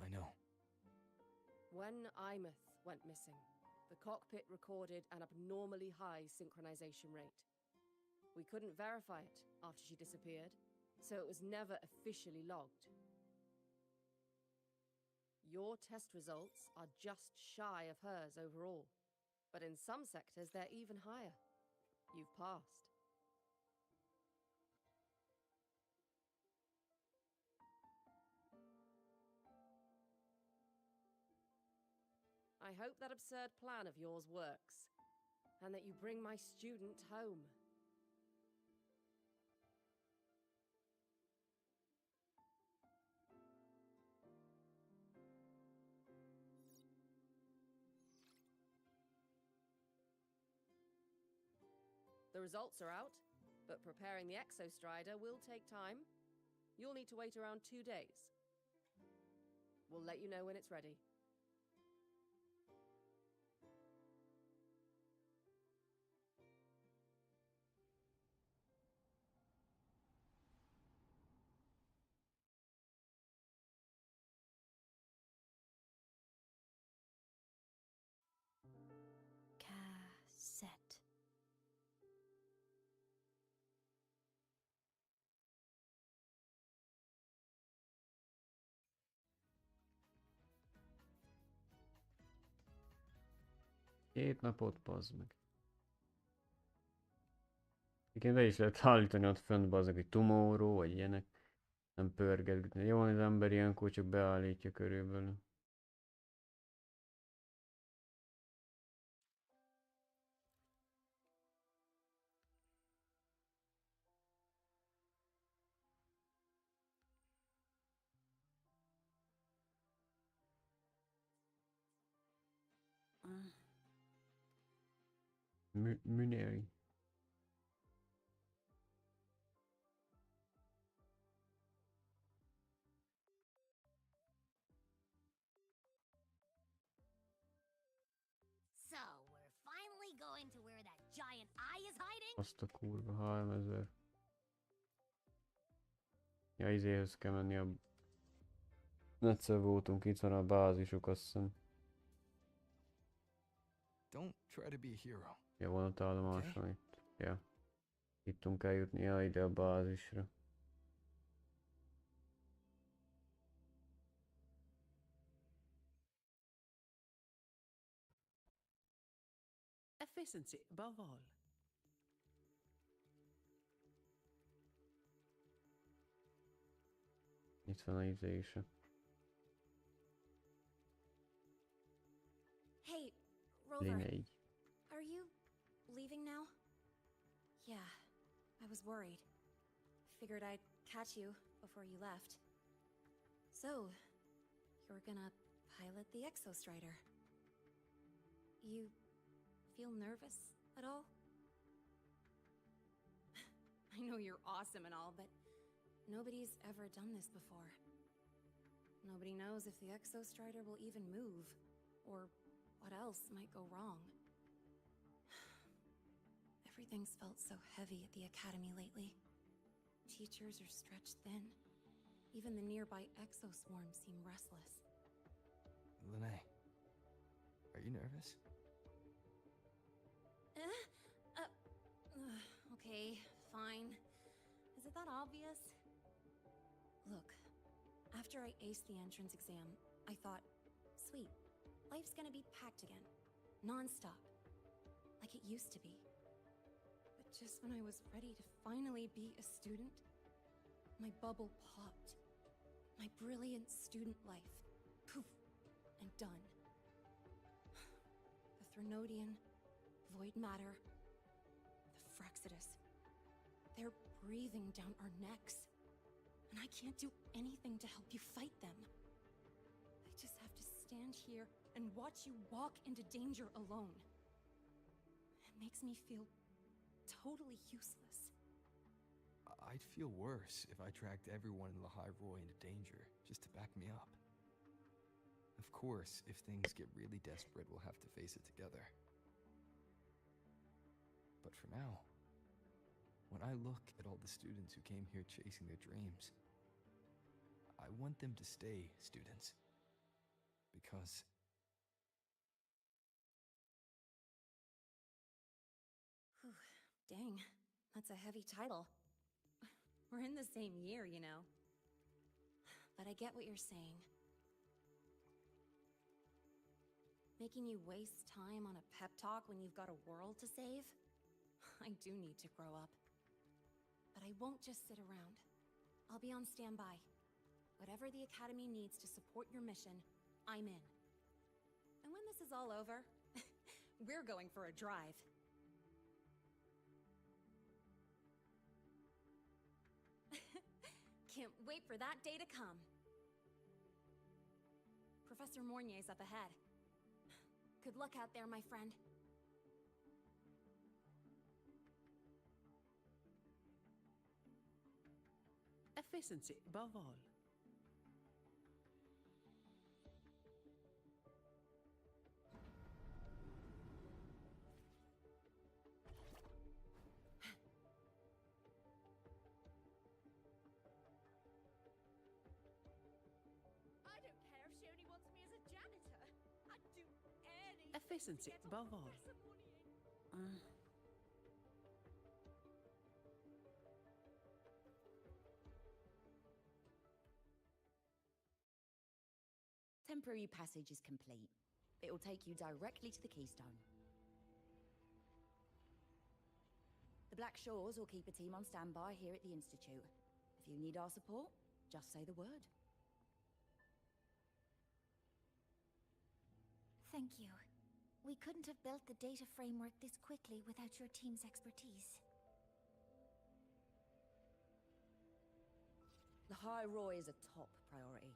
I know. When Imeth went missing, the cockpit recorded an abnormally high synchronization rate. We couldn't verify it after she disappeared, so it was never officially logged. Your test results are just shy of hers overall, but in some sectors they're even higher. You've passed. I hope that absurd plan of yours works, and that you bring my student home. The results are out, but preparing the Exostrider will take time. You'll need to wait around 2 days. We'll let you know when it's ready. Cassette. Két napot, bazd meg. Igen, be is lehet állítani ott fönt, bazd meg, hogy tomorrow, vagy ilyenek. Nem pörgetni. Jó, az ember ilyenkor csak beállítja körülbelül. Müneri. So, we're finally going to where that giant eye is hiding? Azt a kurva, 3000. Ja, izéhez kell menni a... Egyszer voltunk, itt van a bázisuk, azt hiszem. Don't try to be a hero. Ja, van ott állomáson itt. Ja. Itt tudunk eljutni, ja, ide a bázisra. Efficiency above all. Itt van a izé is. Hey, Rover. Are you leaving now? Yeah, I was worried. Figured I'd catch you before you left. So, you're gonna pilot the Exostrider. You feel nervous at all? I know you're awesome and all, but nobody's ever done this before. Nobody knows if the Exostrider will even move, or what else might go wrong. Everything's felt so heavy at the academy lately. Teachers are stretched thin. Even the nearby exoswarms seem restless. Lene, are you nervous? Okay, fine. Is it that obvious? Look, after I aced the entrance exam, I thought, sweet, life's gonna be packed again. Non-stop. Like it used to be. But just when I was ready to finally be a student, my bubble popped. My brilliant student life. Poof. And done. The Threnodian, void matter, the Fraxidus. They're breathing down our necks. And I can't do anything to help you fight them. I just have to stand here and watch you walk into danger alone. It makes me feel totally useless. I'd feel worse if I tracked everyone in Lehigh Roy into danger, just to back me up. Of course, if things get really desperate, we'll have to face it together. But for now, when I look at all the students who came here chasing their dreams, I want them to stay students. Because... Whew, dang, that's a heavy title. We're in the same year, you know. But I get what you're saying. Making you waste time on a pep talk when you've got a world to save? I do need to grow up. But I won't just sit around. I'll be on standby. Whatever the Academy needs to support your mission, I'm in. And when this is all over, we're going for a drive. Can't wait for that day to come. Professor Mornier's up ahead. Good luck out there, my friend. Efficiency above all. I don't care if she only wants me as a janitor. I'd do anything. Efficiency to get above off all. Professor Monnier. Temporary passage is complete. It will take you directly to the Keystone. The Black Shores will keep a team on standby here at the Institute. If you need our support, just say the word. Thank you. We couldn't have built the data framework this quickly without your team's expertise. The High Roy is a top priority.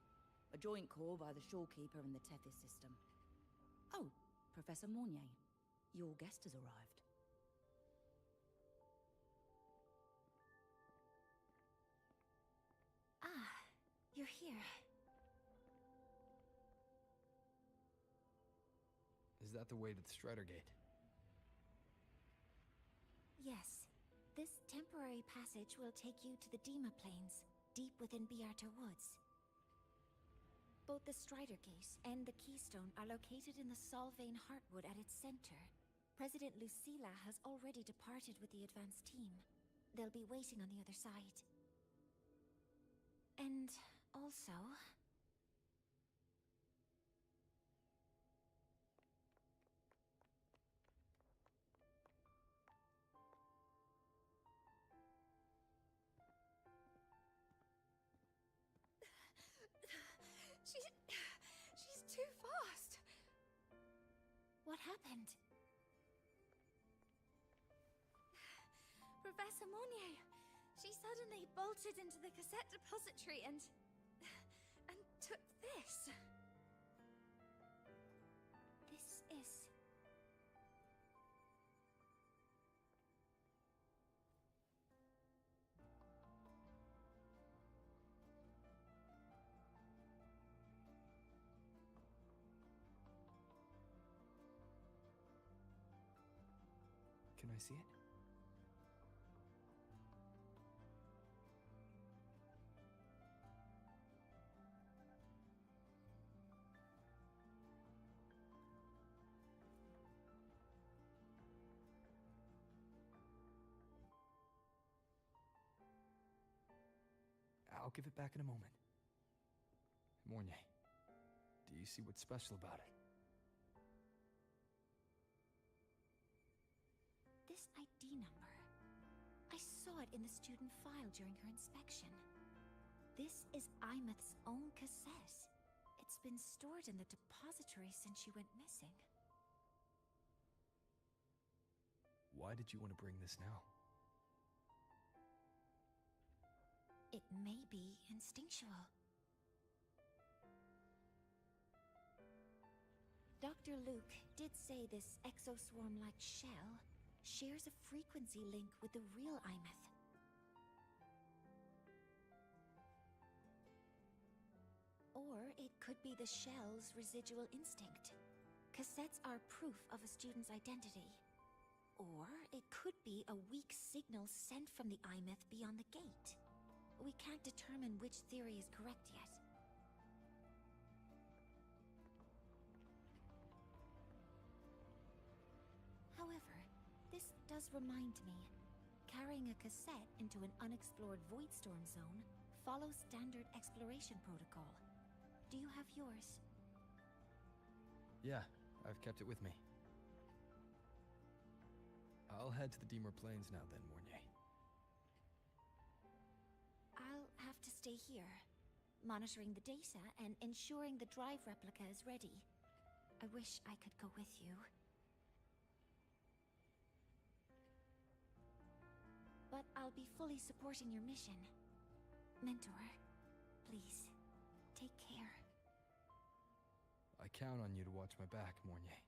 A joint call by the Shorekeeper and the Tethys system. Oh, Professor Mornier, your guest has arrived. Ah, you're here. Is that the way to the Strider Gate? Yes. This temporary passage will take you to the Dima Plains, deep within Biarta Woods. Both the Strider Gate and the Keystone are located in the Solvane Heartwood at its center. President Lucilla has already departed with the advance team. They'll be waiting on the other side. And also... She's too fast. What happened? Professor Monnier, she suddenly bolted into the cassette depository and took this. This is... Can I see it? I'll give it back in a moment. Mornier, do you see what's special about it? This ID number. I saw it in the student file during her inspection. This is Imeth's own cassette. It's been stored in the depository since she went missing. Why did you want to bring this now? It may be instinctual. Dr. Luke did say this exoswarm-like shell shares a frequency link with the real Imeth. Or it could be the shell's residual instinct. Cassettes are proof of a student's identity. Or it could be a weak signal sent from the Imeth beyond the gate. We can't determine which theory is correct yet. However, this does remind me, carrying a cassette into an unexplored Voidstorm zone follows standard exploration protocol. Do you have yours? Yeah, I've kept it with me. I'll head to the Deemer Plains now then, Mornier. I'll have to stay here, monitoring the data and ensuring the drive replica is ready. I wish I could go with you. But I'll be fully supporting your mission. Mentor, please, take care. I count on you to watch my back, Mornier.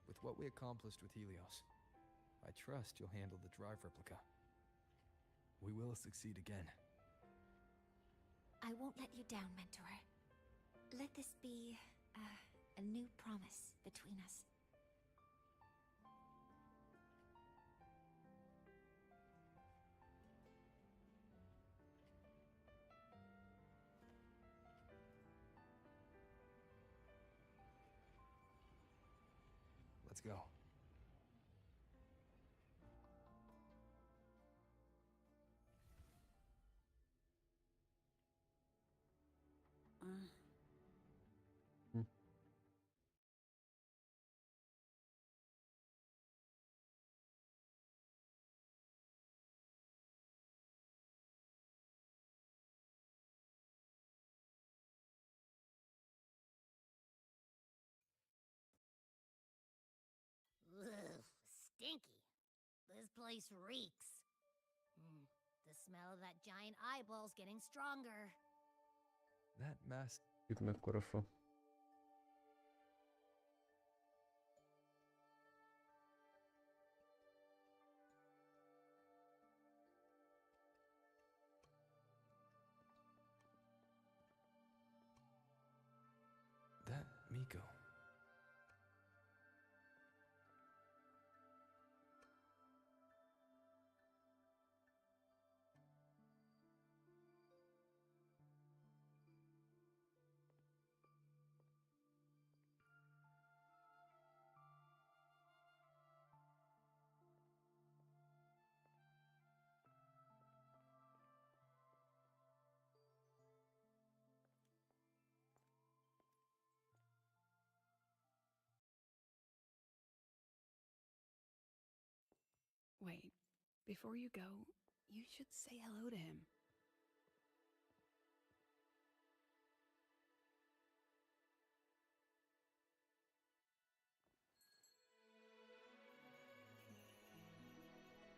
With what we accomplished with Helios, I trust you'll handle the drive replica. We will succeed again. I won't let you down, Mentor. Let this be a new promise between us. Let's go. Ugh, stinky. This place reeks. The smell of that giant eyeball's getting stronger. That mask. Itt mekkora fa. That Miko. Wait, before you go, you should say hello to him.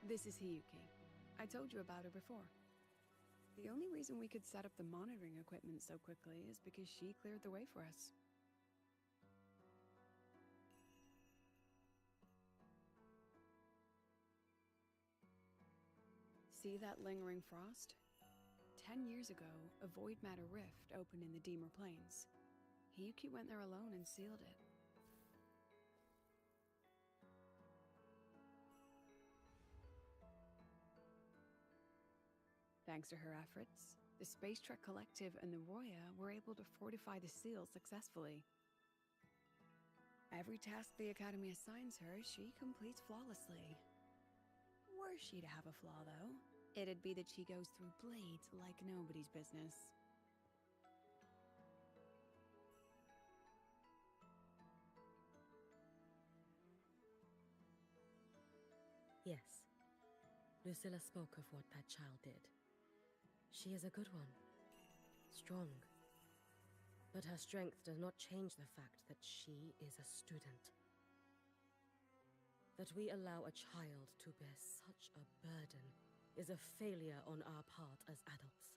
This is Hiyuki. I told you about her before. The only reason we could set up the monitoring equipment so quickly is because she cleared the way for us. See that lingering frost? 10 years ago, a void matter rift opened in the Deemer Plains. Hiyuki went there alone and sealed it. Thanks to her efforts, the Space Trek Collective and the Roya were able to fortify the seal successfully. Every task the Academy assigns her, she completes flawlessly. Were she to have a flaw, though, it'd be that she goes through blades like nobody's business. Yes. Lucilla spoke of what that child did. She is a good one. Strong. But her strength does not change the fact that she is a student. That we allow a child to bear such a burden is a failure on our part as adults.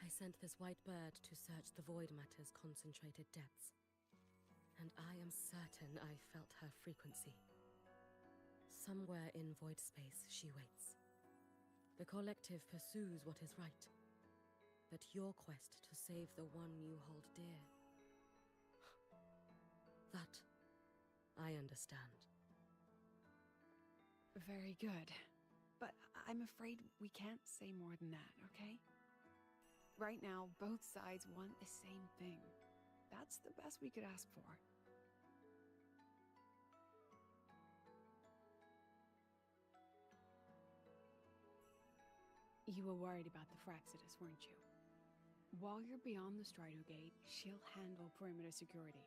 I sent this white bird to search the Void Matter's concentrated depths, and I am certain I felt her frequency. Somewhere in void space she waits. The collective pursues what is right, but your quest to save the one you hold dear, that I understand. Very good. But I'm afraid we can't say more than that, okay? Right now, both sides want the same thing. That's the best we could ask for. You were worried about the Fraxidus, weren't you? While you're beyond the Strider Gate, she'll handle perimeter security.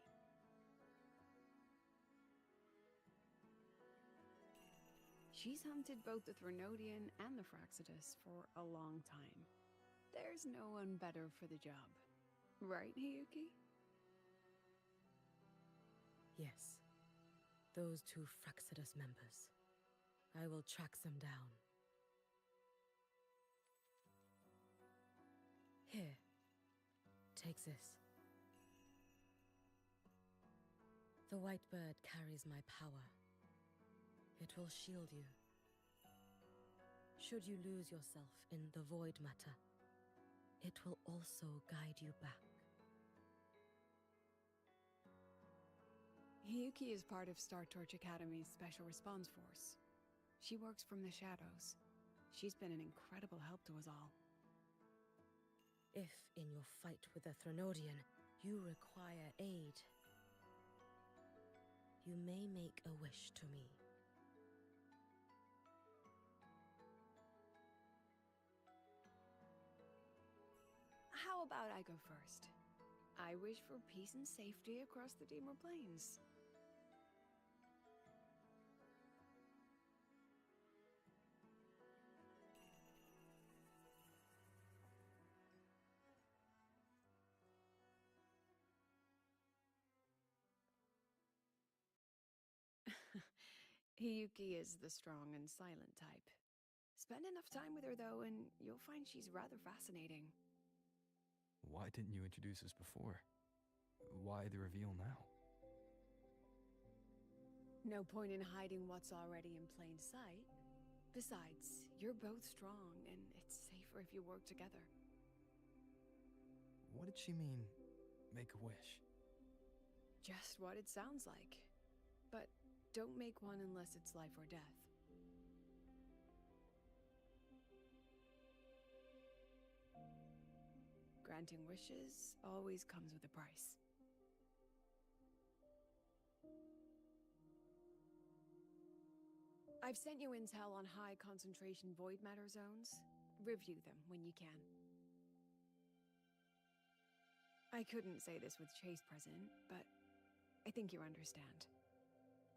She's hunted both the Threnodian and the Fraxidus for a long time. There's no one better for the job. Right, Hiyuki? Yes. Those two Fraxidus members. I will track them down. Here. Take this. The white bird carries my power. It will shield you. Should you lose yourself in the void matter, it will also guide you back. Hiyuki is part of Star Torch Academy's Special Response Force. She works from the shadows. She's been an incredible help to us all. If, in your fight with the Threnodian, you require aid, you may make a wish to me. How about I go first? I wish for peace and safety across the Deemer Plains. Hiyuki is the strong and silent type. Spend enough time with her, though, and you'll find she's rather fascinating. Why didn't you introduce us before? Why the reveal now? No point in hiding what's already in plain sight. Besides, you're both strong, and it's safer if you work together. What did she mean, make a wish? Just what it sounds like. But don't make one unless it's life or death. Granting wishes always comes with a price. I've sent you intel on high concentration void matter zones. Review them when you can. I couldn't say this with Chase present, but I think you understand.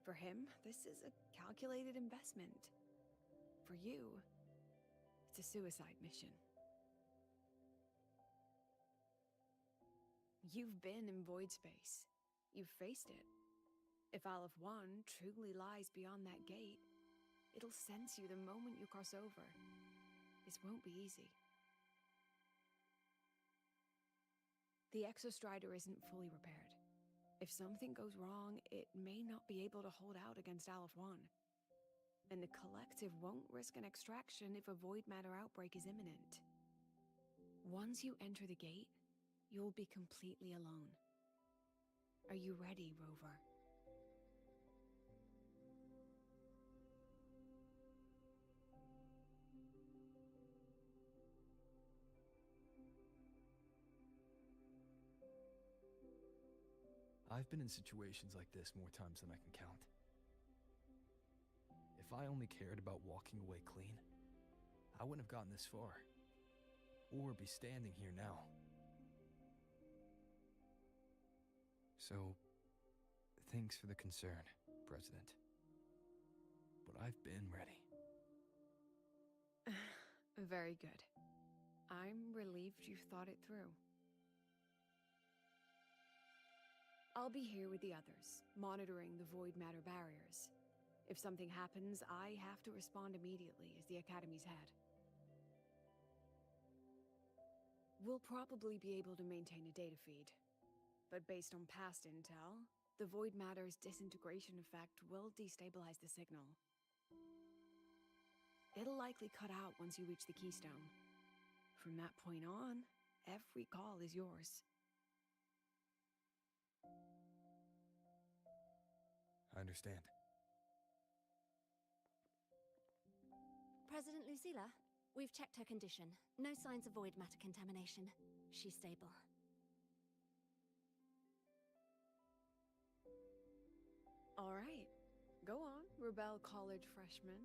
For him, this is a calculated investment. For you, it's a suicide mission. You've been in void space. You've faced it. If Aleph 1 truly lies beyond that gate, it'll sense you the moment you cross over. This won't be easy. The Exostrider isn't fully repaired. If something goes wrong, it may not be able to hold out against Aleph 1. And the Collective won't risk an extraction if a void matter outbreak is imminent. Once you enter the gate, you'll be completely alone. Are you ready, Rover? I've been in situations like this more times than I can count. If I only cared about walking away clean, I wouldn't have gotten this far. Or be standing here now. So, thanks for the concern, President. But I've been ready. Very good. I'm relieved you've thought it through. I'll be here with the others, monitoring the void matter barriers. If something happens, I have to respond immediately as the Academy's head. We'll probably be able to maintain a data feed. But based on past intel, the void matter's disintegration effect will destabilize the signal. It'll likely cut out once you reach the keystone. From that point on, every call is yours. I understand. President Lucilla, we've checked her condition. No signs of void matter contamination. She's stable. All right. Go on, Rebel College freshman.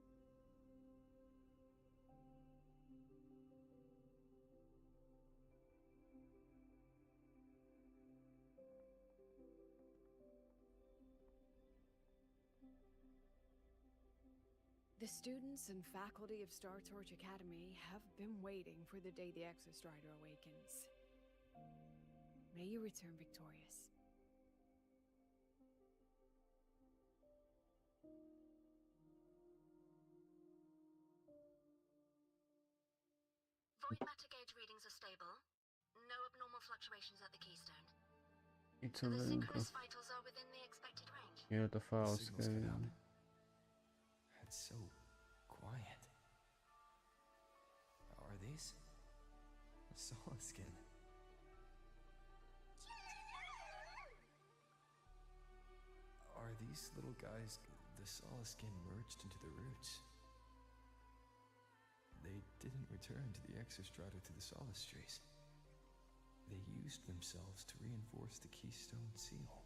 The students and faculty of Star Torch Academy have been waiting for the day the Exostrider awakens. May you return victorious. Void matter gauge readings are stable. No abnormal fluctuations at the keystone. It's The a synchronous vitals are within the expected range. yeah, the files Signal's cut out. It's so quiet. Are these? A solid skin. Are these little guys the solid skin merged into the roots? They didn't return to the Exostrata to the Solistries. They used themselves to reinforce the Keystone Seal.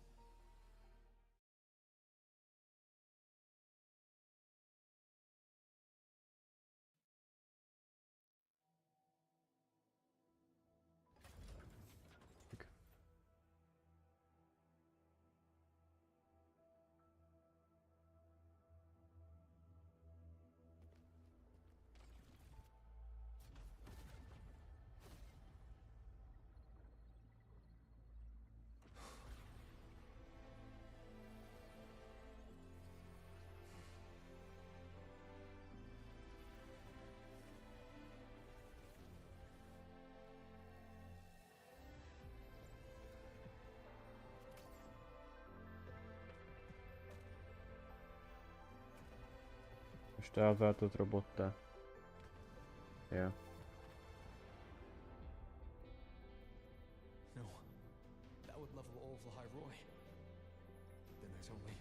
Most elváltott robottá. Ja. No, that would level all of the High Roy. Then there's only...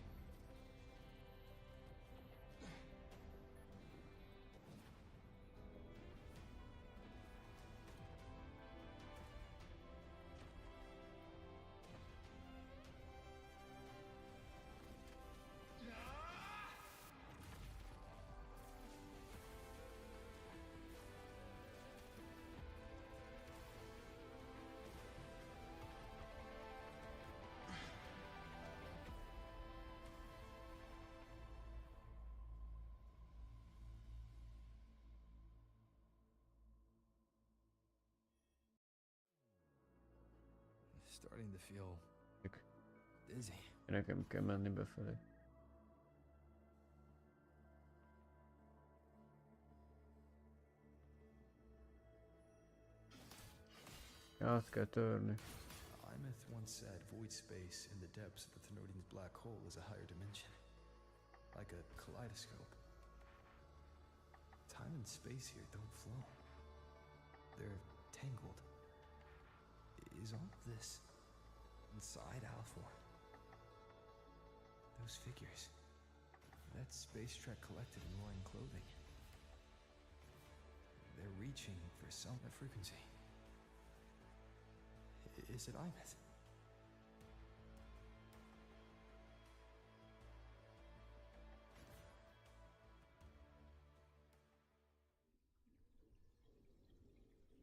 Starting to feel dizzy. Nekem kell menni befelé. Azt kell törni. Imeth once said void space in the depths of the Thenodian's black hole is a higher dimension. Like a kaleidoscope. Time and space here don't flow. They're tangled. Is all of this inside Alforn? Those figures. That space trek collected in roaring clothing. They're reaching for some frequency. Is it Imeth?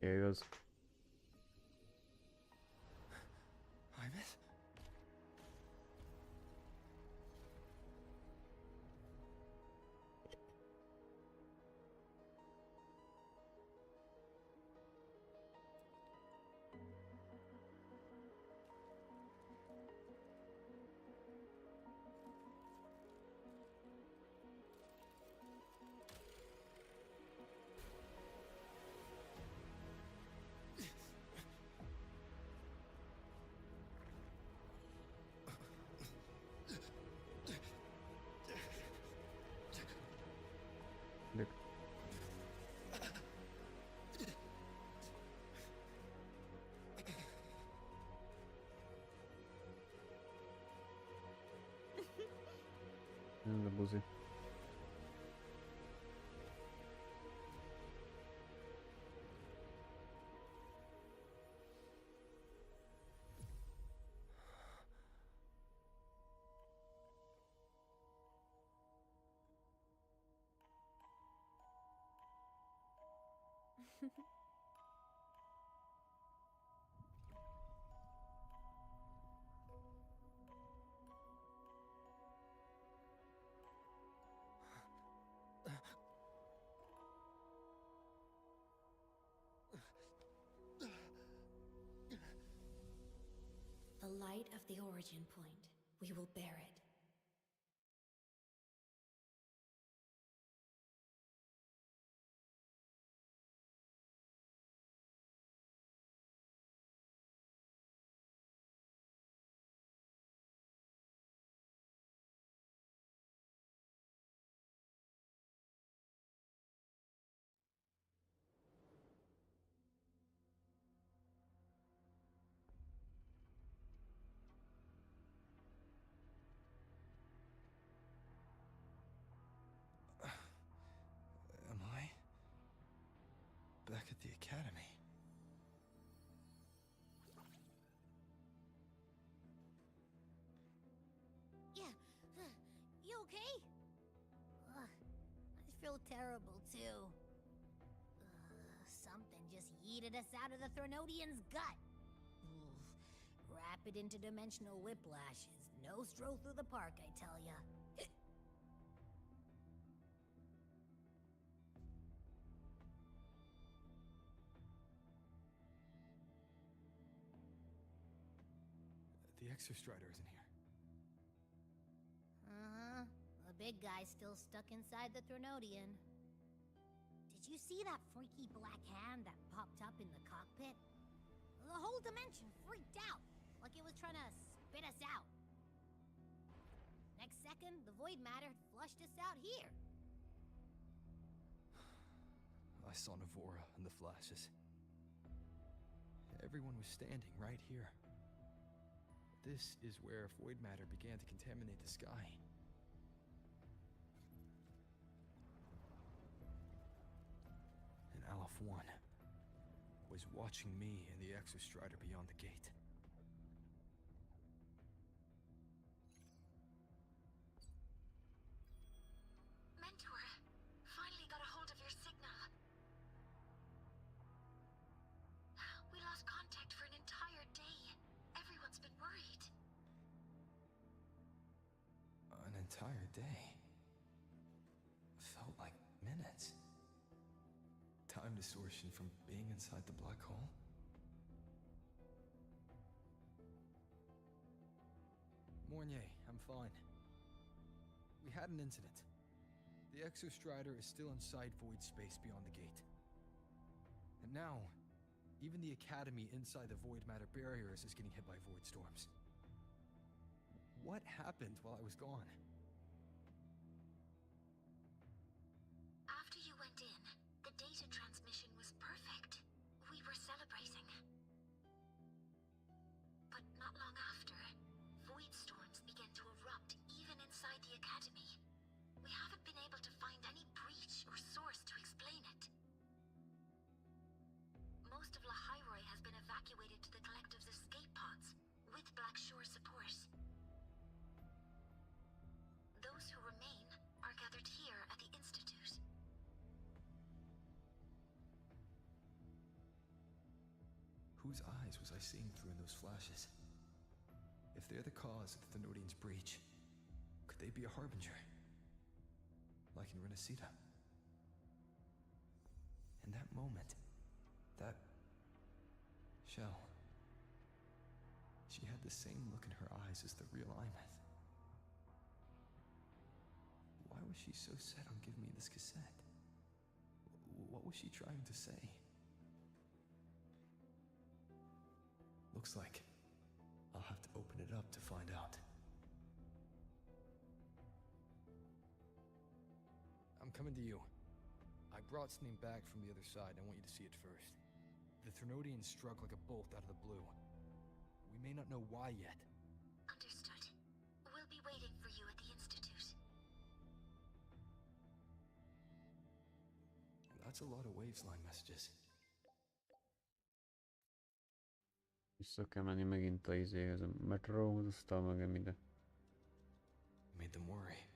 Here he goes. Imeth? Look. The buzi. light of the origin point. We will bear it. Am I back at the academy? Yeah. You okay? I feel terrible too. Something just yeeted us out of the Threnodian's gut. Rapid interdimensional whiplash is no stroll through the park, I tell ya. The Exostrider isn't here. Uh-huh. The big guy's still stuck inside the Threnodian. Did you see that freaky black hand that popped up in the cockpit? The whole dimension freaked out, like it was trying to spit us out. Next second, the void matter had flushed us out here. I saw Navora and the flashes. Everyone was standing right here. This is where void matter began to contaminate the sky. And Aleph 1 was watching me and the Exostrider beyond the gate. Mentor, finally got a hold of your signal. We lost contact for an entire day. Everyone's been worried. An entire day? Felt like minutes. Time distortion from being inside the black hole? Mornier, I'm fine. We had an incident. The Exostrider is still inside void space beyond the gate. And now, even the Academy inside the void matter barriers is getting hit by void storms. What happened while I was gone? After you went in, the data transmission was perfect. We were celebrating. But not long after, void storms began to erupt even inside the Academy. We haven't been able to find any breach or source to explain it. Most of Lahairoi has been evacuated to the Collective's escape pods, with Black Shore support. Those who remain are gathered here at the Institute. Whose eyes was I seeing through in those flashes? If they're the cause of the Thenodian's breach, could they be a harbinger? Like in Renacita? In that moment, that shell, she had the same look in her eyes as the real Imeth. Why was she so set on giving me this cassette? What was she trying to say? Looks like I'll have to open it up to find out. I'm coming to you. I brought something back from the other side. I want you to see it first. The Threnodian struck like a bolt out of the blue. We may not know why yet. Understood. We'll be waiting for you at the Institute. That's a lot of waveline messages. Vissza kell menni megint a izéhez, a metróhoz, aztán meg ide. Made them worry.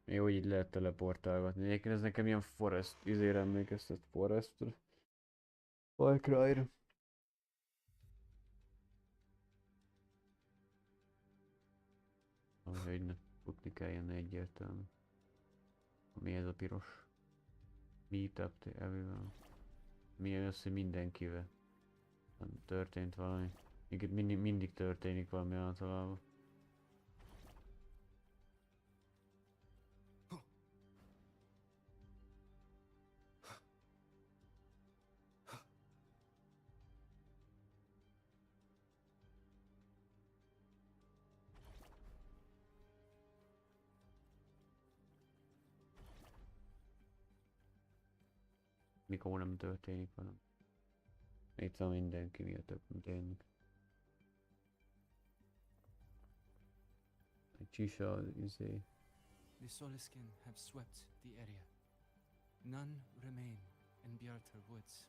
Jó, hogy így lehet teleportálgatni. Egyébként ez nekem ilyen Forest izére emlékeztet, Forestre. Far Cry-ra. Ahogy ne futni kelljen egyértelmű. Mi ez a piros? Meet up to everyone. Milyen össze mindenkivel. Nem történt valami. Itt mindig történik valami általában. Mikor nem történik valami. Itt van mindenki miatt történik. Egy csisa, izé. The Soliskin have swept the area. None remain in Bjartar Woods.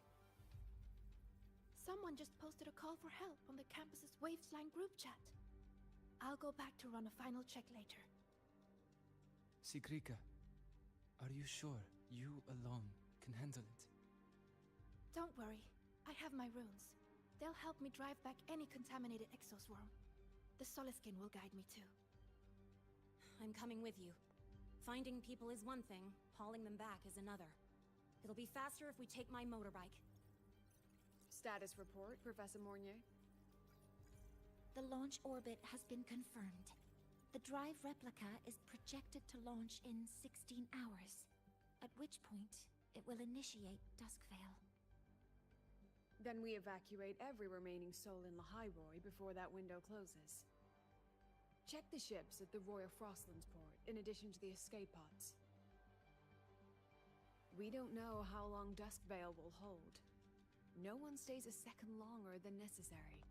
Someone just posted a call for help on the campus's Wavesline group chat. I'll go back to run a final check later. Sigrika, are you sure you alone can handle it? Don't worry, I have my runes. They'll help me drive back any contaminated exoswarm. The Soliskin will guide me too. I'm coming with you. Finding people is one thing, hauling them back is another. It'll be faster if we take my motorbike. Status report, Professor Mornier. The launch orbit has been confirmed. The drive replica is projected to launch in 16 hours, at which point it will initiate Duskvale. Then we evacuate every remaining soul in Lahiroi before that window closes. Check the ships at the Royal Frostlands port, in addition to the escape pods. We don't know how long Duskvale will hold. No one stays a second longer than necessary.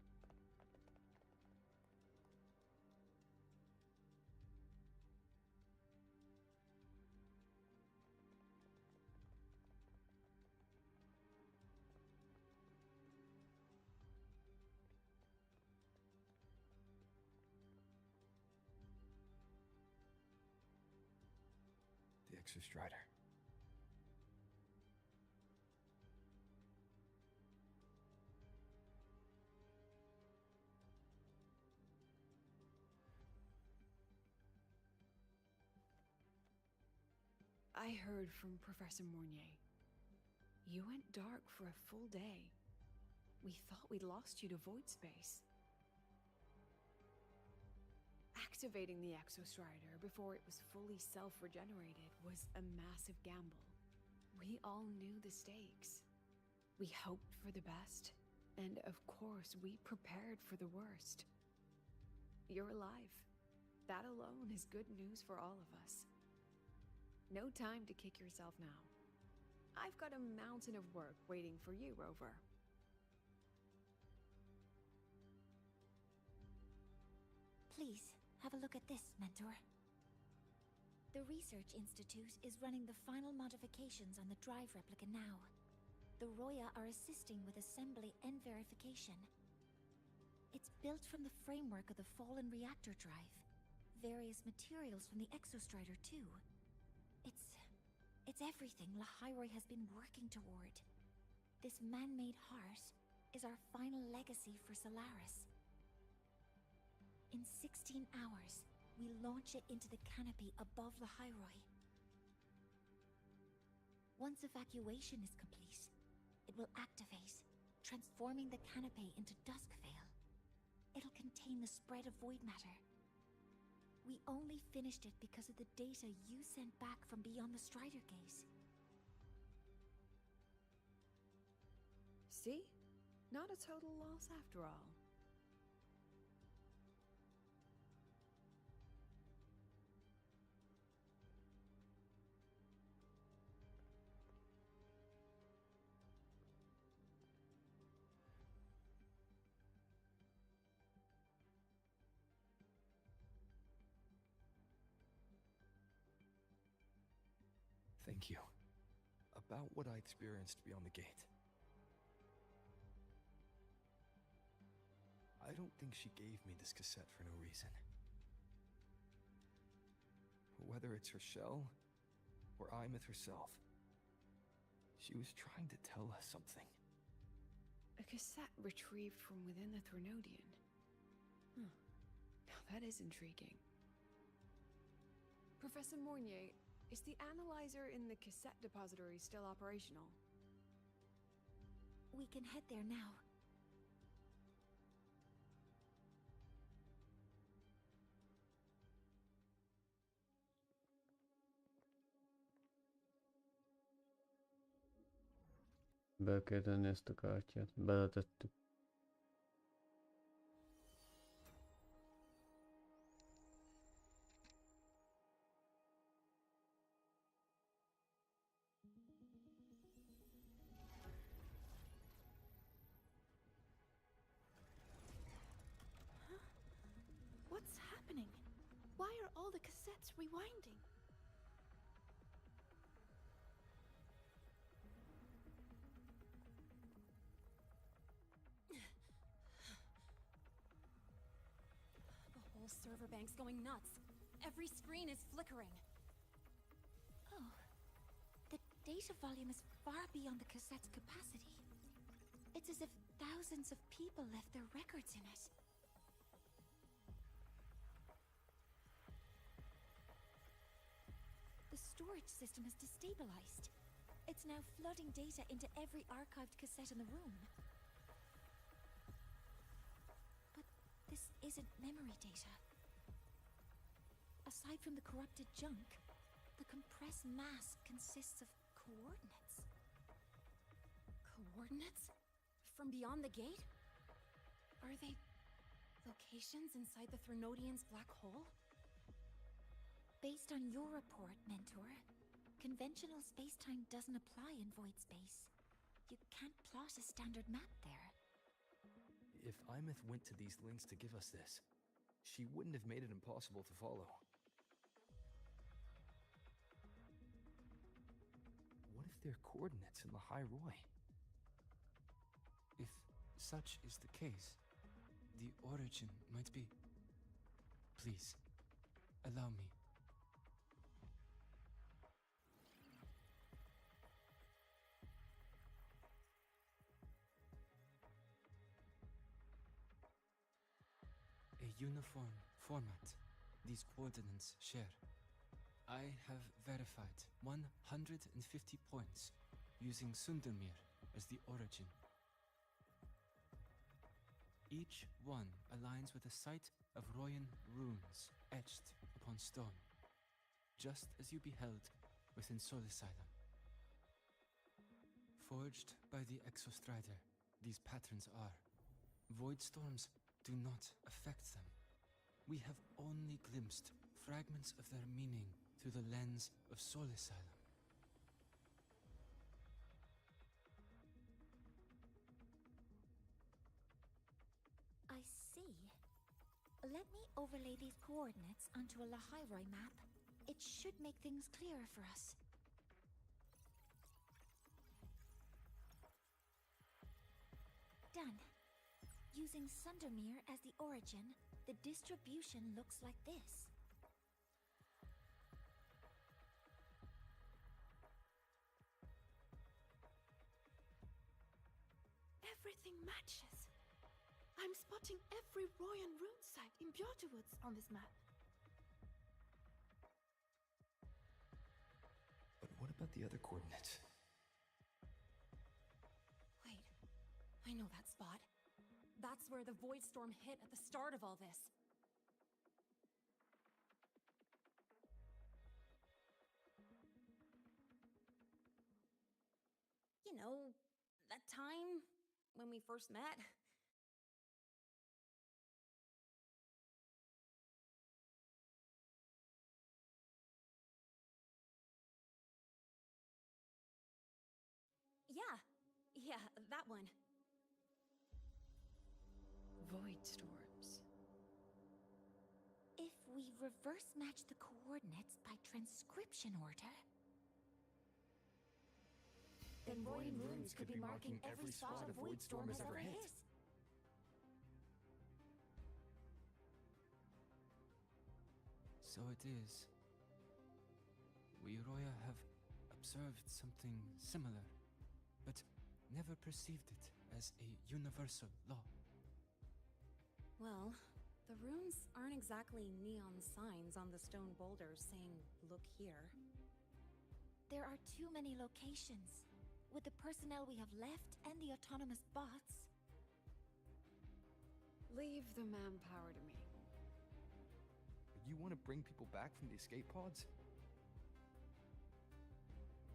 The Exostrider. I heard from Professor Mornier. You went dark for a full day. We thought we'd lost you to void space. Activating the Exostrider before it was fully self-regenerated was a massive gamble. We all knew the stakes. We hoped for the best, and of course we prepared for the worst. You're alive. That alone is good news for all of us. No time to kick yourself now. I've got a mountain of work waiting for you, Rover. Please, have a look at this, Mentor. The Research Institute is running the final modifications on the drive replica now. The Roya are assisting with assembly and verification. It's built from the framework of the fallen reactor drive. Various materials from the Exostrider, too. It's everything Lahiroi has been working toward. This man-made heart is our final legacy for Solaris. In 16 hours, we launch it into the canopy above Lahiroi. Once evacuation is complete, it will activate, transforming the canopy into Duskvale. It'll contain the spread of void matter. We only finished it because of the data you sent back from beyond the Strider Gaze. See? Not a total loss after all. Thank you. About what I experienced beyond the gate. I don't think she gave me this cassette for no reason. Whether it's her shell, or Imeth herself, she was trying to tell us something. A cassette retrieved from within the Threnodian. Huh. Now that is intriguing. Professor Mornier, is the analyzer in the cassette depository still operational? We can head there now. Be kell tenni ezt a kártyát. Beletettük. What's happening? Why are all the cassettes rewinding? The whole server bank's going nuts. Every screen is flickering. Oh. The data volume is far beyond the cassette's capacity. It's as if thousands of people left their records in it. The storage system is destabilized. It's now flooding data into every archived cassette in the room. But this isn't memory data. Aside from the corrupted junk, the compressed mass consists of coordinates. Coordinates? From beyond the gate? Are they locations inside the Threnodian's black hole? Based on your report, Mentor, conventional space-time doesn't apply in void space. You can't plot a standard map there. If Imeth went to these links to give us this, she wouldn't have made it impossible to follow. What if they're coordinates in the High Roy? If such is the case, the origin might be... Please, allow me. A uniform format these coordinates share. I have verified 150 points using Sundermere as the origin. Each one aligns with a site of Royan runes etched upon stone, just as you beheld within Solisylum. Forged by the Exostrider, these patterns are. Void storms do not affect them. We have only glimpsed fragments of their meaning through the lens of Solisylum. I see. Let me overlay these coordinates onto a Lahairoi map. It should make things clearer for us. Done. Using Sundermere as the origin, the distribution looks like this. Everything matches. I'm spotting every Royan rune site in Bjorterwoods on this map. But what about the other coordinates? Wait, I know that spot. That's where the void storm hit at the start of all this. You know, that time when we first met? Yeah, that one. Void storms. If we reverse match the coordinates by transcription order, then Royan runes could be marking every spot a void storm has ever hit. So it is. We Roya have observed something similar, but never perceived it as a universal law. Well, the runes aren't exactly neon signs on the stone boulders saying, "Look here." There are too many locations. With the personnel we have left and the autonomous bots. Leave the manpower to me. You want to bring people back from the escape pods?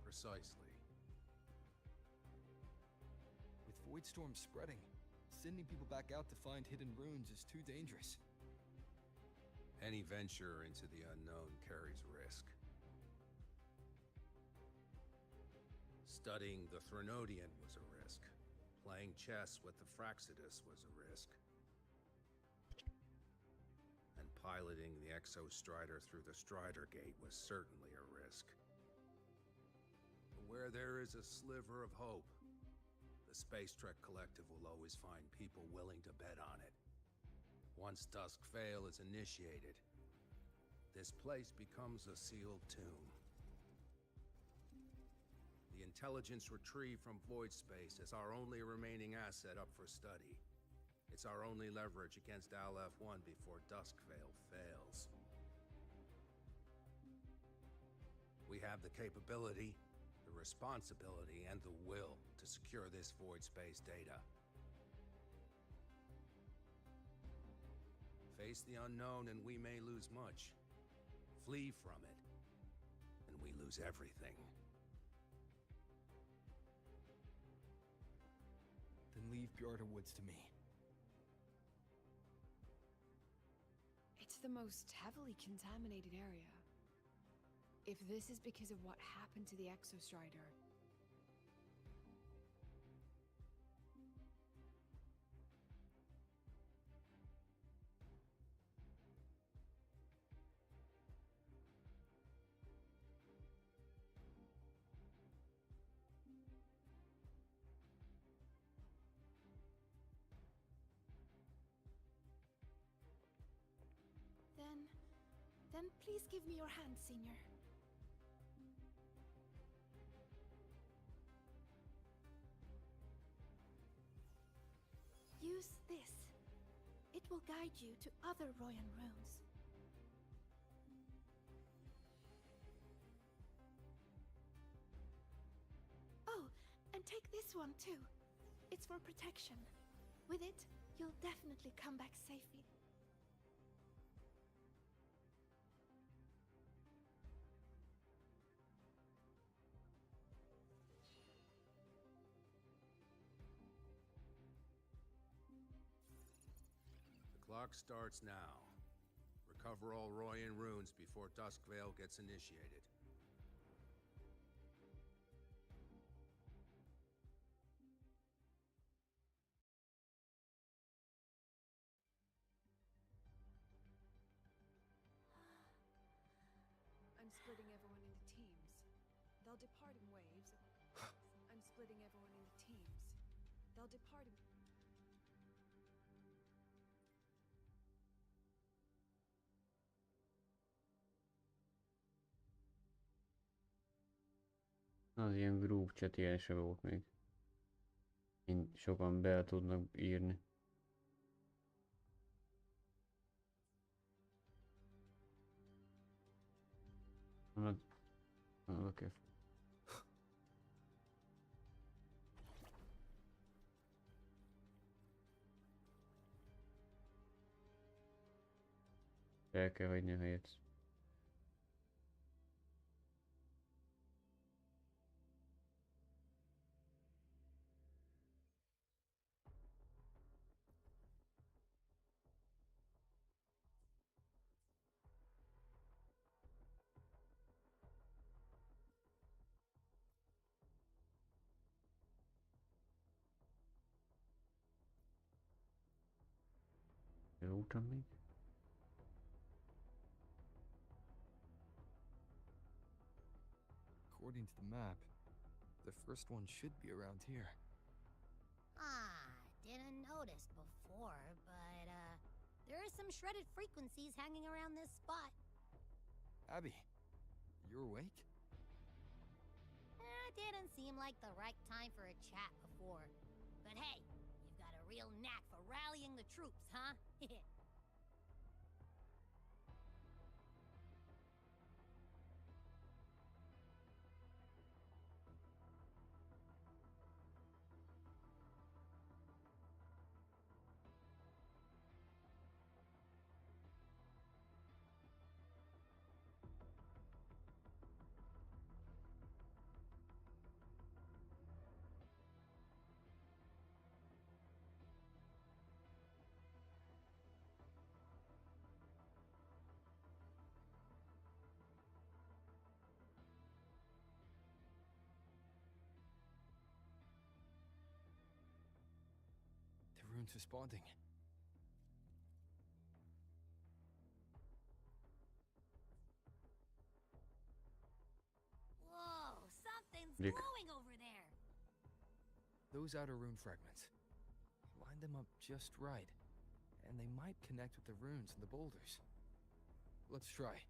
Precisely. Void Storm's spreading. Sending people back out to find hidden runes is too dangerous. Any venture into the unknown carries risk. Studying the Threnodian was a risk. Playing chess with the Fraxidus was a risk. And piloting the Exostrider through the Strider Gate was certainly a risk. But where there is a sliver of hope, the Space Trek Collective will always find people willing to bet on it. Once Dusk Vale is initiated, this place becomes a sealed tomb. The intelligence retrieved from void space is our only remaining asset up for study. It's our only leverage against Aleph-1 before Dusk Vale fails. We have the capability, the responsibility, and the will to secure this void space data. Face the unknown and we may lose much. Flee from it, and we lose everything. Then leave Bjarta Woods to me. It's the most heavily contaminated area. If this is because of what happened to the Exostrider, then please give me your hand, Senior. Use this. It will guide you to other Royan runes. Oh, and take this one too. It's for protection. With it, you'll definitely come back safely. The clock starts now. Recover all Royan runes before Dusk Vale gets initiated. I'm splitting everyone into teams. They'll depart in waves. I'm splitting everyone into teams. They'll depart in... Az ilyen group chat ilyen se volt még. Sokan be tudnak írni. Oké. El kell hagyni a helyet. Úton még? According to the map, the first one should be around here. Didn't notice before, but, there are some shredded frequencies hanging around this spot. Abby, you're awake? Didn't seem like the right time for a chat before. But hey, you've got a real knack for rallying the troops, huh? Nothing's responding. Whoa, something's Dick. glowing over there. Those outer rune fragments. Line them up just right, and they might connect with the runes and the boulders. Let's try.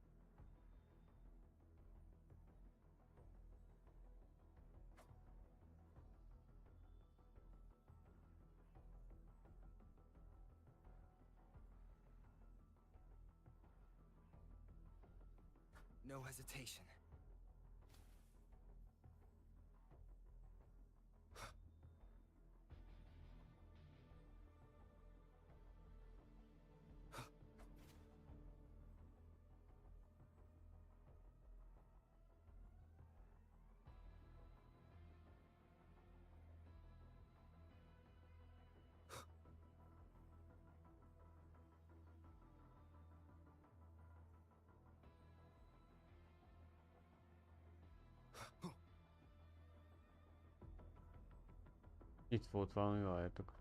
No hesitation. Itt volt valami, várjatok.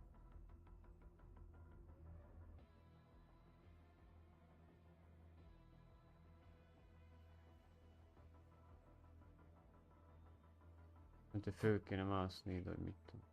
Mint hogy föl kéne mászni ide, hogy mit tudom.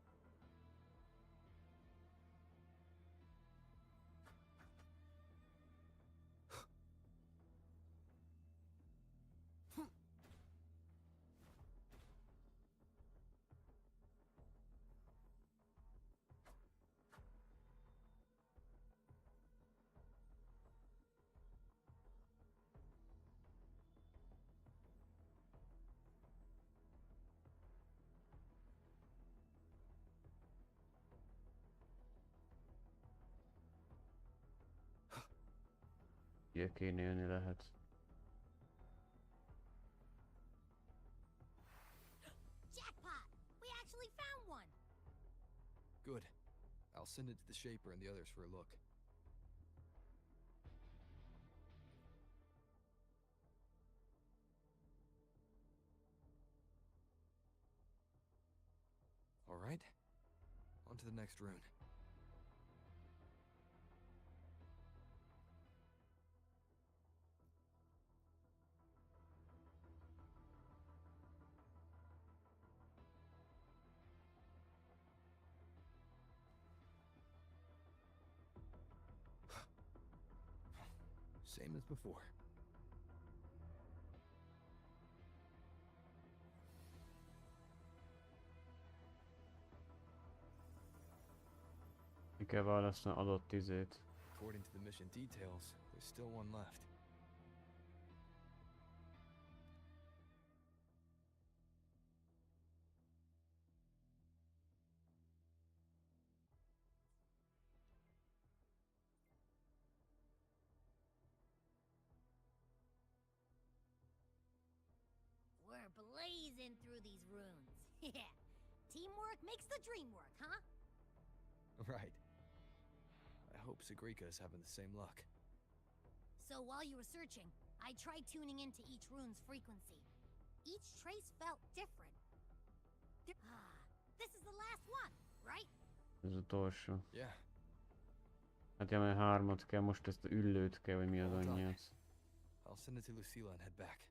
Ugye kéne jönni lehet. Jackpot! We actually found one! Good. I'll send it to the Shaper and the others for a look. All right. On to the next rune. Same as before. Ki kell választani adott izét. According to the mission details, there's still one left. We're blazing through these runes. Yeah. Teamwork makes the dream work, huh? Right. I hope Sigrika is having the same luck. So while you were searching, I tried tuning into each rune's frequency. Each trace felt different. This is the last one, right? Ez az utolsó. Yeah. Hát ja, mert 3-at kell, most ezt a üllőt kell, vagy mi az All done. anyját. I'll send it to Lucilla and head back.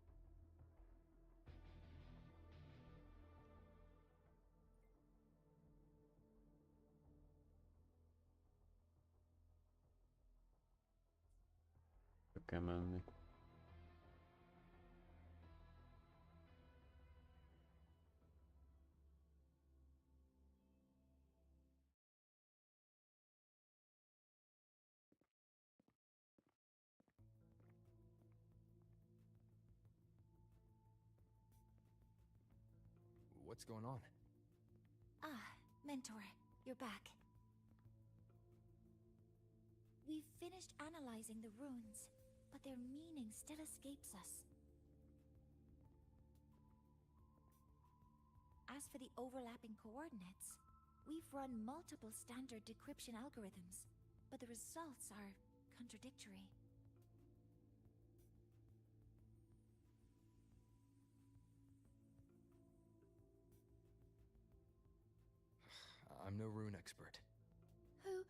Kell menni. What's going on? Ah, Mentor, you're back. We've finished analyzing the runes, but their meaning still escapes us. As for the overlapping coordinates, we've run multiple standard decryption algorithms, but the results are contradictory. I'm no rune expert. Who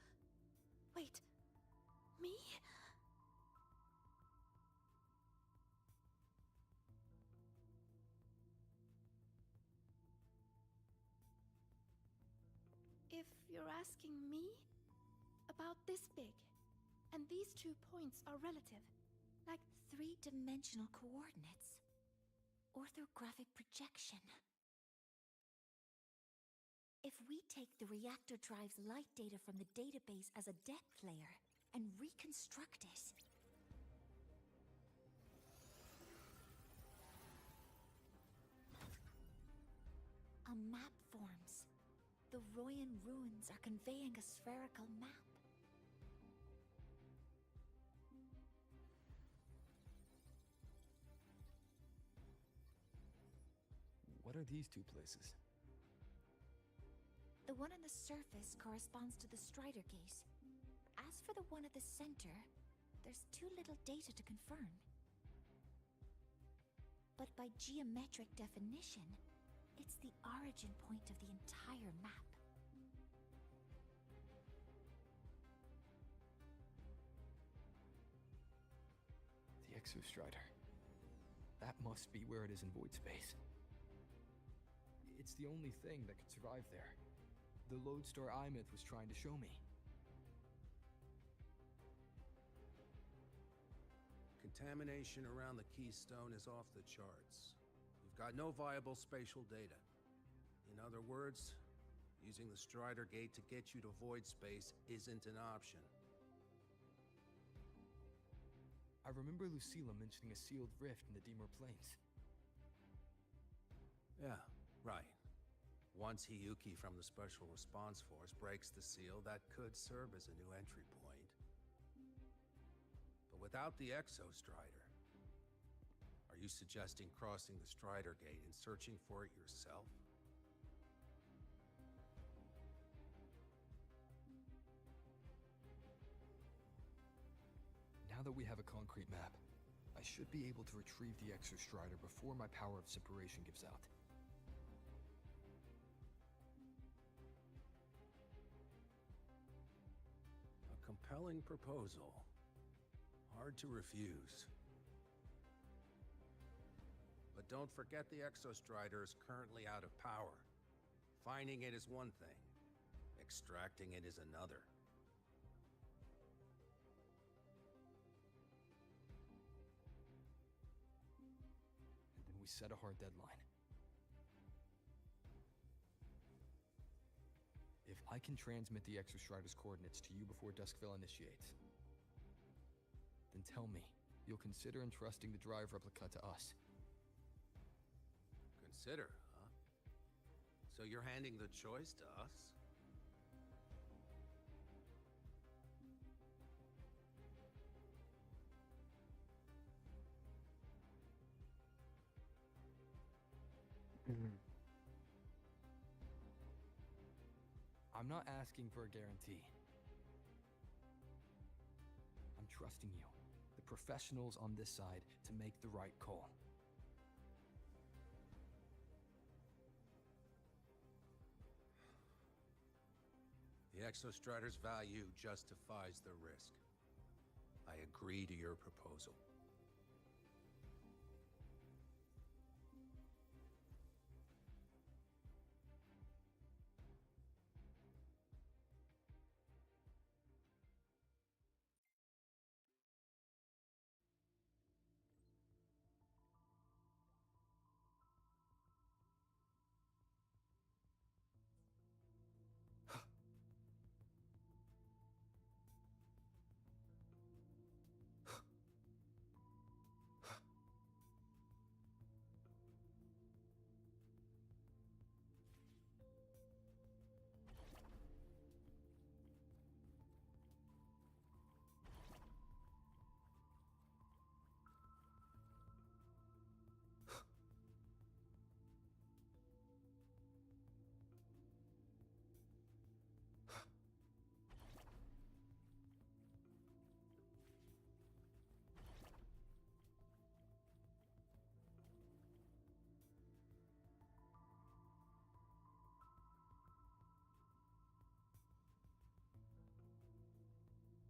If you're asking me, about this big. And these 2 points are relative. Like three-dimensional coordinates. Orthographic projection. If we take the reactor drive's light data from the database as a depth layer and reconstruct it... a map forms. The Royan ruins are conveying a spherical map. What are these 2 places? The one on the surface corresponds to the Strider Gate. As for the one at the center, there's too little data to confirm. But by geometric definition, it's the origin point of the entire map. The Exostrider. That must be where it is in void space. It's the only thing that could survive there. The lodestar Imyth was trying to show me. Contamination around the keystone is off the charts. You've got no viable spatial data. In other words, using the Strider Gate to get you to void space isn't an option. I remember Lucilla mentioning a sealed rift in the Dimor Plains. Yeah, right. Once Hiyuki from the Special Response Force breaks the seal, that could serve as a new entry point. But without the Exostrider, are you suggesting crossing the Strider Gate and searching for it yourself? Now that we have a concrete map, I should be able to retrieve the Exostrider before my power of separation gives out. A compelling proposal. Hard to refuse. But don't forget the Exostrider is currently out of power. Finding it is one thing. Extracting it is another. And then we set a hard deadline. If I can transmit the Exostrider's coordinates to you before Duskville initiates, then tell me, you'll consider entrusting the drive replica to us. Consider, huh? So you're handing the choice to us? I'm not asking for a guarantee. I'm trusting you, the professionals on this side, to make the right call. The Exostrider's value justifies the risk. I agree to your proposal.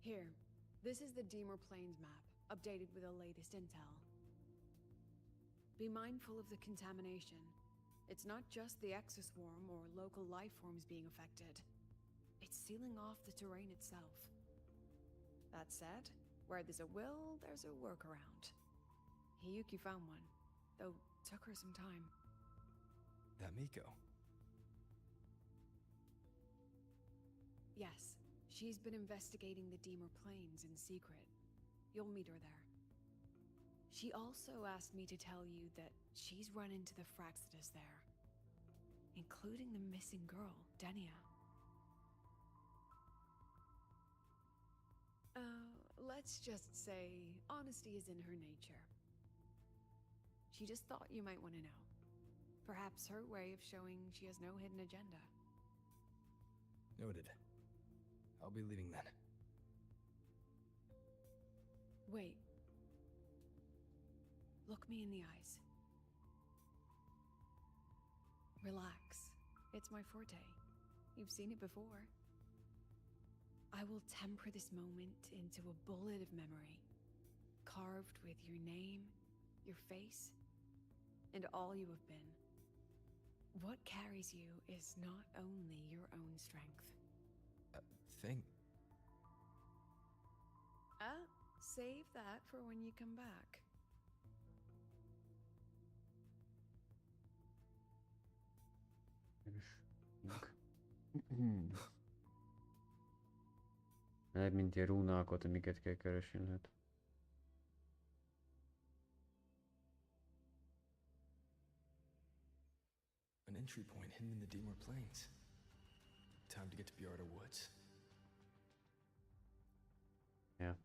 Here, this is the Dimor Plains map, updated with the latest intel. Be mindful of the contamination. It's not just the exoswarm or local life forms being affected. It's sealing off the terrain itself. That said, where there's a will, there's a workaround. Hiyuki found one, though took her some time. That Miko. Yes, she's been investigating the Deemer Plains in secret. You'll meet her there. She also asked me to tell you that she's run into the Fraxidus there, including the missing girl, Denia. Let's just say honesty is in her nature. She just thought you might want to know. Perhaps her way of showing she has no hidden agenda. Noted. I'll be leaving then. Wait. Look me in the eyes. Relax. It's my forte. You've seen it before. I will temper this moment into a bullet of memory, carved with your name, your face, and all you have been. What carries you is not only your own strength. Thing. Save that for when you come back. Lehet, mint ilyen rúnákat, amiket kell keresni lehet. An entry point hidden in the Deemer Plains. Time to get to Bjarda Woods. Yeah.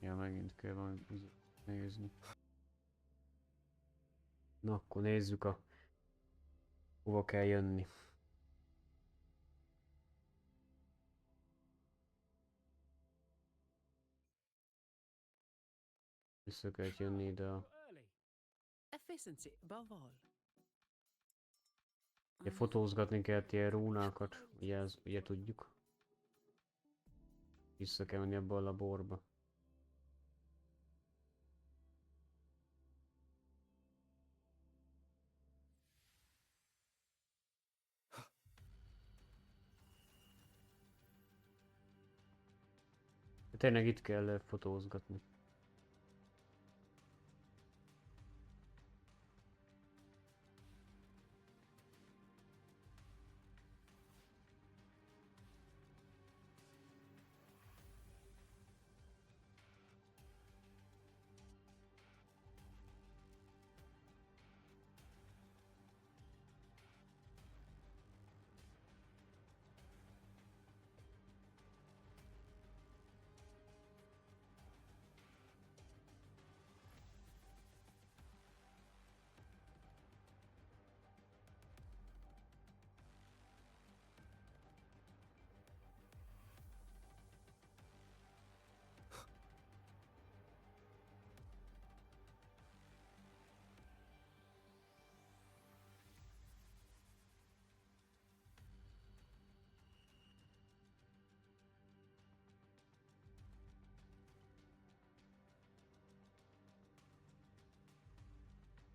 Ja, megint kell valami nézni. Na, akkor nézzük hova kell jönni. Vissza kell jönni ide Efficiency above all. Ugye fotózgatni kell ilyen rúnákat, ugye tudjuk. Vissza kell menni ebbe a laborba. Tényleg itt kell fotózgatni.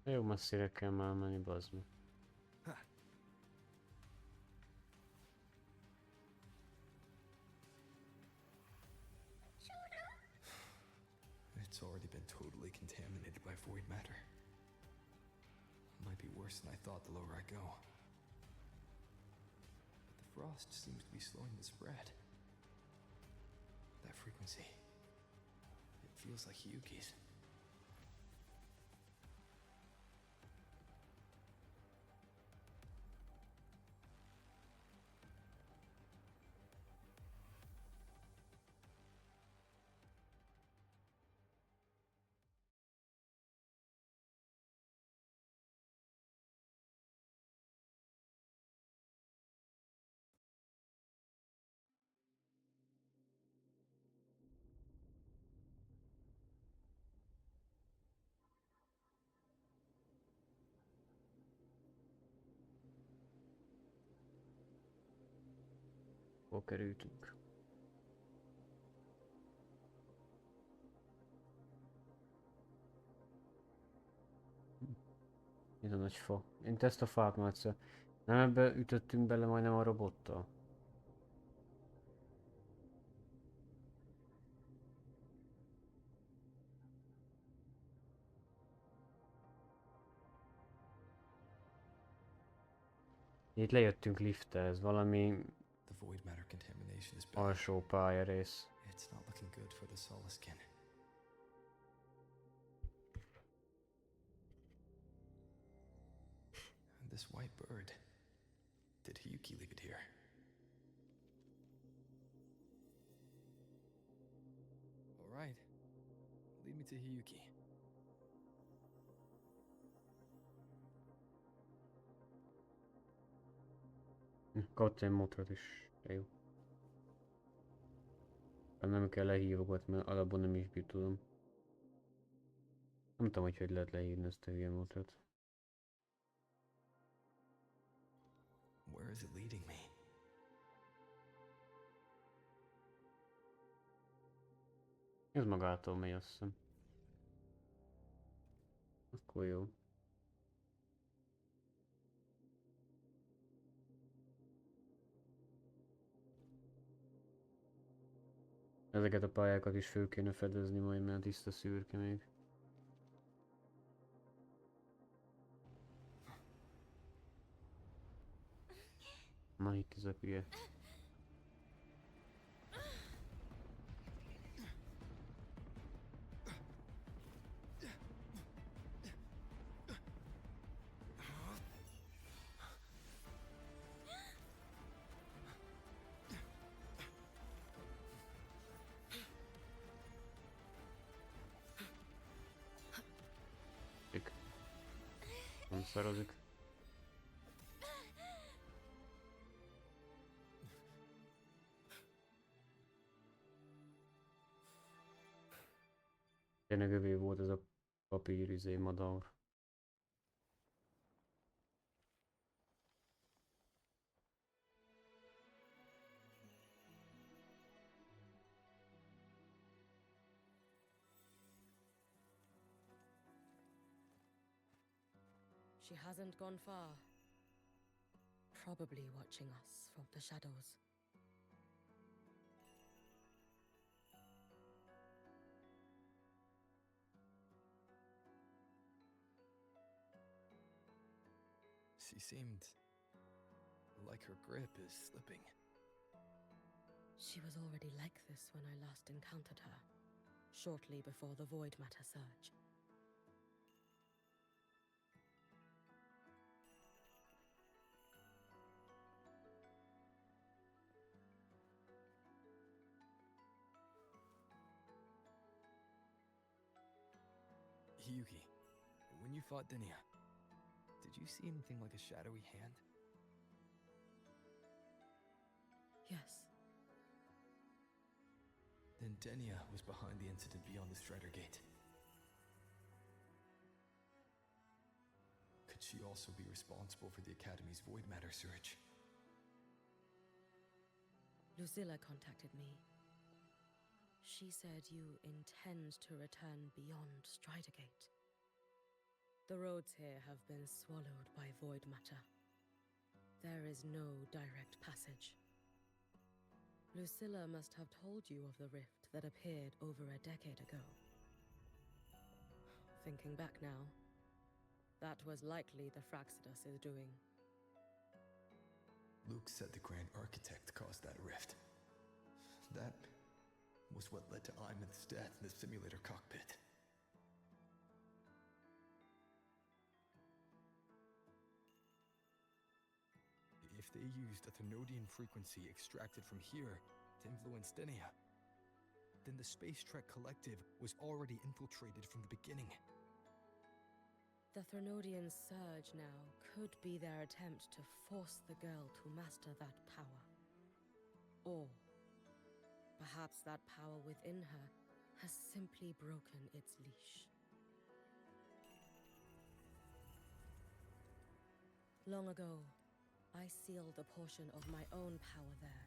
Jó messzire kell már menni, bazd meg. It's already been totally contaminated by void matter. Might be worse than I thought the lower I go. But the frost seems to be slowing the spread. That frequency. It feels like Hiyuki's. Hol kerültünk? Ez a nagy fa. Én ezt a fát már egyszer. Nem ebbe ütöttünk bele majdnem a robottal? Itt lejöttünk lifttel, ez valami The void matter contamination is bad. alsó pályarész. It's not looking good for the Solaskin. And this white bird. Did Hiyuki leave it here? All right. Lead me to Hiyuki. Kapsz egy motorot is. Jó. Nem kell lehívogatni, mert alapból nem is tudom. Nem tudom, hogy lehet lehívni ezt a hülye motort. Where is it leading me? Ez magától megy, azt hiszem. Akkor jó. Ezeket a pályákat is föl kéne fedezni majd, mert tiszta szürke még. Na itt ez a hülye. Nem szarozik. Tényleg övé volt ez a papírizé madár. She hasn't gone far. Probably watching us from the shadows. She seemed like her grip is slipping. She was already like this when I last encountered her, shortly before the void matter surge. Hiyuki, when you fought Denia, did you see anything like a shadowy hand? Yes. Then Denia was behind the incident beyond the Strider Gate. Could she also be responsible for the Academy's void matter surge? Lucilla contacted me. She said you intend to return beyond Strider Gate. The roads here have been swallowed by void matter. There is no direct passage. Lucilla must have told you of the rift that appeared over a decade ago. Thinking back now, that was likely the Fraxidus is doing. Luke said the Grand Architect caused that rift. That was what led to Iman's death in the simulator cockpit. If they used a Thenodian frequency extracted from here to influence Denia, then the Space Trek Collective was already infiltrated from the beginning. The Thenodian surge now could be their attempt to force the girl to master that power. Or perhaps that power within her has simply broken its leash. Long ago, I sealed a portion of my own power there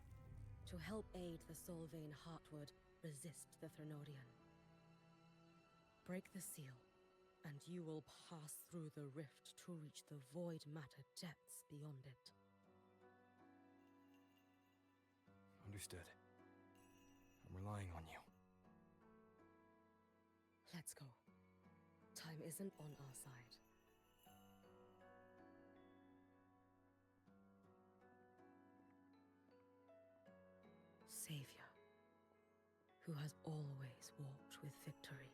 to help aid the Solvane Heartwood resist the Thenodian. Break the seal, and you will pass through the rift to reach the void matter depths beyond it. Understood. I'm relying on you. Let's go. Time isn't on our side. Savior, who has always walked with victory.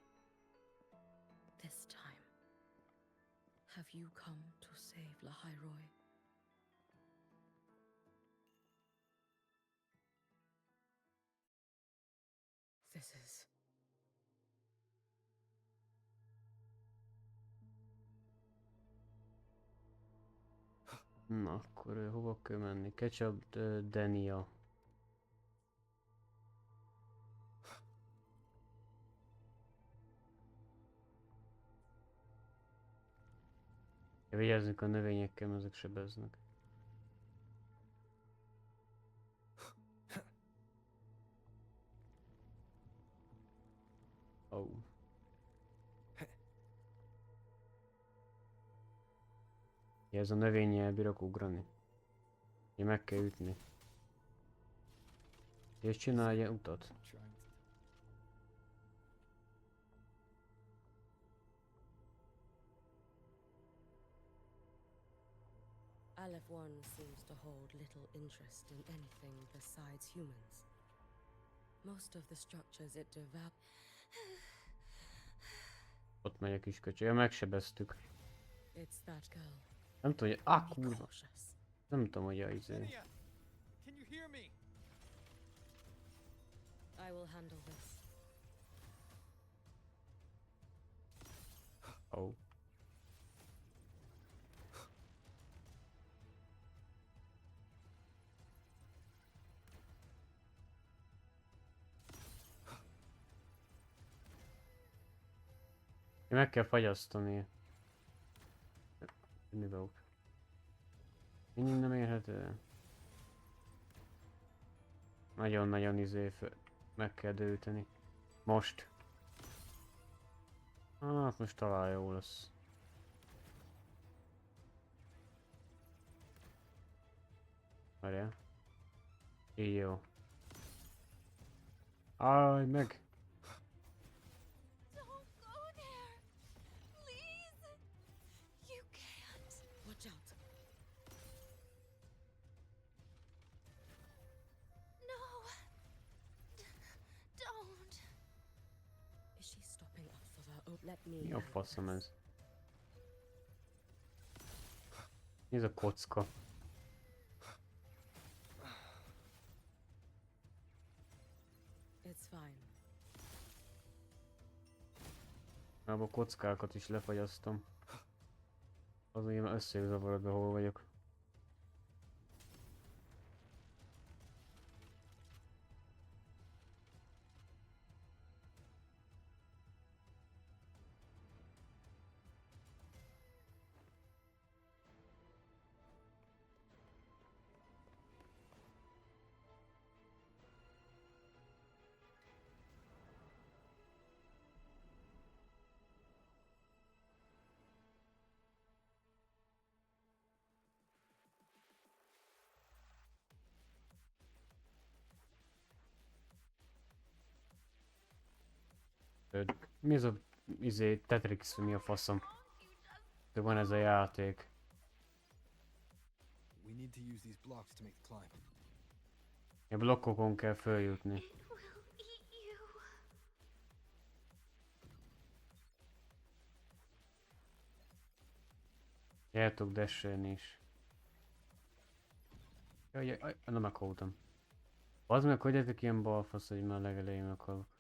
This time, have you come to save Lahairoi? This is... Na, akkor hova kell menni? Ketchup, Denia. Vigyázzunk a növényekkel, ezek sebeznek. Oh. Ja, ez a növényel bírok ugrani. Ja, meg kell ütni. És csinálja utat. Aleph 1 seems to hold little interest in anything besides humans. Most of the structures it developed. Ott megy a kis köcsög. Ja, megsebeztük. It's that girl. Nem tudom, hogy... kurva! Nem tudom, hogy a izé... Can you hear me? I will handle this. Oh. Meg kell fagyasztani. Mindig nem érhető. Nagyon-nagyon meg kell dőteni. Most. Hát most talán jó lesz. Várjál. Így jó. Állj meg! Watch out. No. Don't. Is she stopping up for the... Oh, let me... Mi a faszom ez? Mi ez a kocka? It's fine. A kockákat is lefagyasztom. Azért már összezavarodva, hol vagyok. Mi ez a Tetrix, mi a faszom? De van ez a játék. We need to use these blocks to make the climb. A blokkokon kell följutni. El tudok dashelni is. Jaj, nem meghódtam. Az meg, hogy ezek ilyen balfasz, hogy már legelején akarok.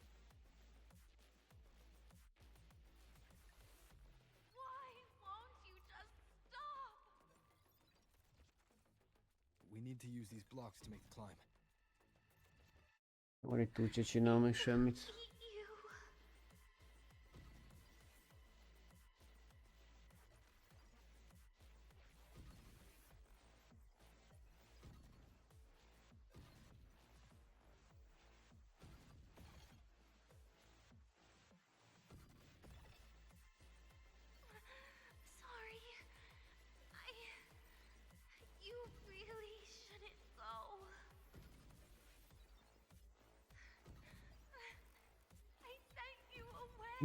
We need to use these blocks to make the climb. Van itt úgyse csinálni semmit.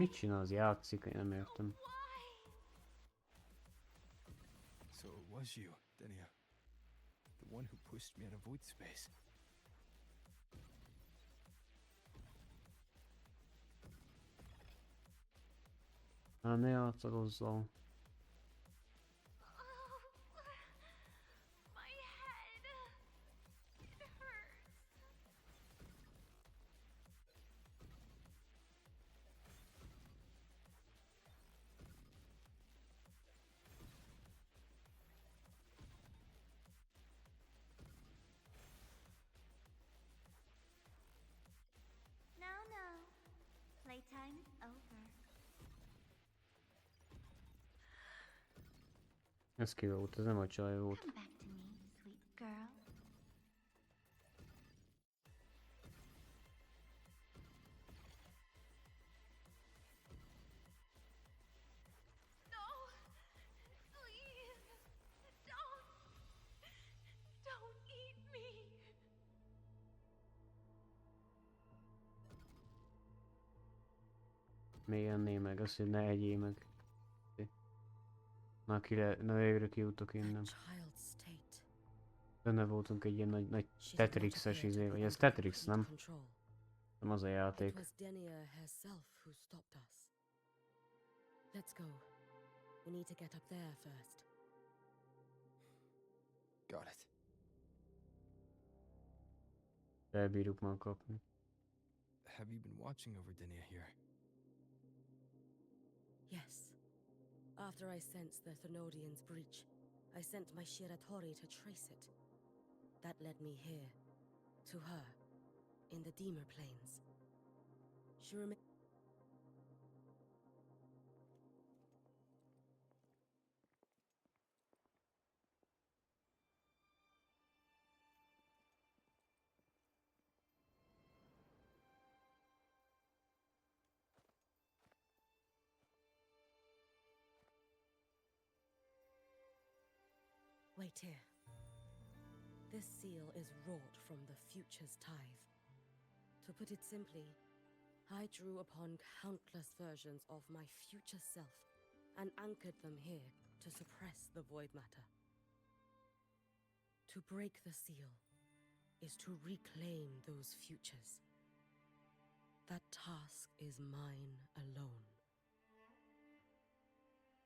Mit csinál, az játszik? Én nem értem. So it was you, Denia. The one who pushed me out of void space. Ne játszadozzal. No. Playtime is over. Ez ki volt? Ez nem a csaj volt. Come back to me, sweet girl. Még ennél meg, azt, hogy ne egyél meg. Na, ne végre kijutok innen. Benne voltunk egy ilyen nagy Tetrix-es izé, vagy ez Tetrix, nem? Nem az a játék. Let's go. We need to get up there first. Got it. Elbírjuk már kapni. Have you been watching over Denia here? Yes. After I sensed the Thenodians' breach, I sent my Shiratori to trace it. That led me here, to her, in the Deemer Plains. She remained. Wait here. This seal is wrought from the future's tithe. To put it simply, I drew upon countless versions of my future self and anchored them here to suppress the void matter. To break the seal is to reclaim those futures. That task is mine alone.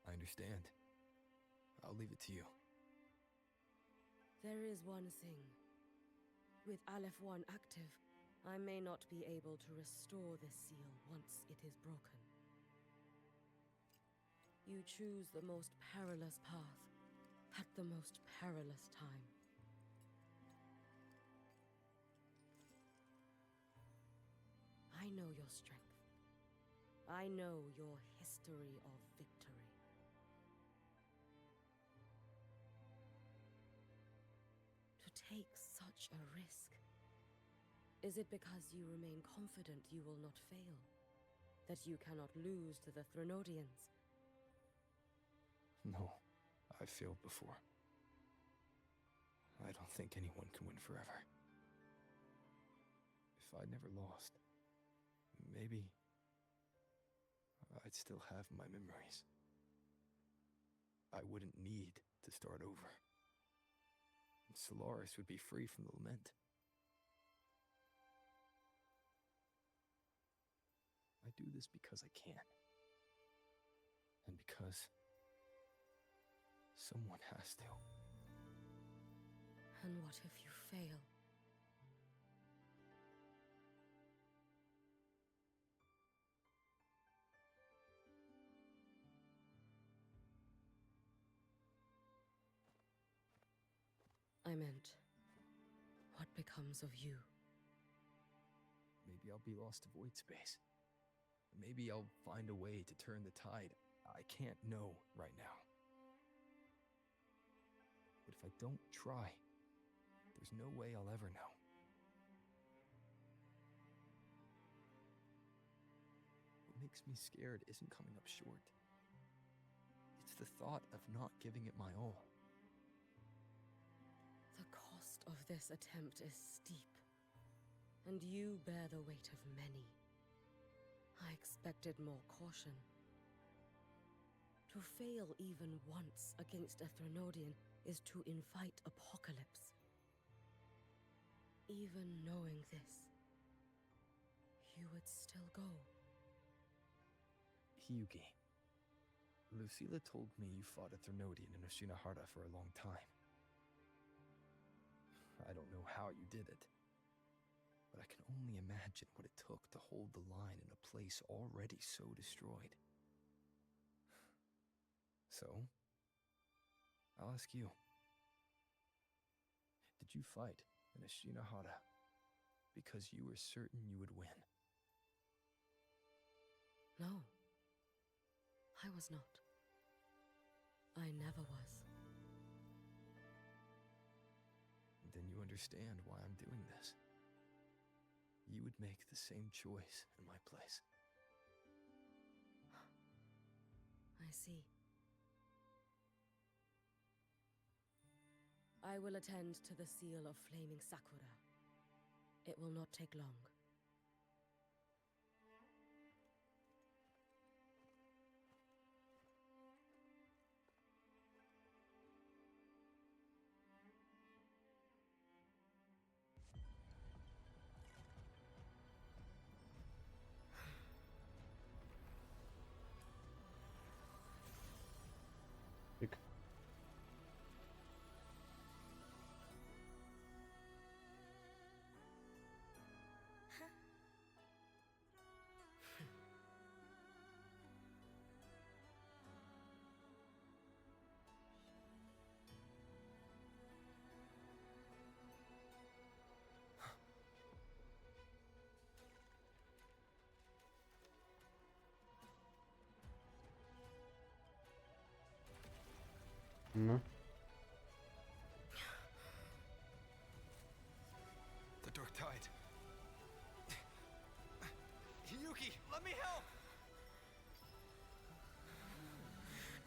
I understand. I'll leave it to you. There is one thing. With Aleph 1 active, I may not be able to restore this seal once it is broken. You choose the most perilous path at the most perilous time. I know your strength. I know your history of victory. Take such a risk? Is it because you remain confident you will not fail? That you cannot lose to the Thenodians? No, I've failed before. I don't think anyone can win forever. If I'd never lost, maybe I'd still have my memories. I wouldn't need to start over. Solaris would be free from the lament. I do this because I can. And because someone has to. And what if you fail? I meant, what becomes of you? Maybe I'll be lost to void space. Maybe I'll find a way to turn the tide. I can't know right now. But if I don't try, there's no way I'll ever know. What makes me scared isn't coming up short. It's the thought of not giving it my all. The cost of this attempt is steep, and you bear the weight of many. I expected more caution. To fail even once against a Threnodian is to invite apocalypse. Even knowing this, you would still go. Hiyuki, Lucilla told me you fought a Threnodian in Oshinahara for a long time. I don't know how you did it, but I can only imagine what it took to hold the line in a place already so destroyed. So, I'll ask you. Did you fight in Oshinahara because you were certain you would win? No, I was not. I never was. Then you understand why I'm doing this. You would make the same choice in my place. I see. I will attend to the seal of Flaming Sakura. It will not take long. No. The Dark Tide. Hiyuki, let me help!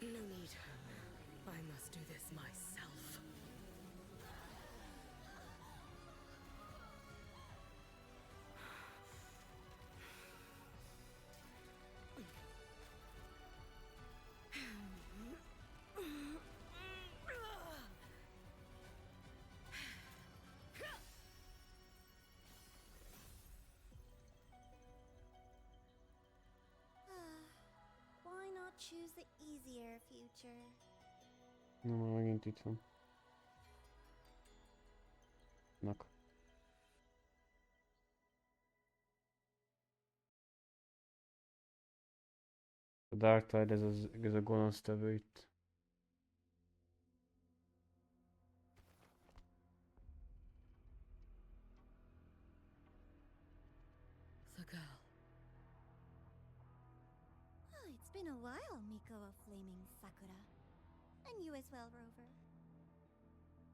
No need. I must do this myself. Why not choose the easier future? Na, megint itt van. Nak. A Dark Tide, ez a gonosztevő itt. The girl. Oh, it's been a while, Miko of Flaming Sakura. And you as well, Rover.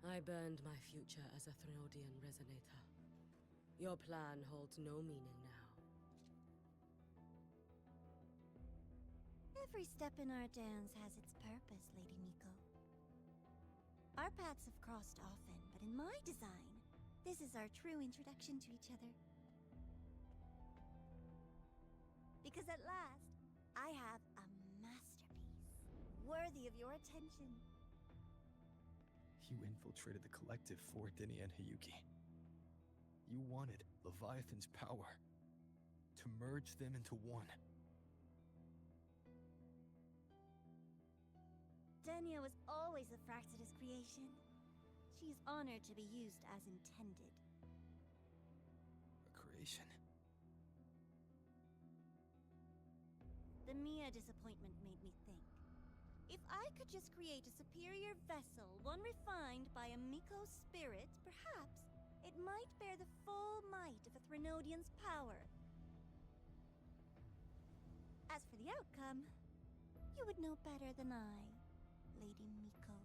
I burned my future as a Threnodian resonator. Your plan holds no meaning now. Every step in our dance has its purpose, Lady Miko. Our paths have crossed often, but in my design, this is our true introduction to each other. Because at last, I have a masterpiece, worthy of your attention. You infiltrated the collective for Dinny and Hiyuki. You wanted Leviathan's power to merge them into one. Denia was always a Fractidus creation. She is honored to be used as intended. A creation? The Mia disappointment made me think. If I could just create a superior vessel, one refined by a Miko spirit, perhaps it might bear the full might of a Threnodian's power. As for the outcome, you would know better than I, Lady Miko.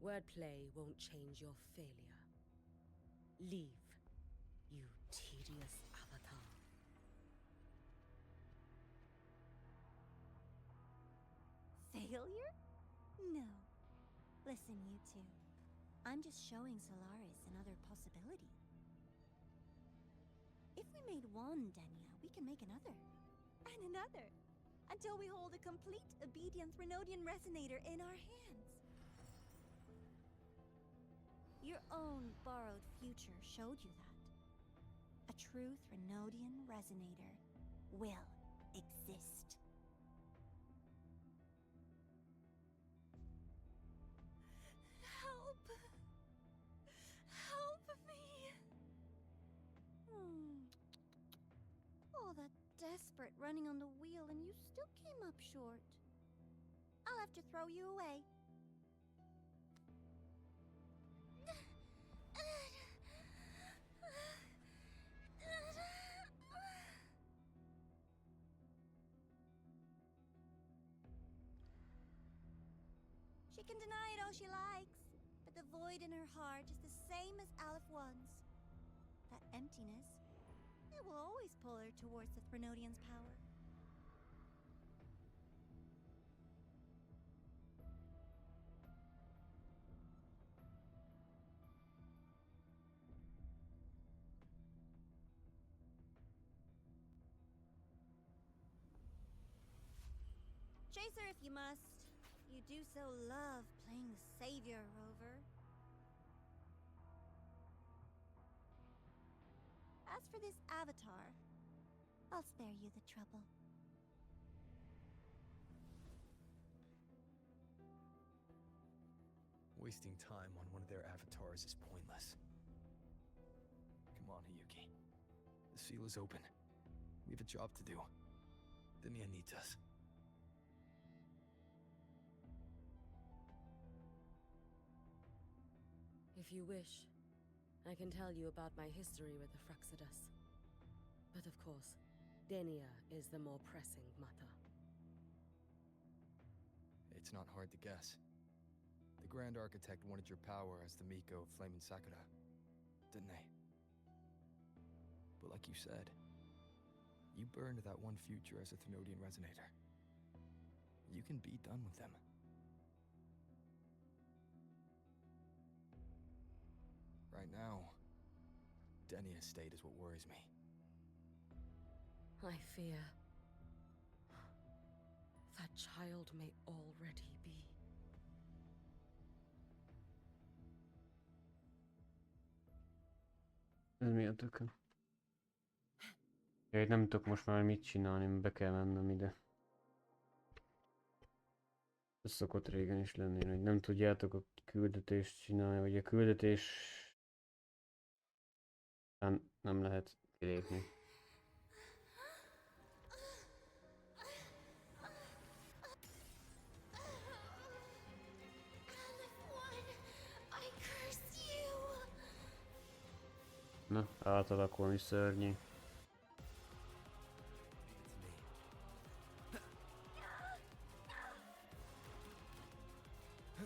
Wordplay won't change your failure. Leave, you tedious avatar. Failure? No. Listen, you two. I'm just showing Solaris another possibility. If we made one, Denia, we can make another. And another. Until we hold a complete obedient Threnodian resonator in our hands. Your own borrowed future showed you that. A true Threnodian resonator will exist. Help! Help me! All that desperate running on the wheel and you still came up short. I'll have to throw you away. She can deny it all she likes, but the void in her heart is the same as Aleph One's. That emptiness, it will always pull her towards the Threnodian's power. Chase her if you must. You do so love playing the savior, Rover. As for this avatar, I'll spare you the trouble. Wasting time on one of their avatars is pointless. Come on, Hiyuki. The seal is open. We have a job to do. Denia needs us. If you wish, I can tell you about my history with the Fraxidus. But of course, Denia is the more pressing matter. It's not hard to guess. The Grand Architect wanted your power as the Miko of Flame and Sakura, didn't they? But like you said, you burned that one future as a Threnodian resonator. You can be done with them. Right now, Denia's state is what worries me. I fear that child may already be. Ez mi a tököm? Ja, nem tudok most már mit csinálni, be kell mennem ide. Ez szokott régen is lenni, hogy nem tudjátok a küldetést csinálni, vagy a küldetés nem lehet kilépni. Na, átalakulni szörnyű.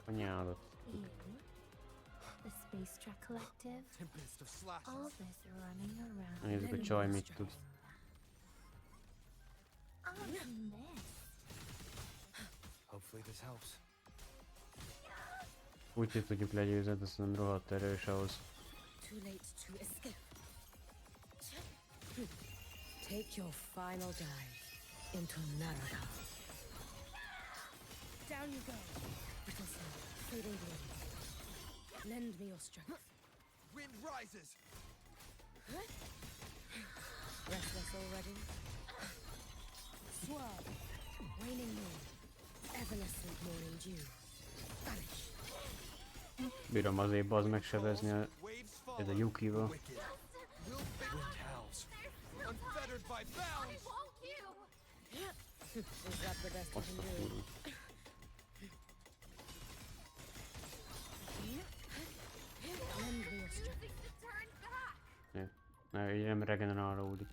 Anyádat. The Space Track Collective. All this running around. Nézzük a csaj mit tud. Hopefully this helps. Úgy tudjuk legyőzni, de szerintem rohadt erős ahhoz. Too late to escape. Take your final dive into Narada. Down you go, little son, fading blade. Lend me your strength. Wind rises. Restless already? Swirl, waning moon, evanescent morning dew. Vanish. Bírom azért bazd megsebbezni ez a Yukival. Unfettered by bounds. Is that the best you can do? Lend me your strength. Ne, így nem regenerálódik.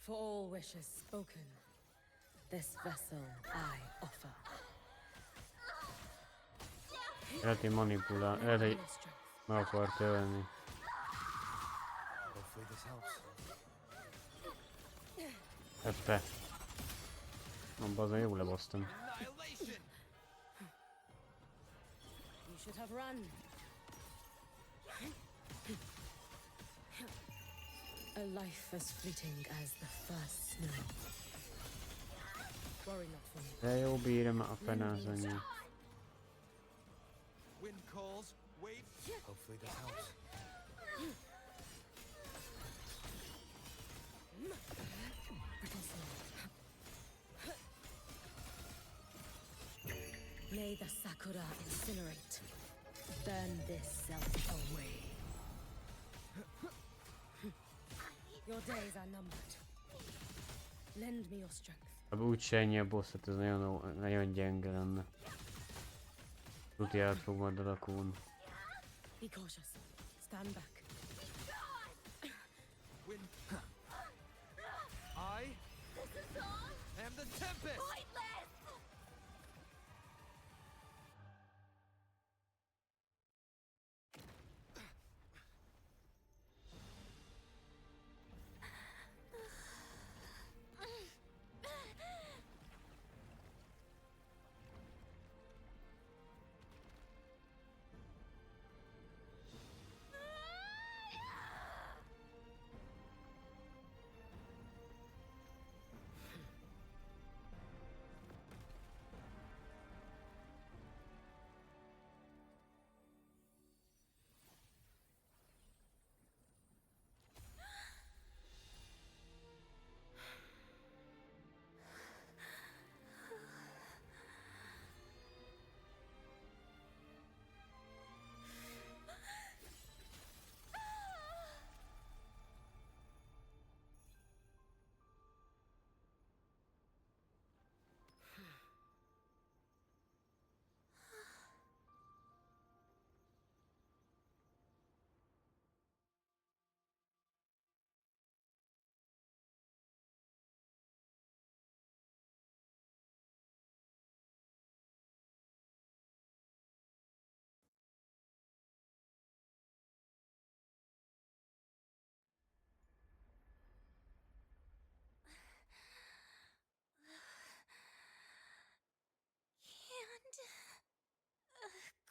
For all wishes spoken, this vessel I offer. Lehet, hogy manipulál, lehet, hogy meg akart ölni. Hopefully this helps. Te. Abba azon jól lebasztam. You should have run. A life as fleeting as the first snow. Worry not for me. De jó bírom a fenázani. Wind calls, wait. Hopefully this helps. May the sakura incinerate. Burn this self away. Your days are numbered. Lend me your strength. Abba úgyse ennyi a boss, hát ez nagyon gyenge lenne. Tuti át fog majd alakulni. Be cautious. Stand back. I am the Tempest!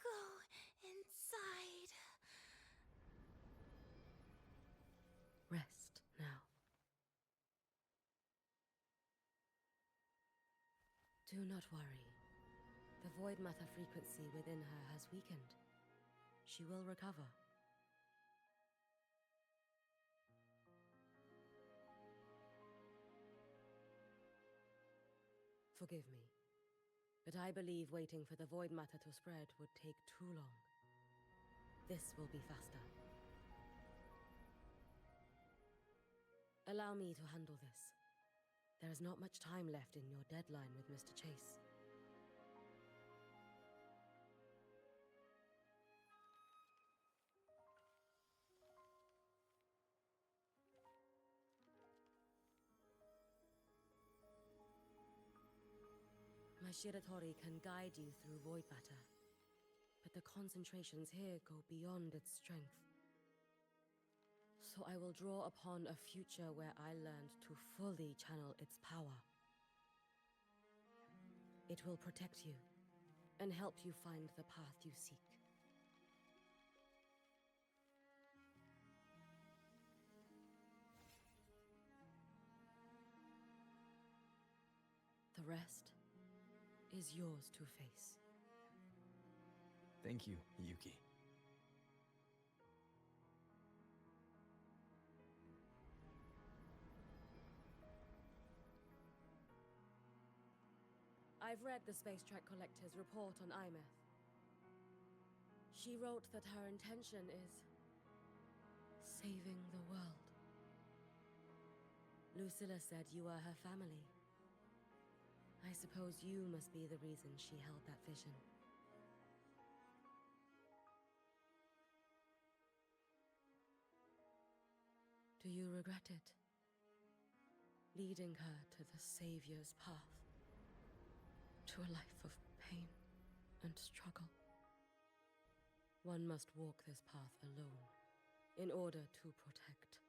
Go inside. Rest now. Do not worry. The void matter frequency within her has weakened. She will recover. Forgive me, but I believe waiting for the void matter to spread would take too long. This will be faster. Allow me to handle this. There is not much time left in your deadline with Mr. Chase. My Shiratori can guide you through void matter, but the concentrations here go beyond its strength. So I will draw upon a future where I learned to fully channel its power. It will protect you and help you find the path you seek. The rest is yours to face. Thank you, Hiyuki. I've read the Space Track Collector's report on Imeth. She wrote that her intention is saving the world. Lucilla said you are her family. I suppose you must be the reason she held that vision. Do you regret it? Leading her to the Savior's path? To a life of pain and struggle? One must walk this path alone in order to protect.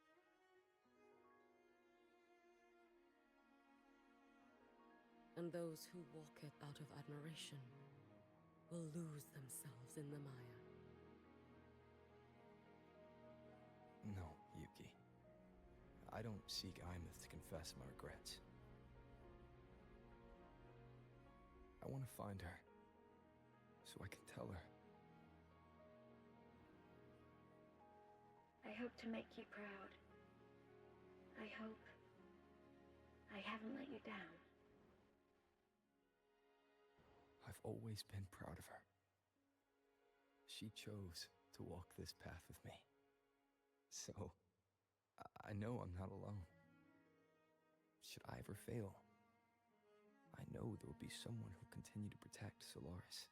And those who walk it out of admiration will lose themselves in the mire. No, Yuki. I don't seek Imeth to confess my regrets. I want to find her, so I can tell her. I hope to make you proud. I hope I haven't let you down. I've always been proud of her. She chose to walk this path with me. So, I know I'm not alone. Should I ever fail, I know there will be someone who'll continue to protect Solaris.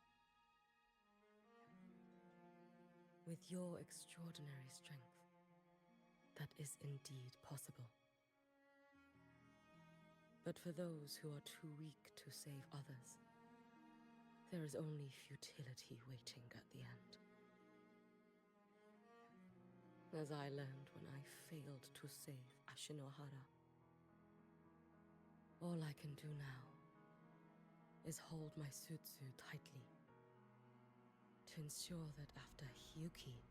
With your extraordinary strength, that is indeed possible. But for those who are too weak to save others, there is only futility waiting at the end. As I learned when I failed to save Ashinohara, all I can do now is hold my Sutsu tightly to ensure that after Hiyuki,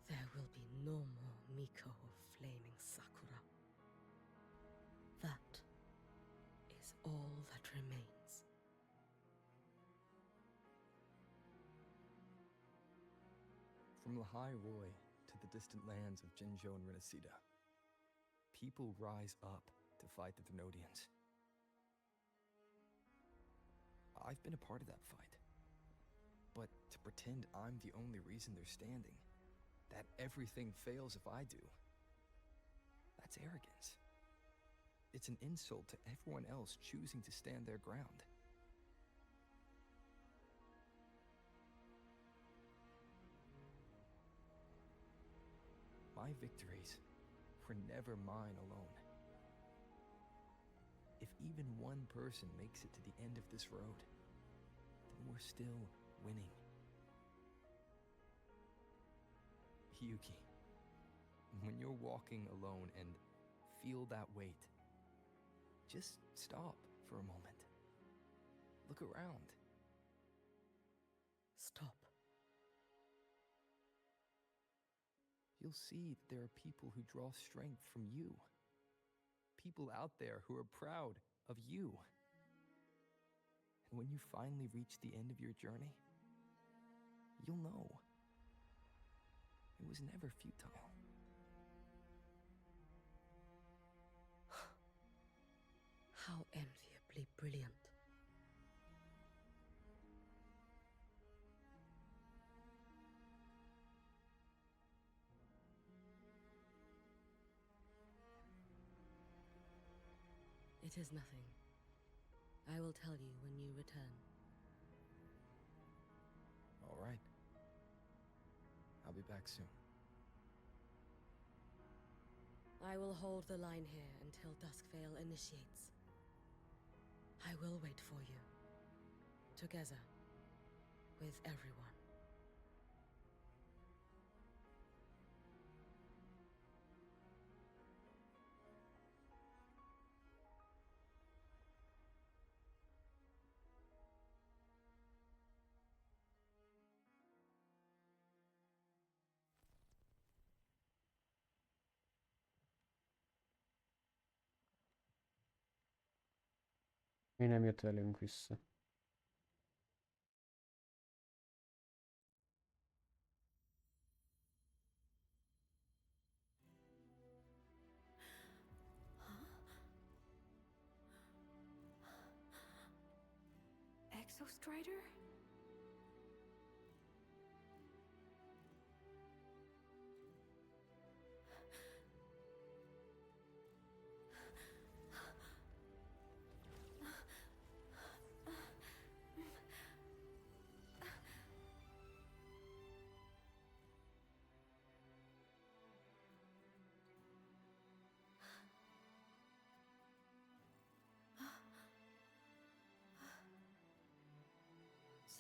there will be no more Miko of Flaming Sakura. That is all that remains. From Lehigh Roy to the distant lands of Jinzhou and Rinasida, people rise up to fight the Thenodians. I've been a part of that fight. But to pretend I'm the only reason they're standing, that everything fails if I do, that's arrogance. It's an insult to everyone else choosing to stand their ground. My victories were never mine alone. If even one person makes it to the end of this road, then we're still winning. Hiyuki, when you're walking alone and feel that weight, just stop for a moment. Look around. Stop. You'll see that there are people who draw strength from you. People out there who are proud of you. And when you finally reach the end of your journey, you'll know it was never futile. How enviably brilliant. It is nothing. I will tell you when you return. All right. I'll be back soon. I will hold the line here until Duskvale initiates. I will wait for you. Together. With everyone. Mi nem jött velünk vissza? Exostrider?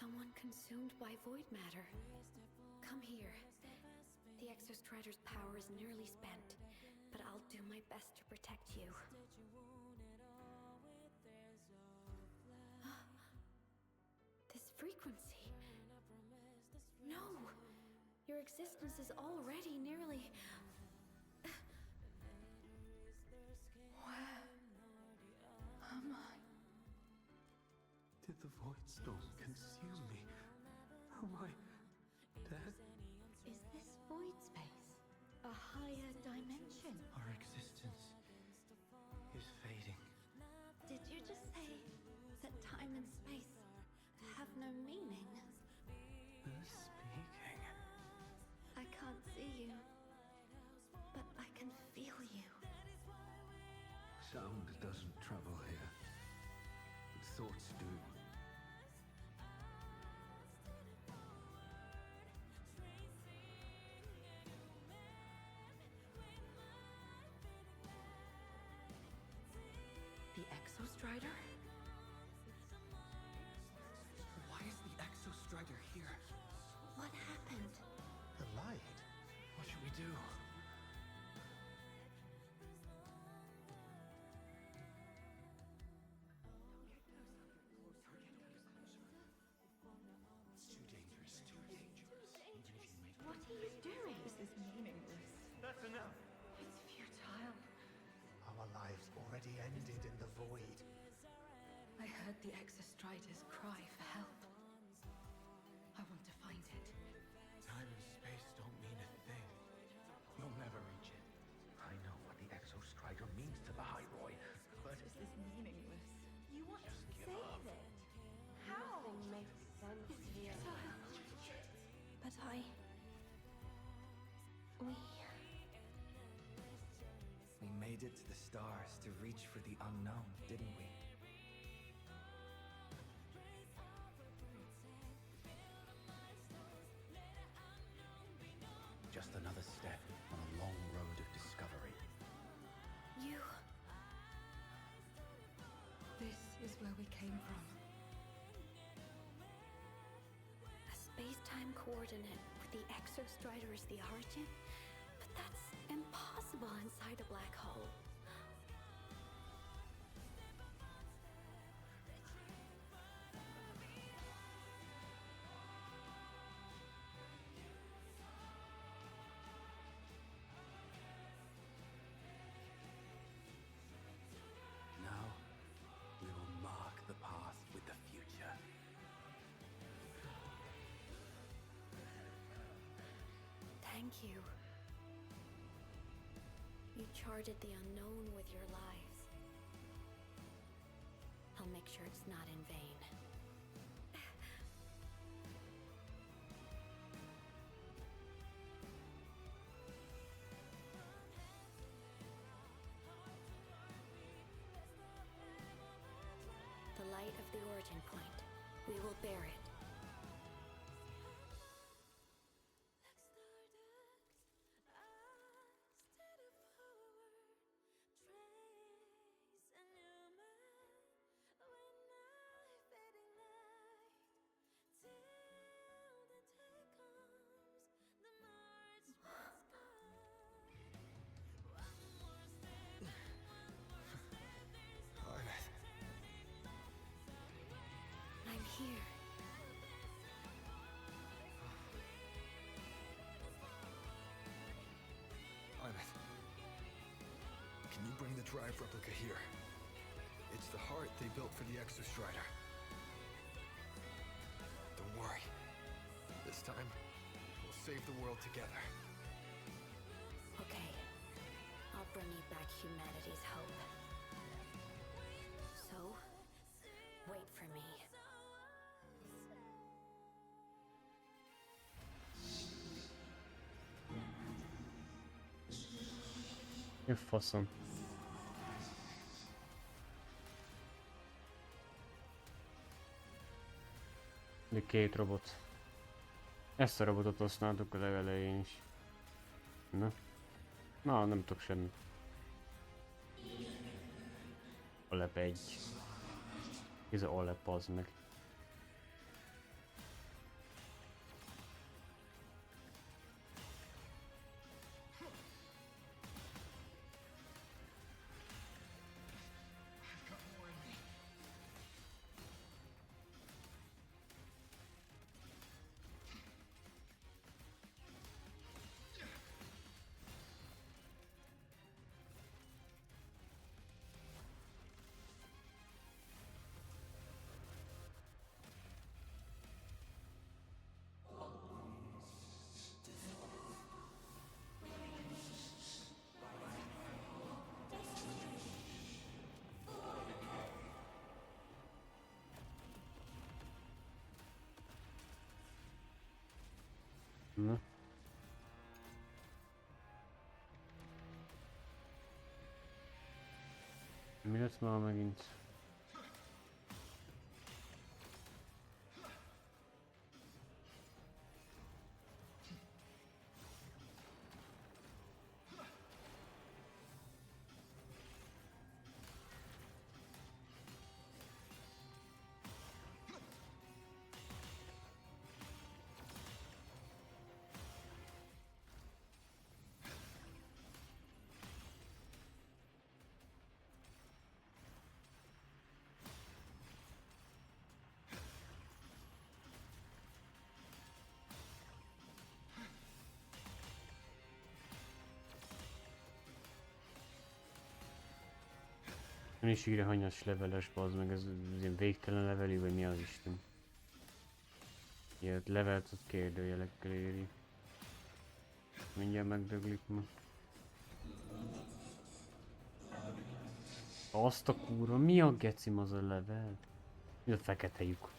Someone consumed by void matter. Come here. The Exostrider's power is nearly spent, but I'll do my best to protect you. This frequency. No! Your existence is already nearly... Where am I? Did the Void Storm consume me? Am I dead? Is this void space a higher dimension? Our existence is fading. Did you just say that time and space have no meaning? Who's speaking? I can't see you, but I can feel you. Sound doesn't travel here. Thoughts do. The Exostrider? Why is the Exostrider here? What happened? The light? What should we do? It's too dangerous, too dangerous. What are you doing? This is meaningless. That's enough. It's futile. Our lives already ended in the void. I heard the Exostrider's cry for help. I want to find it. Time and space don't mean a thing. You'll never reach it. I know what the Exostrider means to the High Roy, but This is meaningless. You want to give save up. it? How? Nothing makes sense It's here. futile. But We made it to the stars to reach for the unknown, didn't we? Just another step on a long road of discovery. You... This is where we came from. A space-time coordinate with the Exostrider as the origin? But that's impossible inside a black hole. Now, we will mark the path with the future. Thank you. You charted the unknown with your lives. I'll make sure it's not in vain. The light of the origin point. We will bear it. I'm here. Can you bring the drive replica here? It's the heart they built for the Exostrider. Don't worry. This time, we'll save the world together. Okay. I'll bring you back humanity's hope. So, wait for me. Mi faszom. De két robot. Ezt a robotot használtuk a legelején is. Na. Na, nem tudok semmit. Olep egy. Ez a olep az meg. Na. Mi lesz már megint? Ön is írja hanyas leveles, bazd meg, ez ilyen végtelen levelű, vagy mi az Isten? Ilyet levelt ott kérdőjelekkel éri. Mindjárt megdöglik ma. Azt a kurva, mi a gecim az a level? Mi a fekete lyuk?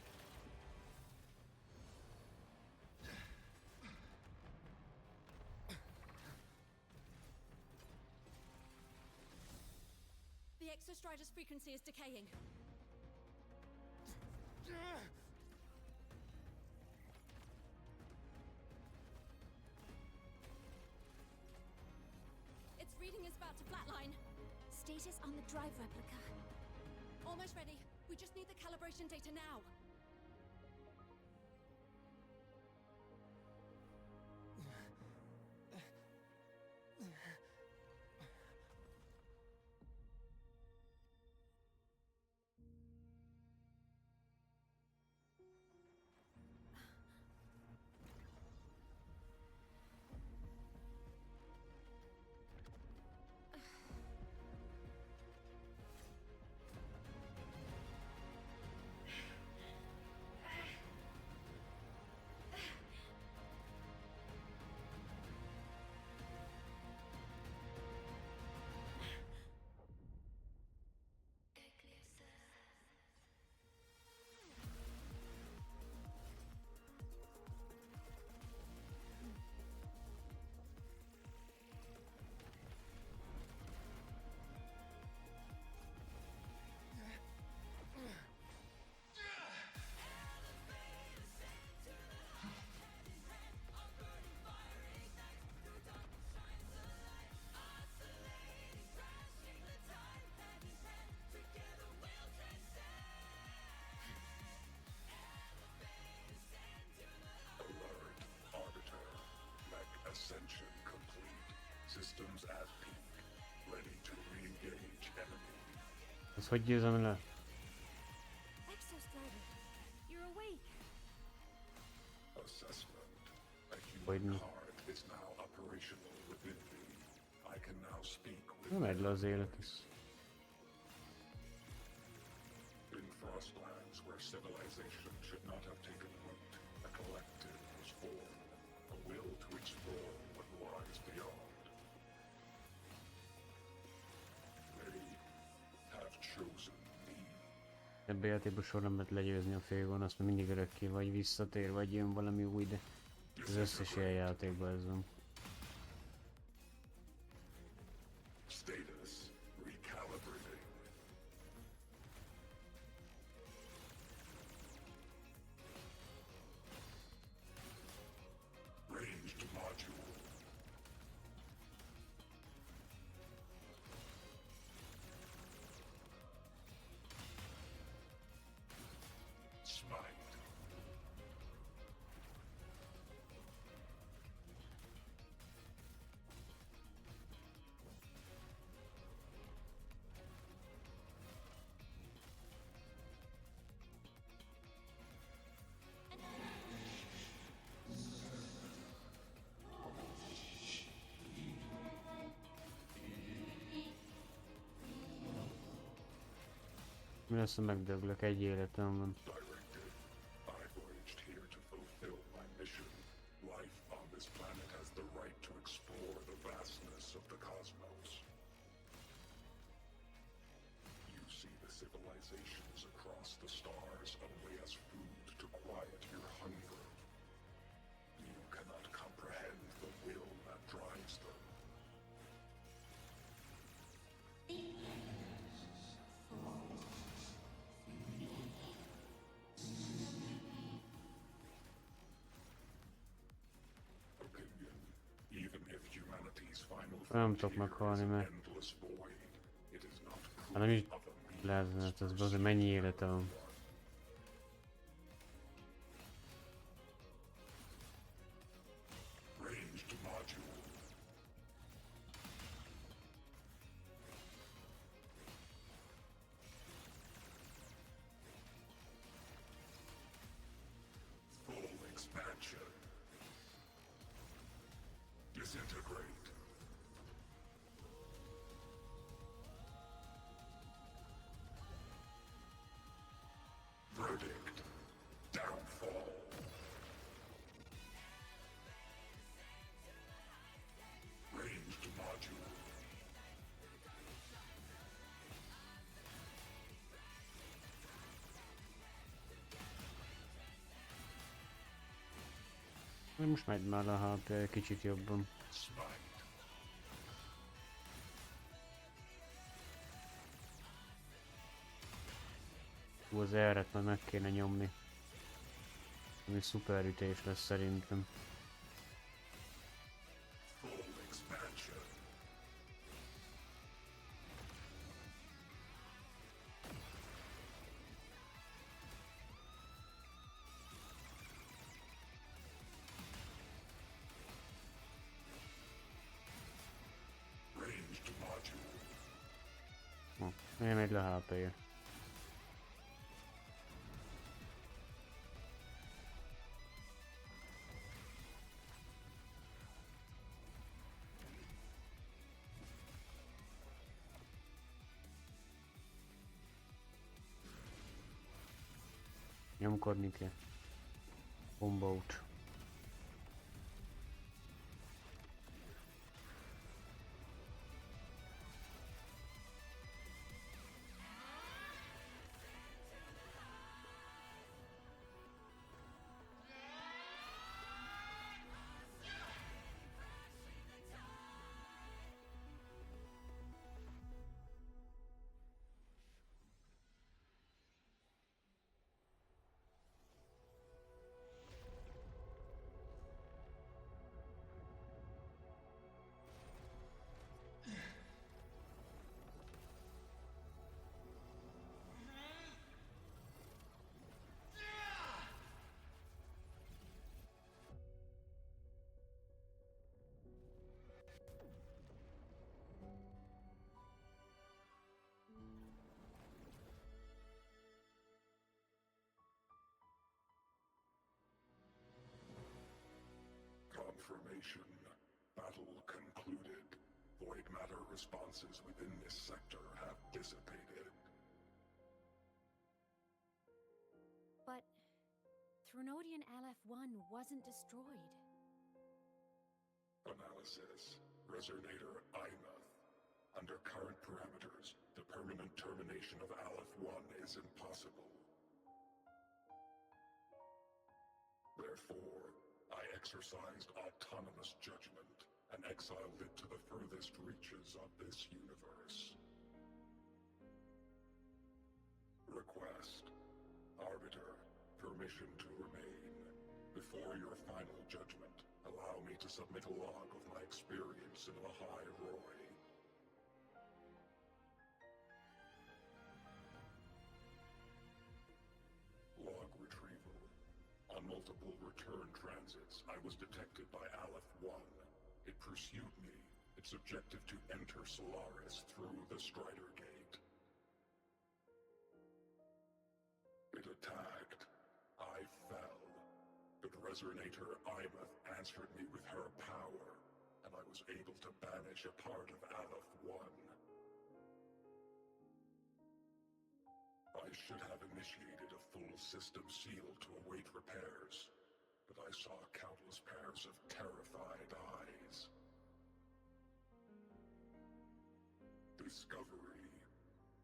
The Exostrider's frequency is decaying. Its reading is about to flatline. Status on the drive replica. Almost ready. We just need the calibration data now. Ascension complete. Systems at peak. Ready to re-engage enemy. Az hogy győzem le? Exostrider, you're awake. Assessment. A human heart is now operational within me. I can now speak with Nem megy le az élet is. In Frostlands, where civilization should not have taken root, a collective was formed. A will to explore what lies beyond. They have chosen me. Ebben a játékban soha nem lehet legyőzni a főgonoszt, mert mindig örökké vagy visszatér, vagy jön valami új, de az összes ilyen játékban ez van. Status recalibrating. Ranged module. Smite. Mi lesz, ha megdöglök? Egy életem van. Directed. I voyaged here to fulfill my mission. Life on this planet has the right to explore the vastness of the cosmos. You see the civilizations across the stars only as food to quiet your hunger. You cannot come Even if humanity's final Nem tudok frontier is meghalni, an mert... endless void, it is not Hát nem is proof of a lehetne, hát ez azért mennyi élete van. ranged module. Full expansion. Disintegrate. Verdict. Downfall. Ranged module. Most megy már a HP kicsit jobban. Smite. Az erret már meg kéne nyomni. Ami szuper ütés lesz szerintem. Full expansion. Ranged module. Nem megy le HP-je. Nyomkodni kell. Bombót. Confirmation. Battle concluded. Void matter responses within this sector have dissipated. But Threnodian LF1 wasn't destroyed. Analysis. Resonator Imath. Under current parameters, the permanent termination of Aleph-1 is impossible. Therefore, I exercised autonomous judgment and exiled it to the furthest reaches of this universe. Request. Arbiter, permission to remain. Before your final judgment, allow me to submit a log of my experience in the High Roy. Log retrieval. On multiple return transits, I was detected by Aleph-1. It pursued me, its objective to enter Solaris through the Strider Gate. It attacked. I fell. But Resonator Imath answered me with her power, and I was able to banish a part of Aleph-1. I should have initiated a full system seal to await repairs, but I saw countless pairs of terrified eyes. Discovery.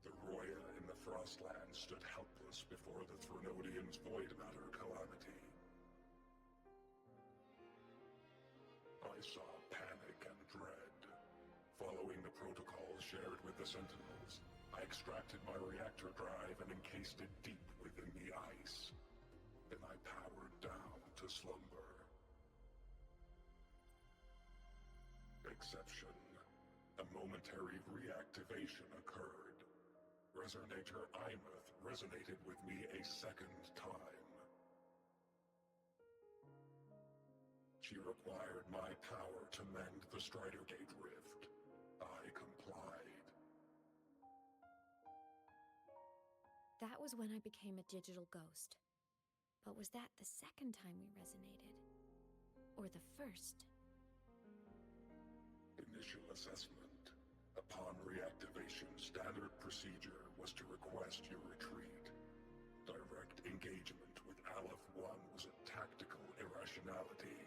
The Roya in the Frostlands stood helpless before the Threnodians' void matter calamity. I saw panic and dread. Following the protocols shared with the Sentinels, I extracted my reactor drive and encased it deep within the ice. Then I powered down to slumber. exception. A momentary reactivation occurred. Resonator Imeth resonated with me a second time. She required my power to mend the Strider Gate rift. I complied. That was when I became a digital ghost. But was that the second time we resonated? Or the first? Initial assessment. Upon reactivation, standard procedure was to request your retreat. Direct engagement with Aleph 1 was a tactical irrationality.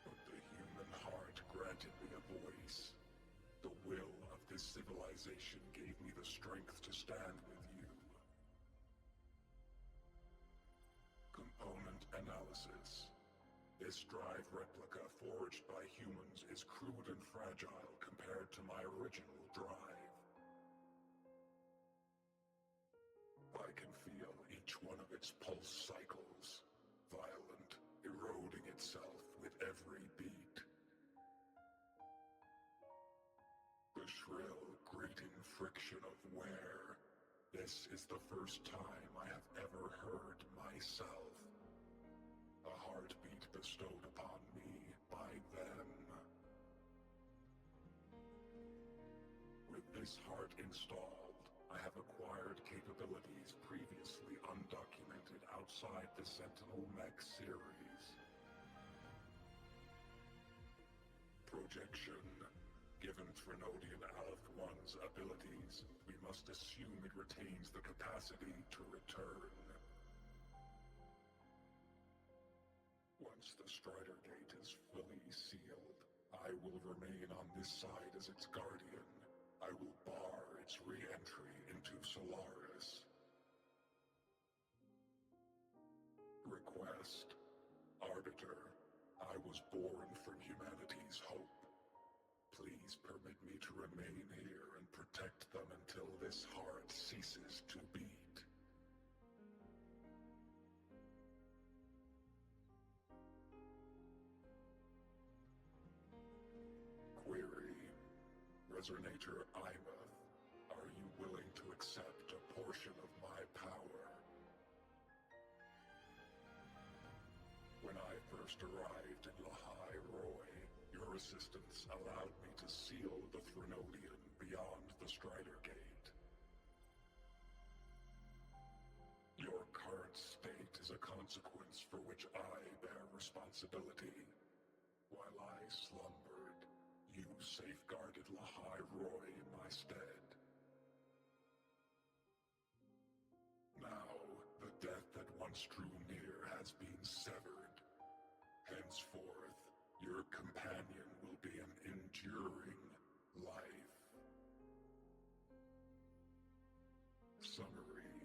But the human heart granted me a voice. The will of this civilization gave me the strength to stand with you. Component analysis. This drive replica forged by humans is crude and fragile compared to my original drive. I can feel each one of its pulse cycles, violent, eroding itself with every beat. The shrill, grating friction of wear. This is the first time I have ever heard myself. A heartbeat bestowed upon me by them. With this heart installed, I have acquired capabilities previously undocumented outside the Sentinel Mech series. Projection. Given Trinodian Aleph 1's abilities, we must assume it retains the capacity to return. Once the Strider Gate is fully sealed, I will remain on this side as its guardian. I will bar its re-entry into Solaris. Request. Arbiter, I was born from humanity's hope. Please permit me to remain here and protect them until this heart ceases to beat. Query. Resonator Imeth, are you willing to accept a portion of my power? When I first arrived in Lahai Roy, your assistance allowed me to seal the Threnodian beyond the Strider Gate. Your current state is a consequence for which I bear responsibility. While I slumbered, you safeguarded Lahai Roy in my stead. Now, the death that once drew near has been severed. Henceforth, your companion will be an enduring life. Summary.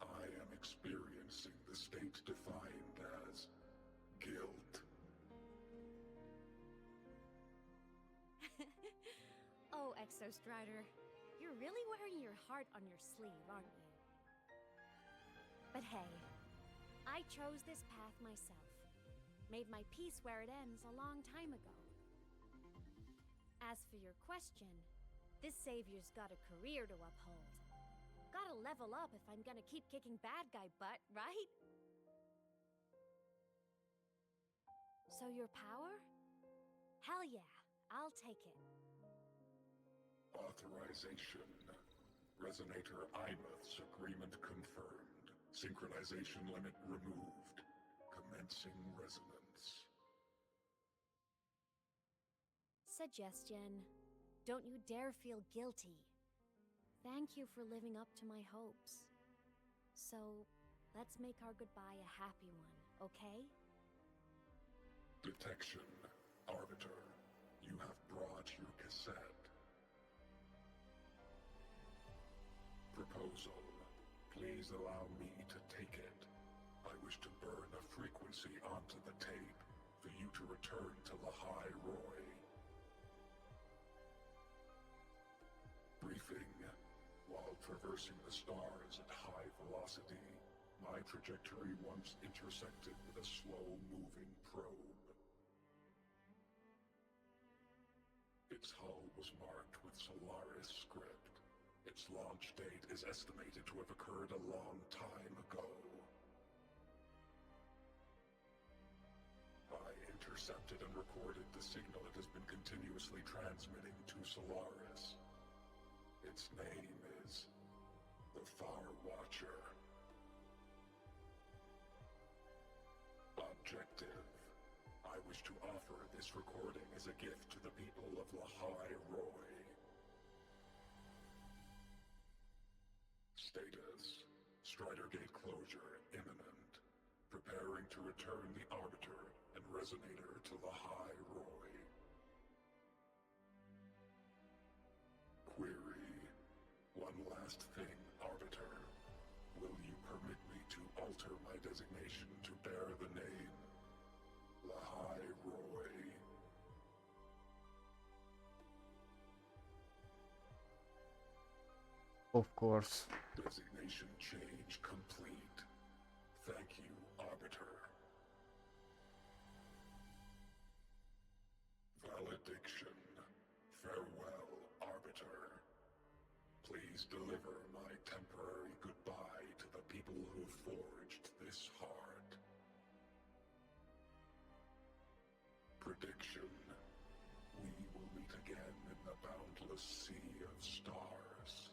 I am experiencing the state defined as guilt. Oh, Exostrider, you're really wearing your heart on your sleeve, aren't you? But hey, I chose this path myself. Made my peace where it ends a long time ago. As for your question, this savior's got a career to uphold. Gotta level up if I'm gonna keep kicking bad guy butt, right? So your power? Hell yeah, I'll take it. Authorization. Resonator Imeth's agreement confirmed. Synchronization limit removed. Commencing resonance. Suggestion. Don't you dare feel guilty. Thank you for living up to my hopes. So, let's make our goodbye a happy one, okay? Detection. Arbiter, you have brought your cassette. Proposal. Please allow me to take it. I wish to burn a frequency onto the tape for you to return to Lahai Roy. Briefing. While traversing the stars at high velocity, my trajectory once intersected with a slow-moving probe. This hull was marked with Solaris script. Its launch date is estimated to have occurred a long time ago. I intercepted and recorded the signal it has been continuously transmitting to Solaris. Its name is the Far Watcher. Objective: I wish to offer this recording as a gift to the people of Lahai Roy. Status: Strider Gate closure imminent. Preparing to return the Arbiter and Resonator to Lahai Roy. Query: one last thing, Arbiter. Will you permit me to alter my designation to bear the name Lahai Roy? Of course. Designation change complete. Thank you, Arbiter. Valediction. Farewell, Arbiter. Please deliver my temporary goodbye to the people who forged this heart. Prediction. We will meet again in the boundless sea of stars.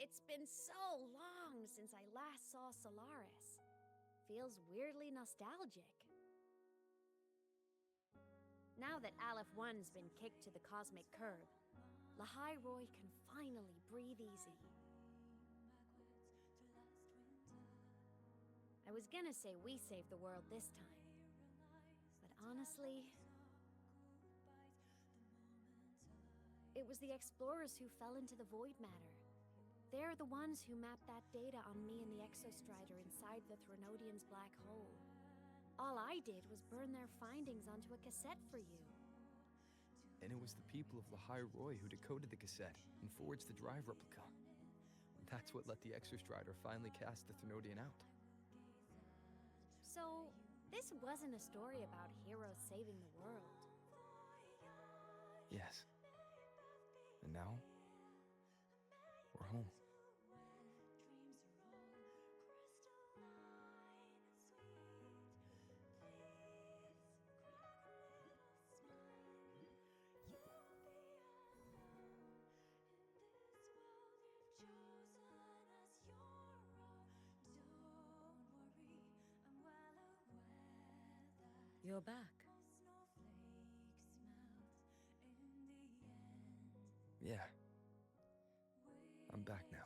It's been so long since I last saw Solaris. Feels weirdly nostalgic. Now that Aleph 1's been kicked to the cosmic curb, Lahai Roy can finally breathe easy. I was gonna say we saved the world this time, but honestly, it was the explorers who fell into the void matter. They're the ones who mapped that data on me and the Exostrider inside the Threnodian's black hole. All I did was burn their findings onto a cassette for you. And it was the people of Lahai Roy who decoded the cassette and forged the drive replica. That's what let the Exostrider finally cast the Threnodian out. So, this wasn't a story about heroes saving the world. Yes. And now, we're home. You're back. Yeah. I'm back now.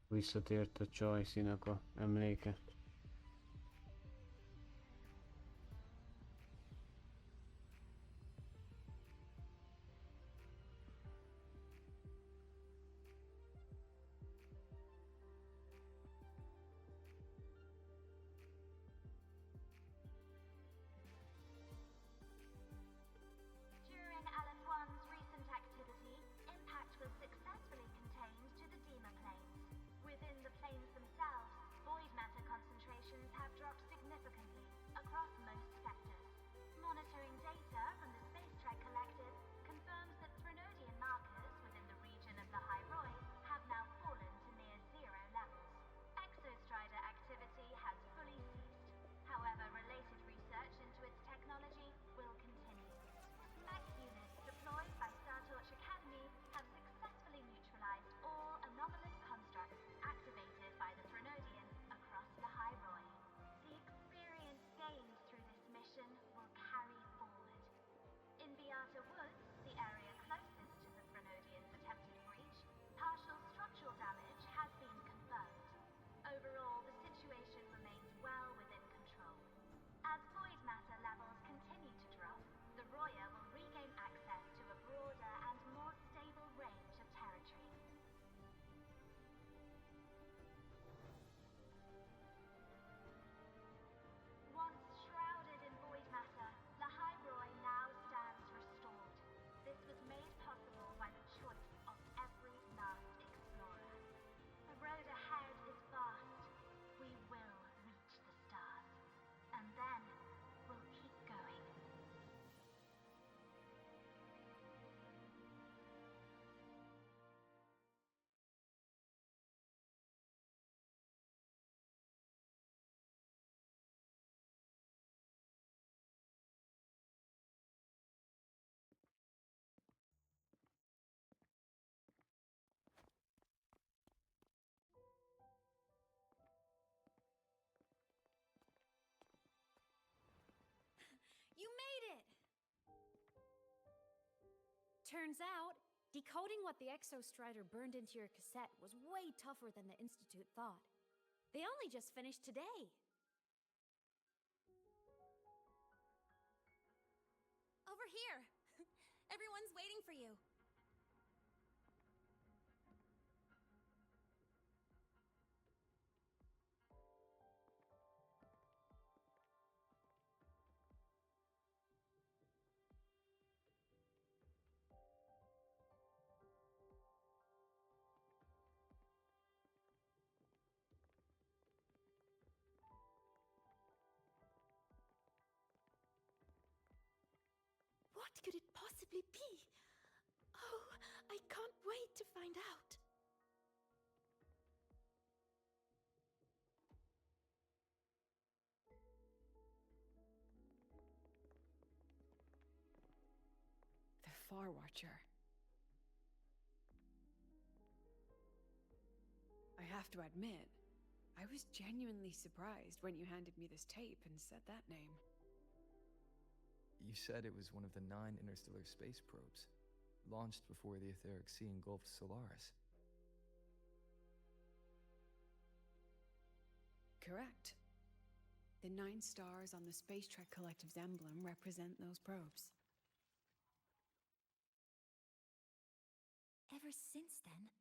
Visszatért a Csajszinak a emléke. During Aleph 1's recent activity, impact was successfully contained to the Dema planes. Within the planes themselves, void matter Turns out, decoding what the Exostrider burned into your cassette was way tougher than the Institute thought. They only just finished today. Over here! Everyone's waiting for you. What could it possibly be? Oh, I can't wait to find out. The Far Watcher. I have to admit, I was genuinely surprised when you handed me this tape and said that name. You said it was one of the 9 interstellar space probes, launched before the etheric sea engulfed Solaris. Correct. The 9 stars on the Space Trek Collective's emblem represent those probes. Ever since then,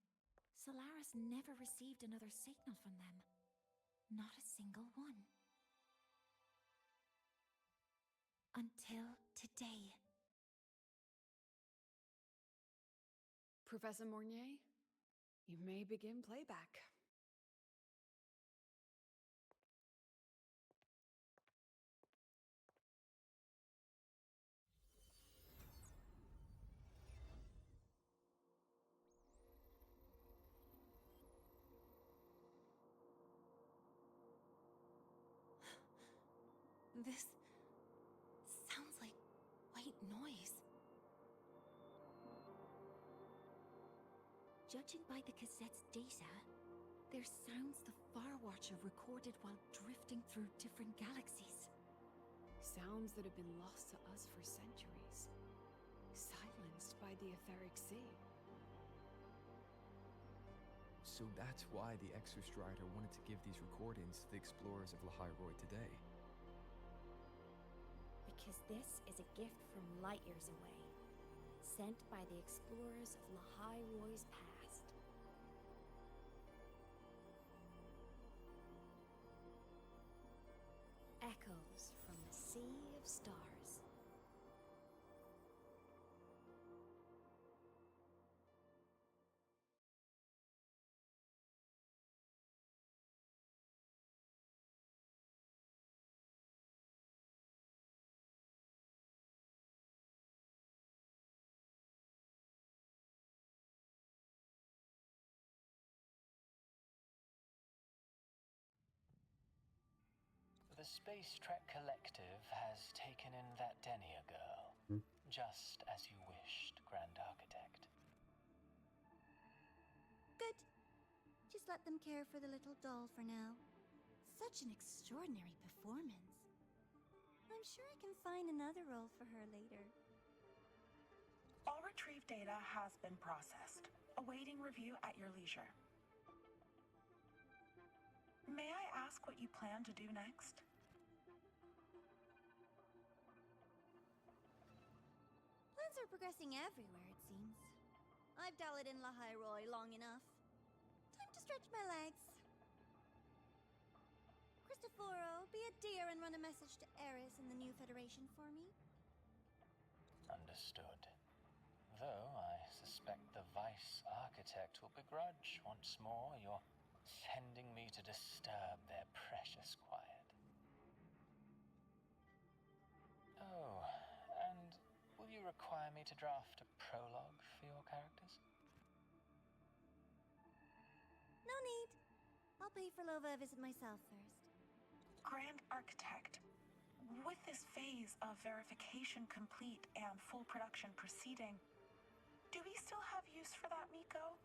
Solaris never received another signal from them. Not a single one. Until today. Professor Mornier, you may begin playback. This sounds like white noise. Judging by the cassette's data, they're sounds the Far Watcher recorded while drifting through different galaxies. Sounds that have been lost to us for centuries. Silenced by the etheric sea. So that's why the Exostrider wanted to give these recordings to the explorers of Lahai-Roi today. Because this is a gift from light years away, sent by the explorers of Lahai-Roi's past. Echoes from the Sea of Stars. The Space Trek Collective has taken in that Denia girl, just as you wished, Grand Architect. Good. Just let them care for the little doll for now. Such an extraordinary performance. I'm sure I can find another role for her later. All retrieved data has been processed, awaiting review at your leisure. May I ask what you plan to do next? Plans are progressing everywhere, it seems. I've dallied in Lahai-Roi long enough. Time to stretch my legs. Cristoforo, be a dear and run a message to Eris and the new Federation for me. Understood. Though I suspect the Vice Architect will begrudge once more your sending me to disturb their precious quiet. Oh, and will you require me to draft a prologue for your characters? No need. I'll pay for Lova a visit myself first. Grand Architect, with this phase of verification complete and full production proceeding, do we still have use for that Miko?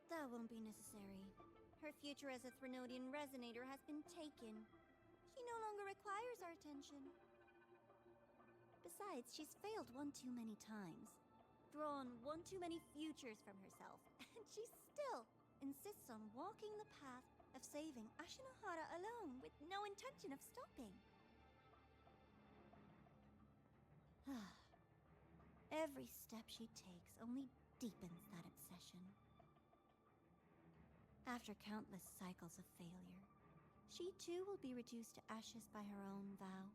That won't be necessary. Her future as a Threnodian resonator has been taken. She no longer requires our attention. Besides, she's failed one too many times, drawn one too many futures from herself, and she still insists on walking the path of saving Ashinohara alone with no intention of stopping. Every step she takes only deepens that obsession. After countless cycles of failure, she too will be reduced to ashes by her own vow,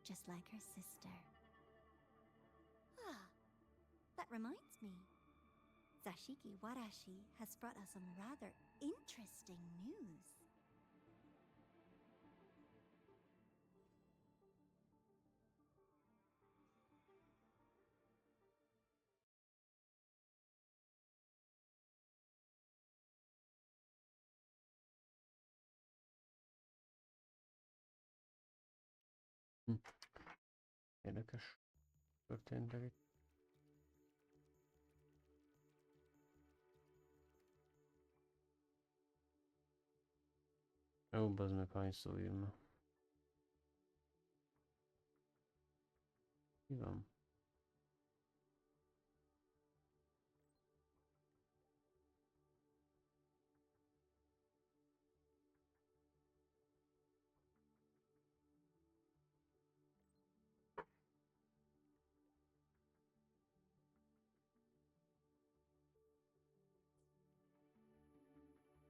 just like her sister. That reminds me. Zashiki Warashi has brought us some rather interesting news. Érdekes történtek itt. Ó, bazd meg, hány szó írna. Mi van?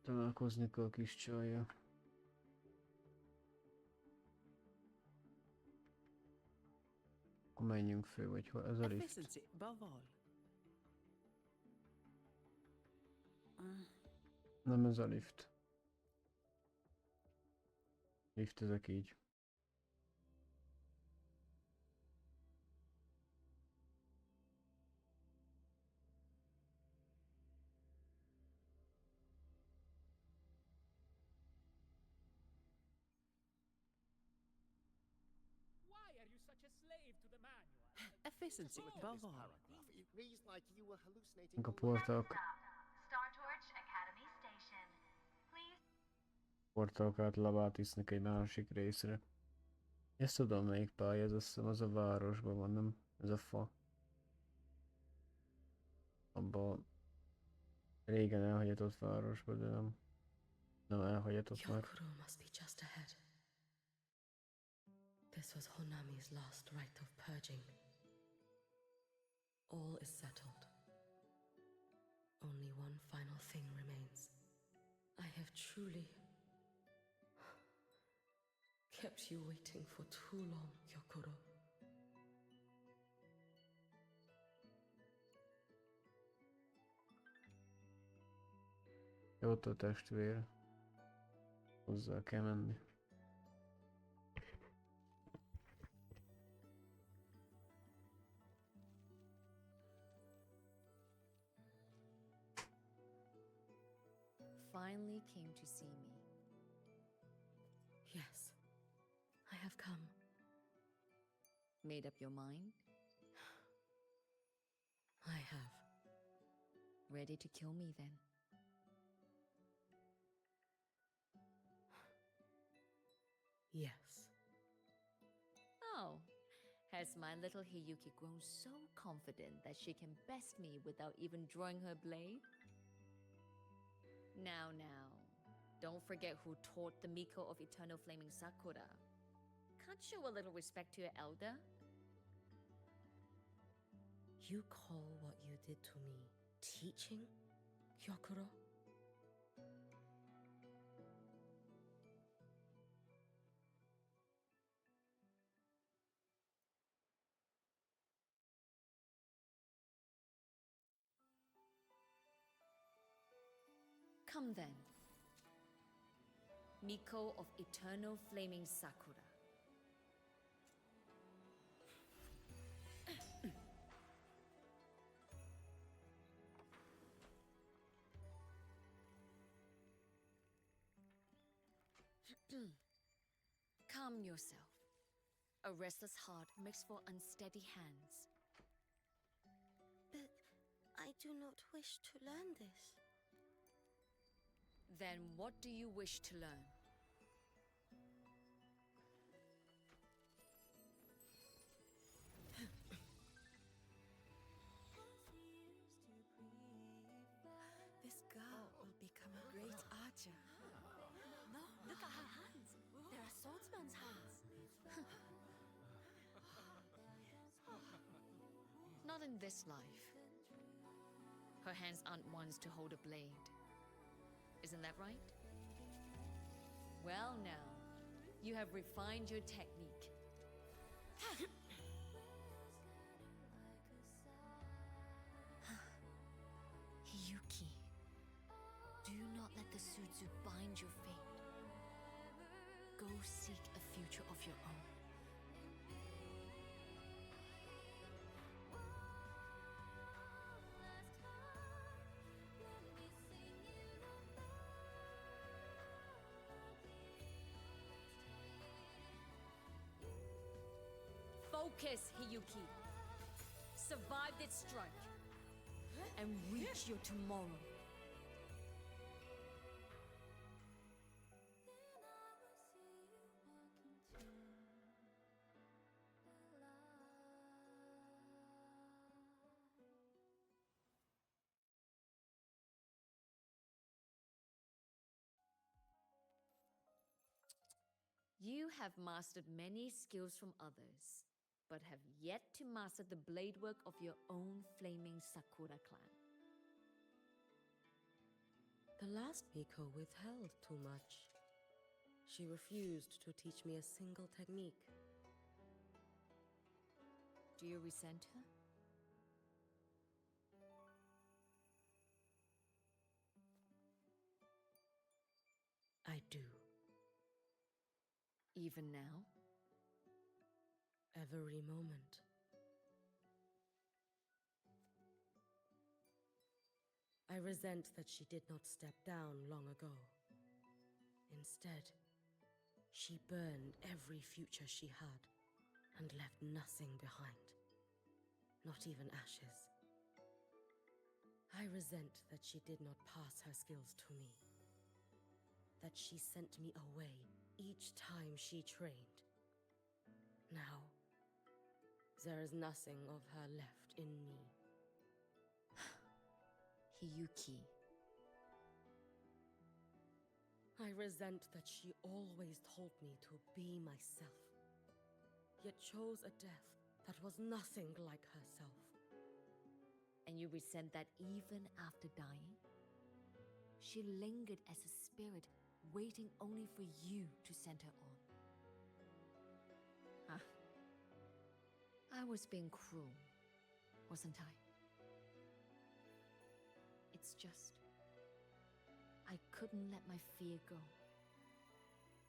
Találkozni kell a kis csajjal. Akkor menjünk fő, vagy hol? Ez a lift. Efficiency above all. Nem ez a lift. Lift ezek így. Why are you such a slave to the manual? Efficiency above all. It reads like you were hallucinating. A portálok. Startorch Academy Station. Please. Portálok át lavát visznek egy másik részre. Ezt tudom melyik pálya, ez azt hiszem az a városban van, nem? Ez a fa. Abba régen elhagyatott városban, de nem elhagyatott már. Hyokuro must be just ahead. This was Honami's last rite of purging. All is settled. Only one final thing remains. I have truly kept you waiting for too long, Hyokuro. Jó, ott a testvér. Hozzá kell menni. Finally came to see me. Yes, I have come. Made up your mind? I have. Ready to kill me then? Yes. Oh, has my little Hiyuki grown so confident that she can best me without even drawing her blade? Now, don't forget who taught the Miko of Eternal Flaming Sakura. Can't show a little respect to your elder? You call what you did to me teaching, Hyokuro? Come then. Miko of Eternal Flaming Sakura. Calm yourself. A restless heart makes for unsteady hands. But I do not wish to learn this. Then what do you wish to learn? Not in this life. Her hands aren't ones to hold a blade. Isn't that right? Well now, you have refined your technique. Hiyuki, do not let the Sutsu bind your fate. Go seek a future of your own. Focus, Hiyuki. Survive this strike and reach your tomorrow. You have mastered many skills from others, but have yet to master the blade work of your own flaming Sakura clan. The last Miko withheld too much. She refused to teach me a single technique. Do you resent her? I do. Even now? Every moment. I resent that she did not step down long ago. Instead, she burned every future she had and left nothing behind. Not even ashes. I resent that she did not pass her skills to me. That she sent me away each time she trained. Now, there is nothing of her left in me. Hiyuki. I resent that she always told me to be myself, yet chose a death that was nothing like herself. And you resent that even after dying? She lingered as a spirit, waiting only for you to send her on. Huh. I was being cruel, wasn't I? It's just, I couldn't let my fear go.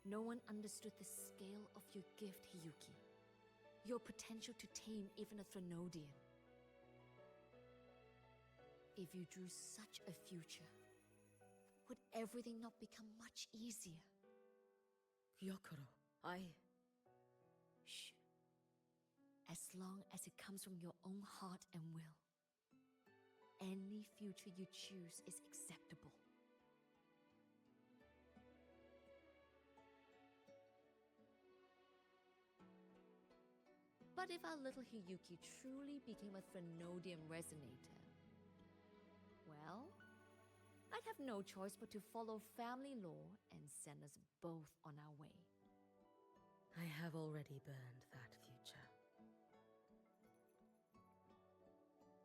No one understood the scale of your gift, Hiyuki. Your potential to tame even a Threnodian. If you drew such a future, would everything not become much easier? Gyokuro, Shh. As long as it comes from your own heart and will, any future you choose is acceptable. But if our little Hiyuki truly became a Threnodian resonator, well, I'd have no choice but to follow family law and send us both on our way. I have already burned that future.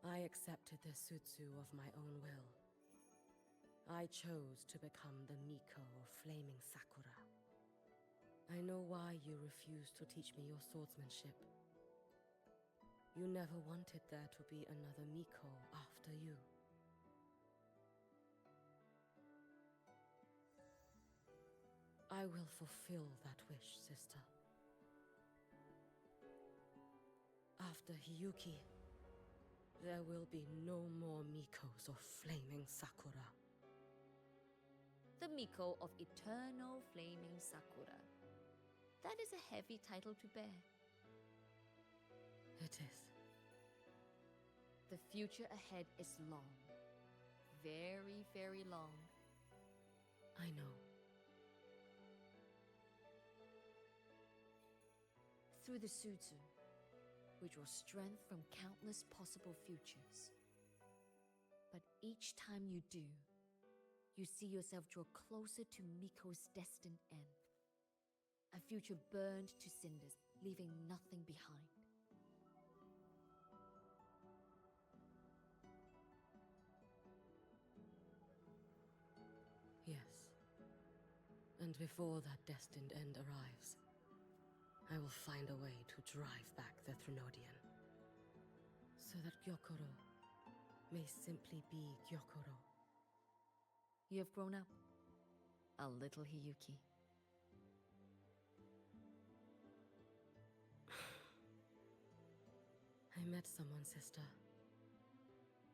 I accepted the Sutsu of my own will. I chose to become the Miko of Flaming Sakura. I know why you refused to teach me your swordsmanship. You never wanted there to be another Miko after you. I will fulfill that wish, sister. After Hiyuki, there will be no more Mikos of Flaming Sakura. The Miko of Eternal Flaming Sakura. That is a heavy title to bear. It is. The future ahead is long. Very, very long. I know. Through the Sutsu, we draw strength from countless possible futures. But each time you do, you see yourself draw closer to Miko's destined end. A future burned to cinders, leaving nothing behind. And before that destined end arrives, I will find a way to drive back the Threnodian, so that Gyokoro may simply be Gyokoro. You have grown up. A little Hiyuki. I met someone, sister.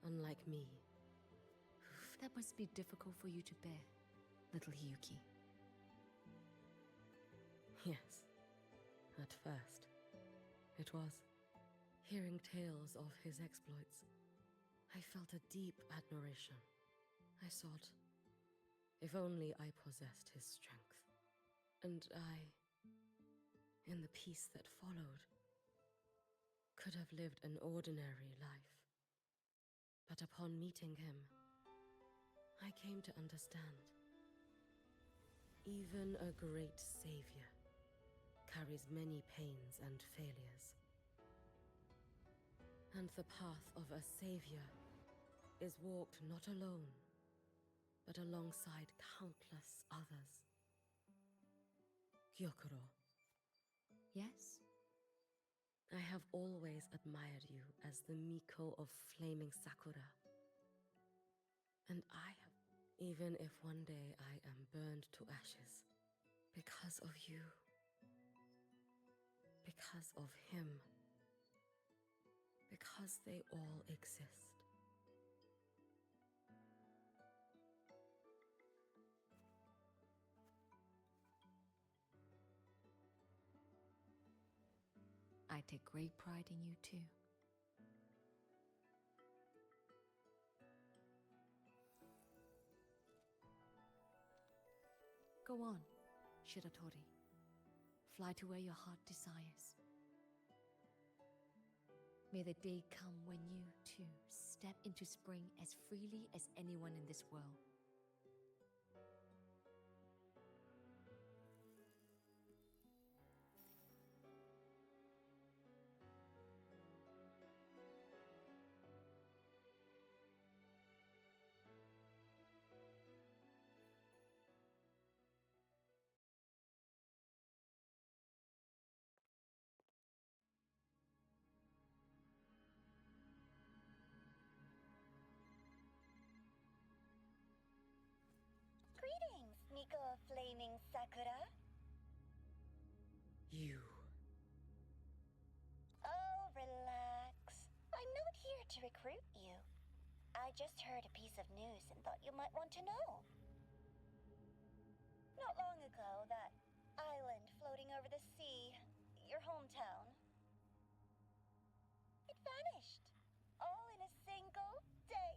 Unlike me. That must be difficult for you to bear, little Hiyuki. Yes. At first. It was. Hearing tales of his exploits, I felt a deep admiration. I thought, if only I possessed his strength. And I, in the peace that followed, could have lived an ordinary life. But upon meeting him, I came to understand. Even a great savior carries many pains and failures. And the path of a savior is walked not alone, but alongside countless others. Gyokoro. Yes? I have always admired you as the Miko of flaming Sakura. And I have, even if one day I am burned to ashes, because of you, because of him, because they all exist. I take great pride in you too. Go on, Shiratori. Fly to where your heart desires. May the day come when you, too, step into spring as freely as anyone in this world. Greetings, Miko of Flaming Sakura. You. Oh, relax. I'm not here to recruit you. I just heard a piece of news and thought you might want to know. Not long ago, that island floating over the sea, your hometown, it vanished. All in a single day.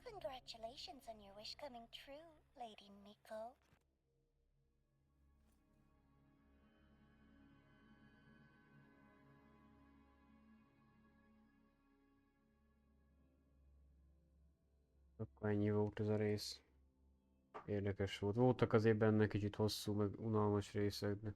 Congratulations on your wish coming true, Lady Miko. Akkor ennyi volt ez a rész. Érdekes volt. Voltak azért benne kicsit hosszú, meg unalmas részek, de...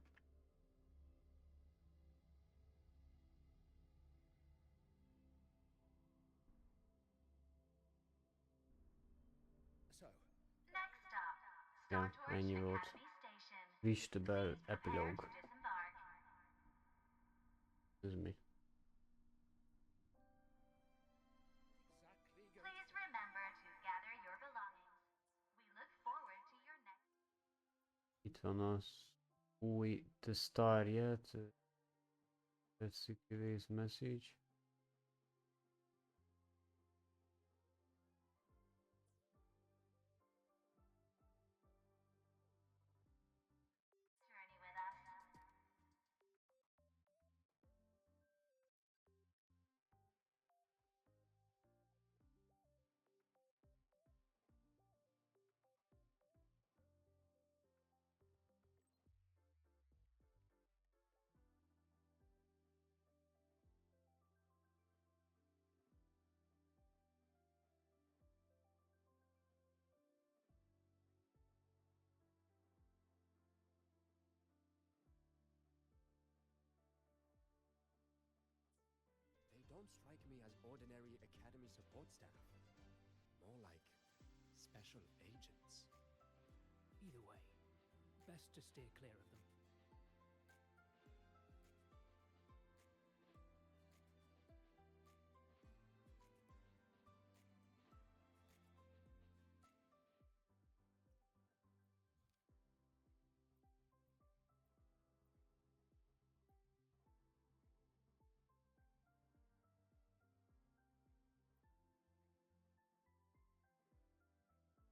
Ja, ennyi volt. Reach the Bell Epilogue. Ez mi? Please remember to gather your belongings. We look forward to your next. Itt van az új The Star yet. Let's see today's message. Journey with us. They don't strike me as ordinary Academy support staff. More like special agents. Either way, best to steer clear of them.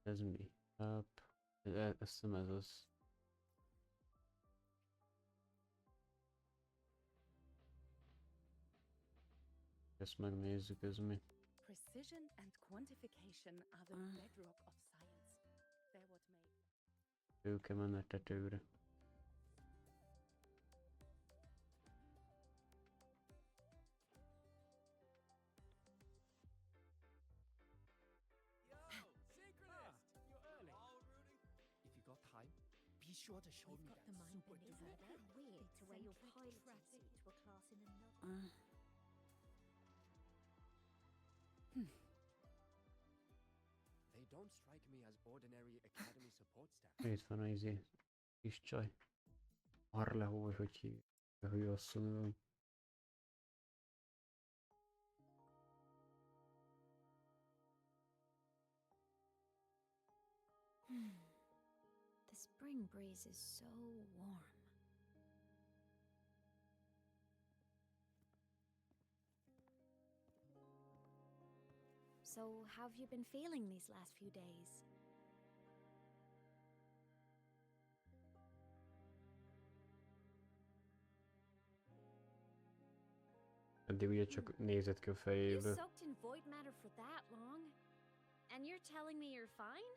Ez mi? Azt hiszem ez az. Ezt megnézzük, ez mi. Precision and quantification are the bedrock of science. They're what make... Őke menetetőre. Be sure to show me that super duper. Isn't it weird to wear your pilot suit to a class in another? They don't strike me as ordinary academy support staff. Itt van az kis csaj. Arleho, vagy hogy hívják. Hogy asszony vagy. The spring breeze is so warm. So, how have you been feeling these last few days? Eddig ugye csak nézett ki a You fejéből. soaked in void matter for that long? And you're telling me you're fine?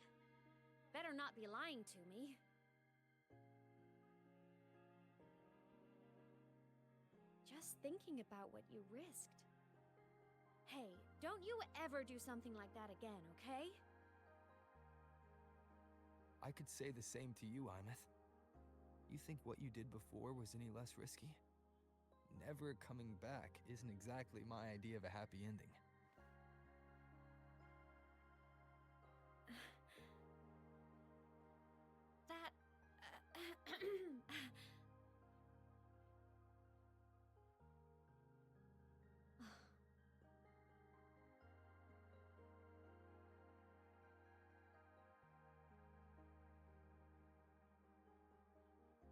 Better not be lying to me. Just thinking about what you risked. Hey, don't you ever do something like that again, okay? I could say the same to you, Imeth. You think what you did before was any less risky? Never coming back isn't exactly my idea of a happy ending. That...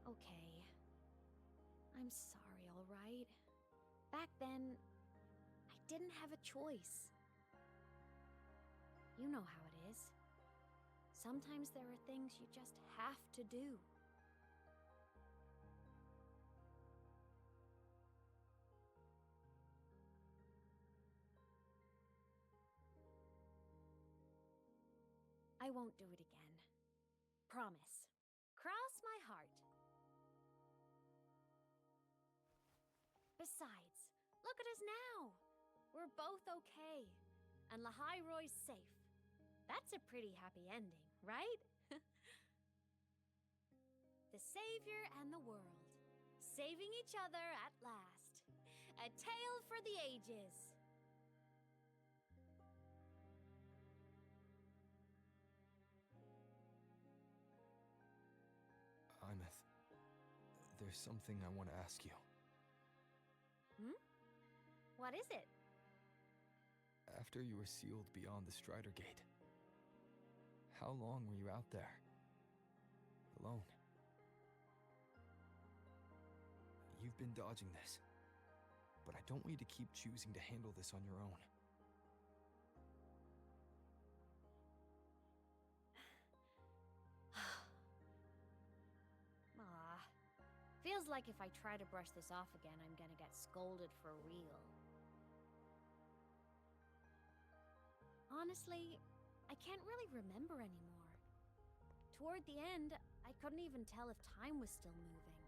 Okay. I'm sorry, all right? Back then, I didn't have a choice. You know how it is. Sometimes there are things you just have to do. I won't do it again. Promise. Cross my heart. Besides, look at us now. We're both okay. And Lahai-Roy's safe. That's a pretty happy ending, right? The savior and the world. Saving each other at last. A tale for the ages. Imeth, there's something I want to ask you. What is it? After you were sealed beyond the Strider Gate, how long were you out there? Alone? You've been dodging this, but I don't want you to keep choosing to handle this on your own. Aw. Feels like if I try to brush this off again, I'm gonna get scolded for real. Honestly, I can't really remember anymore. Toward the end, I couldn't even tell if time was still moving.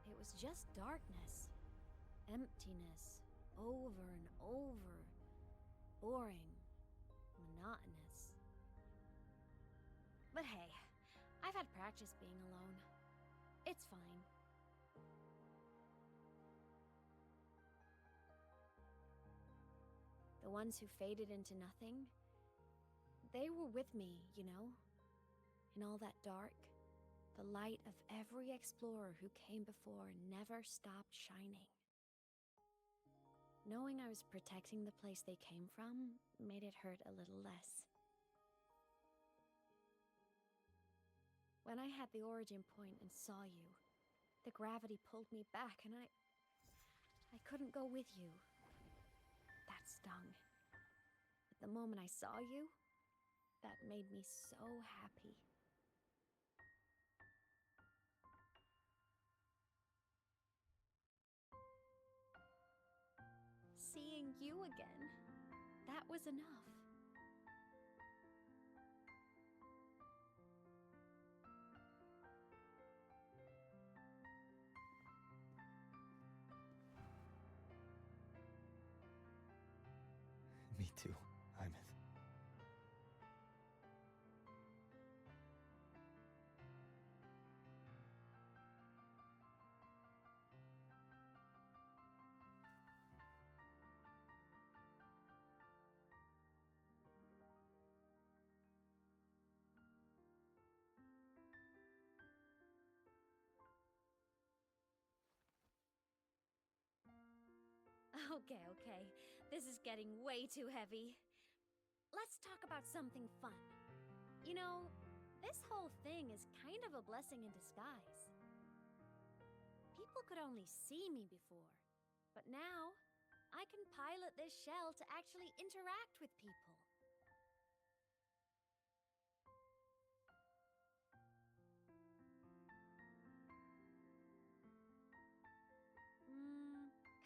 It was just darkness, emptiness, over and over, boring, monotonous. But hey, I've had practice being alone. It's fine. The ones who faded into nothing, they were with me, you know? In all that dark, the light of every explorer who came before never stopped shining. Knowing I was protecting the place they came from made it hurt a little less. When I had the origin point and saw you, the gravity pulled me back and I couldn't go with you. That stung. But the moment I saw you, that made me so happy. Seeing you again, that was enough. Me too, Hyman. Okay. This is getting way too heavy. Let's talk about something fun. You know, this whole thing is kind of a blessing in disguise. People could only see me before, but now I can pilot this shell to actually interact with people.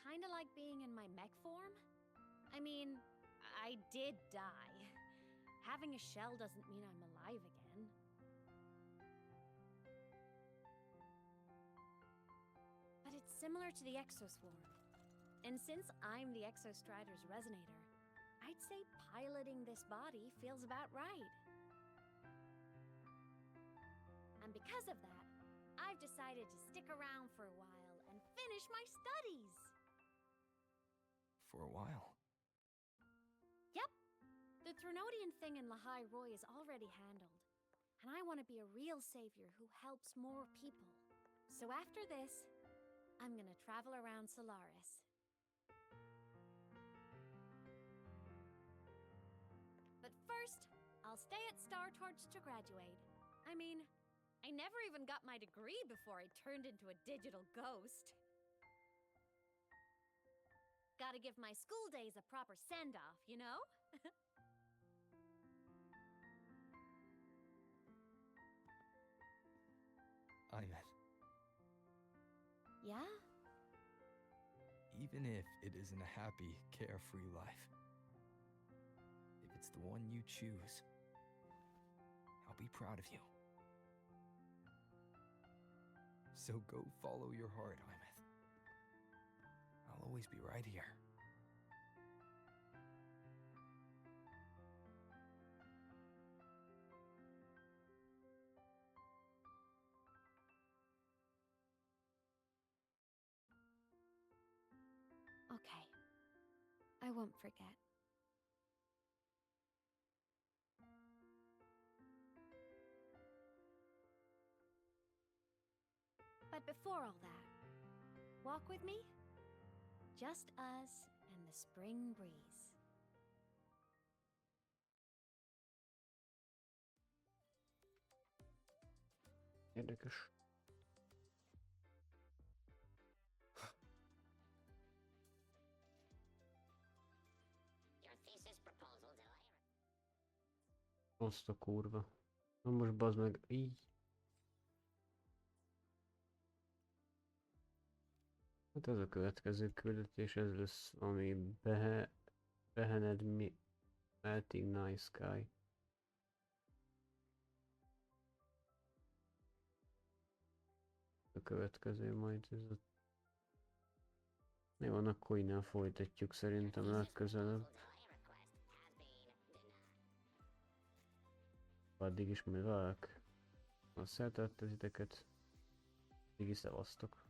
Kinda like being in my mech form? I mean, I did die. Having a shell doesn't mean I'm alive again. But it's similar to the exoswarm. And since I'm the Exostrider's resonator, I'd say piloting this body feels about right. And because of that, I've decided to stick around for a while and finish my studies. For a while. Yep. The Threnodian thing in Lahai Roy is already handled. And I want to be a real savior who helps more people. So after this, I'm gonna travel around Solaris. But first, I'll stay at Star Torch to graduate. I mean, I never even got my degree before I turned into a digital ghost. Gotta give my school days a proper send-off, you know? Hyman. Yeah? Even if it isn't a happy, carefree life, if it's the one you choose, I'll be proud of you. So go follow your heart, Hyman. I'll always be right here. Okay. I won't forget. But before all that, walk with me? Just us and the spring breeze. Érdekes. Your thesis proposal, do I? Azt a kurva. Na most bazd meg, így. Hát ez a következő küldetés, ez lesz, ami behened melting night sky. A következő majd ez a... Jó, akkor innen folytatjuk szerintem legközelebb. Addig is majd várok. Azt szeretett titeket. Így szevasztok.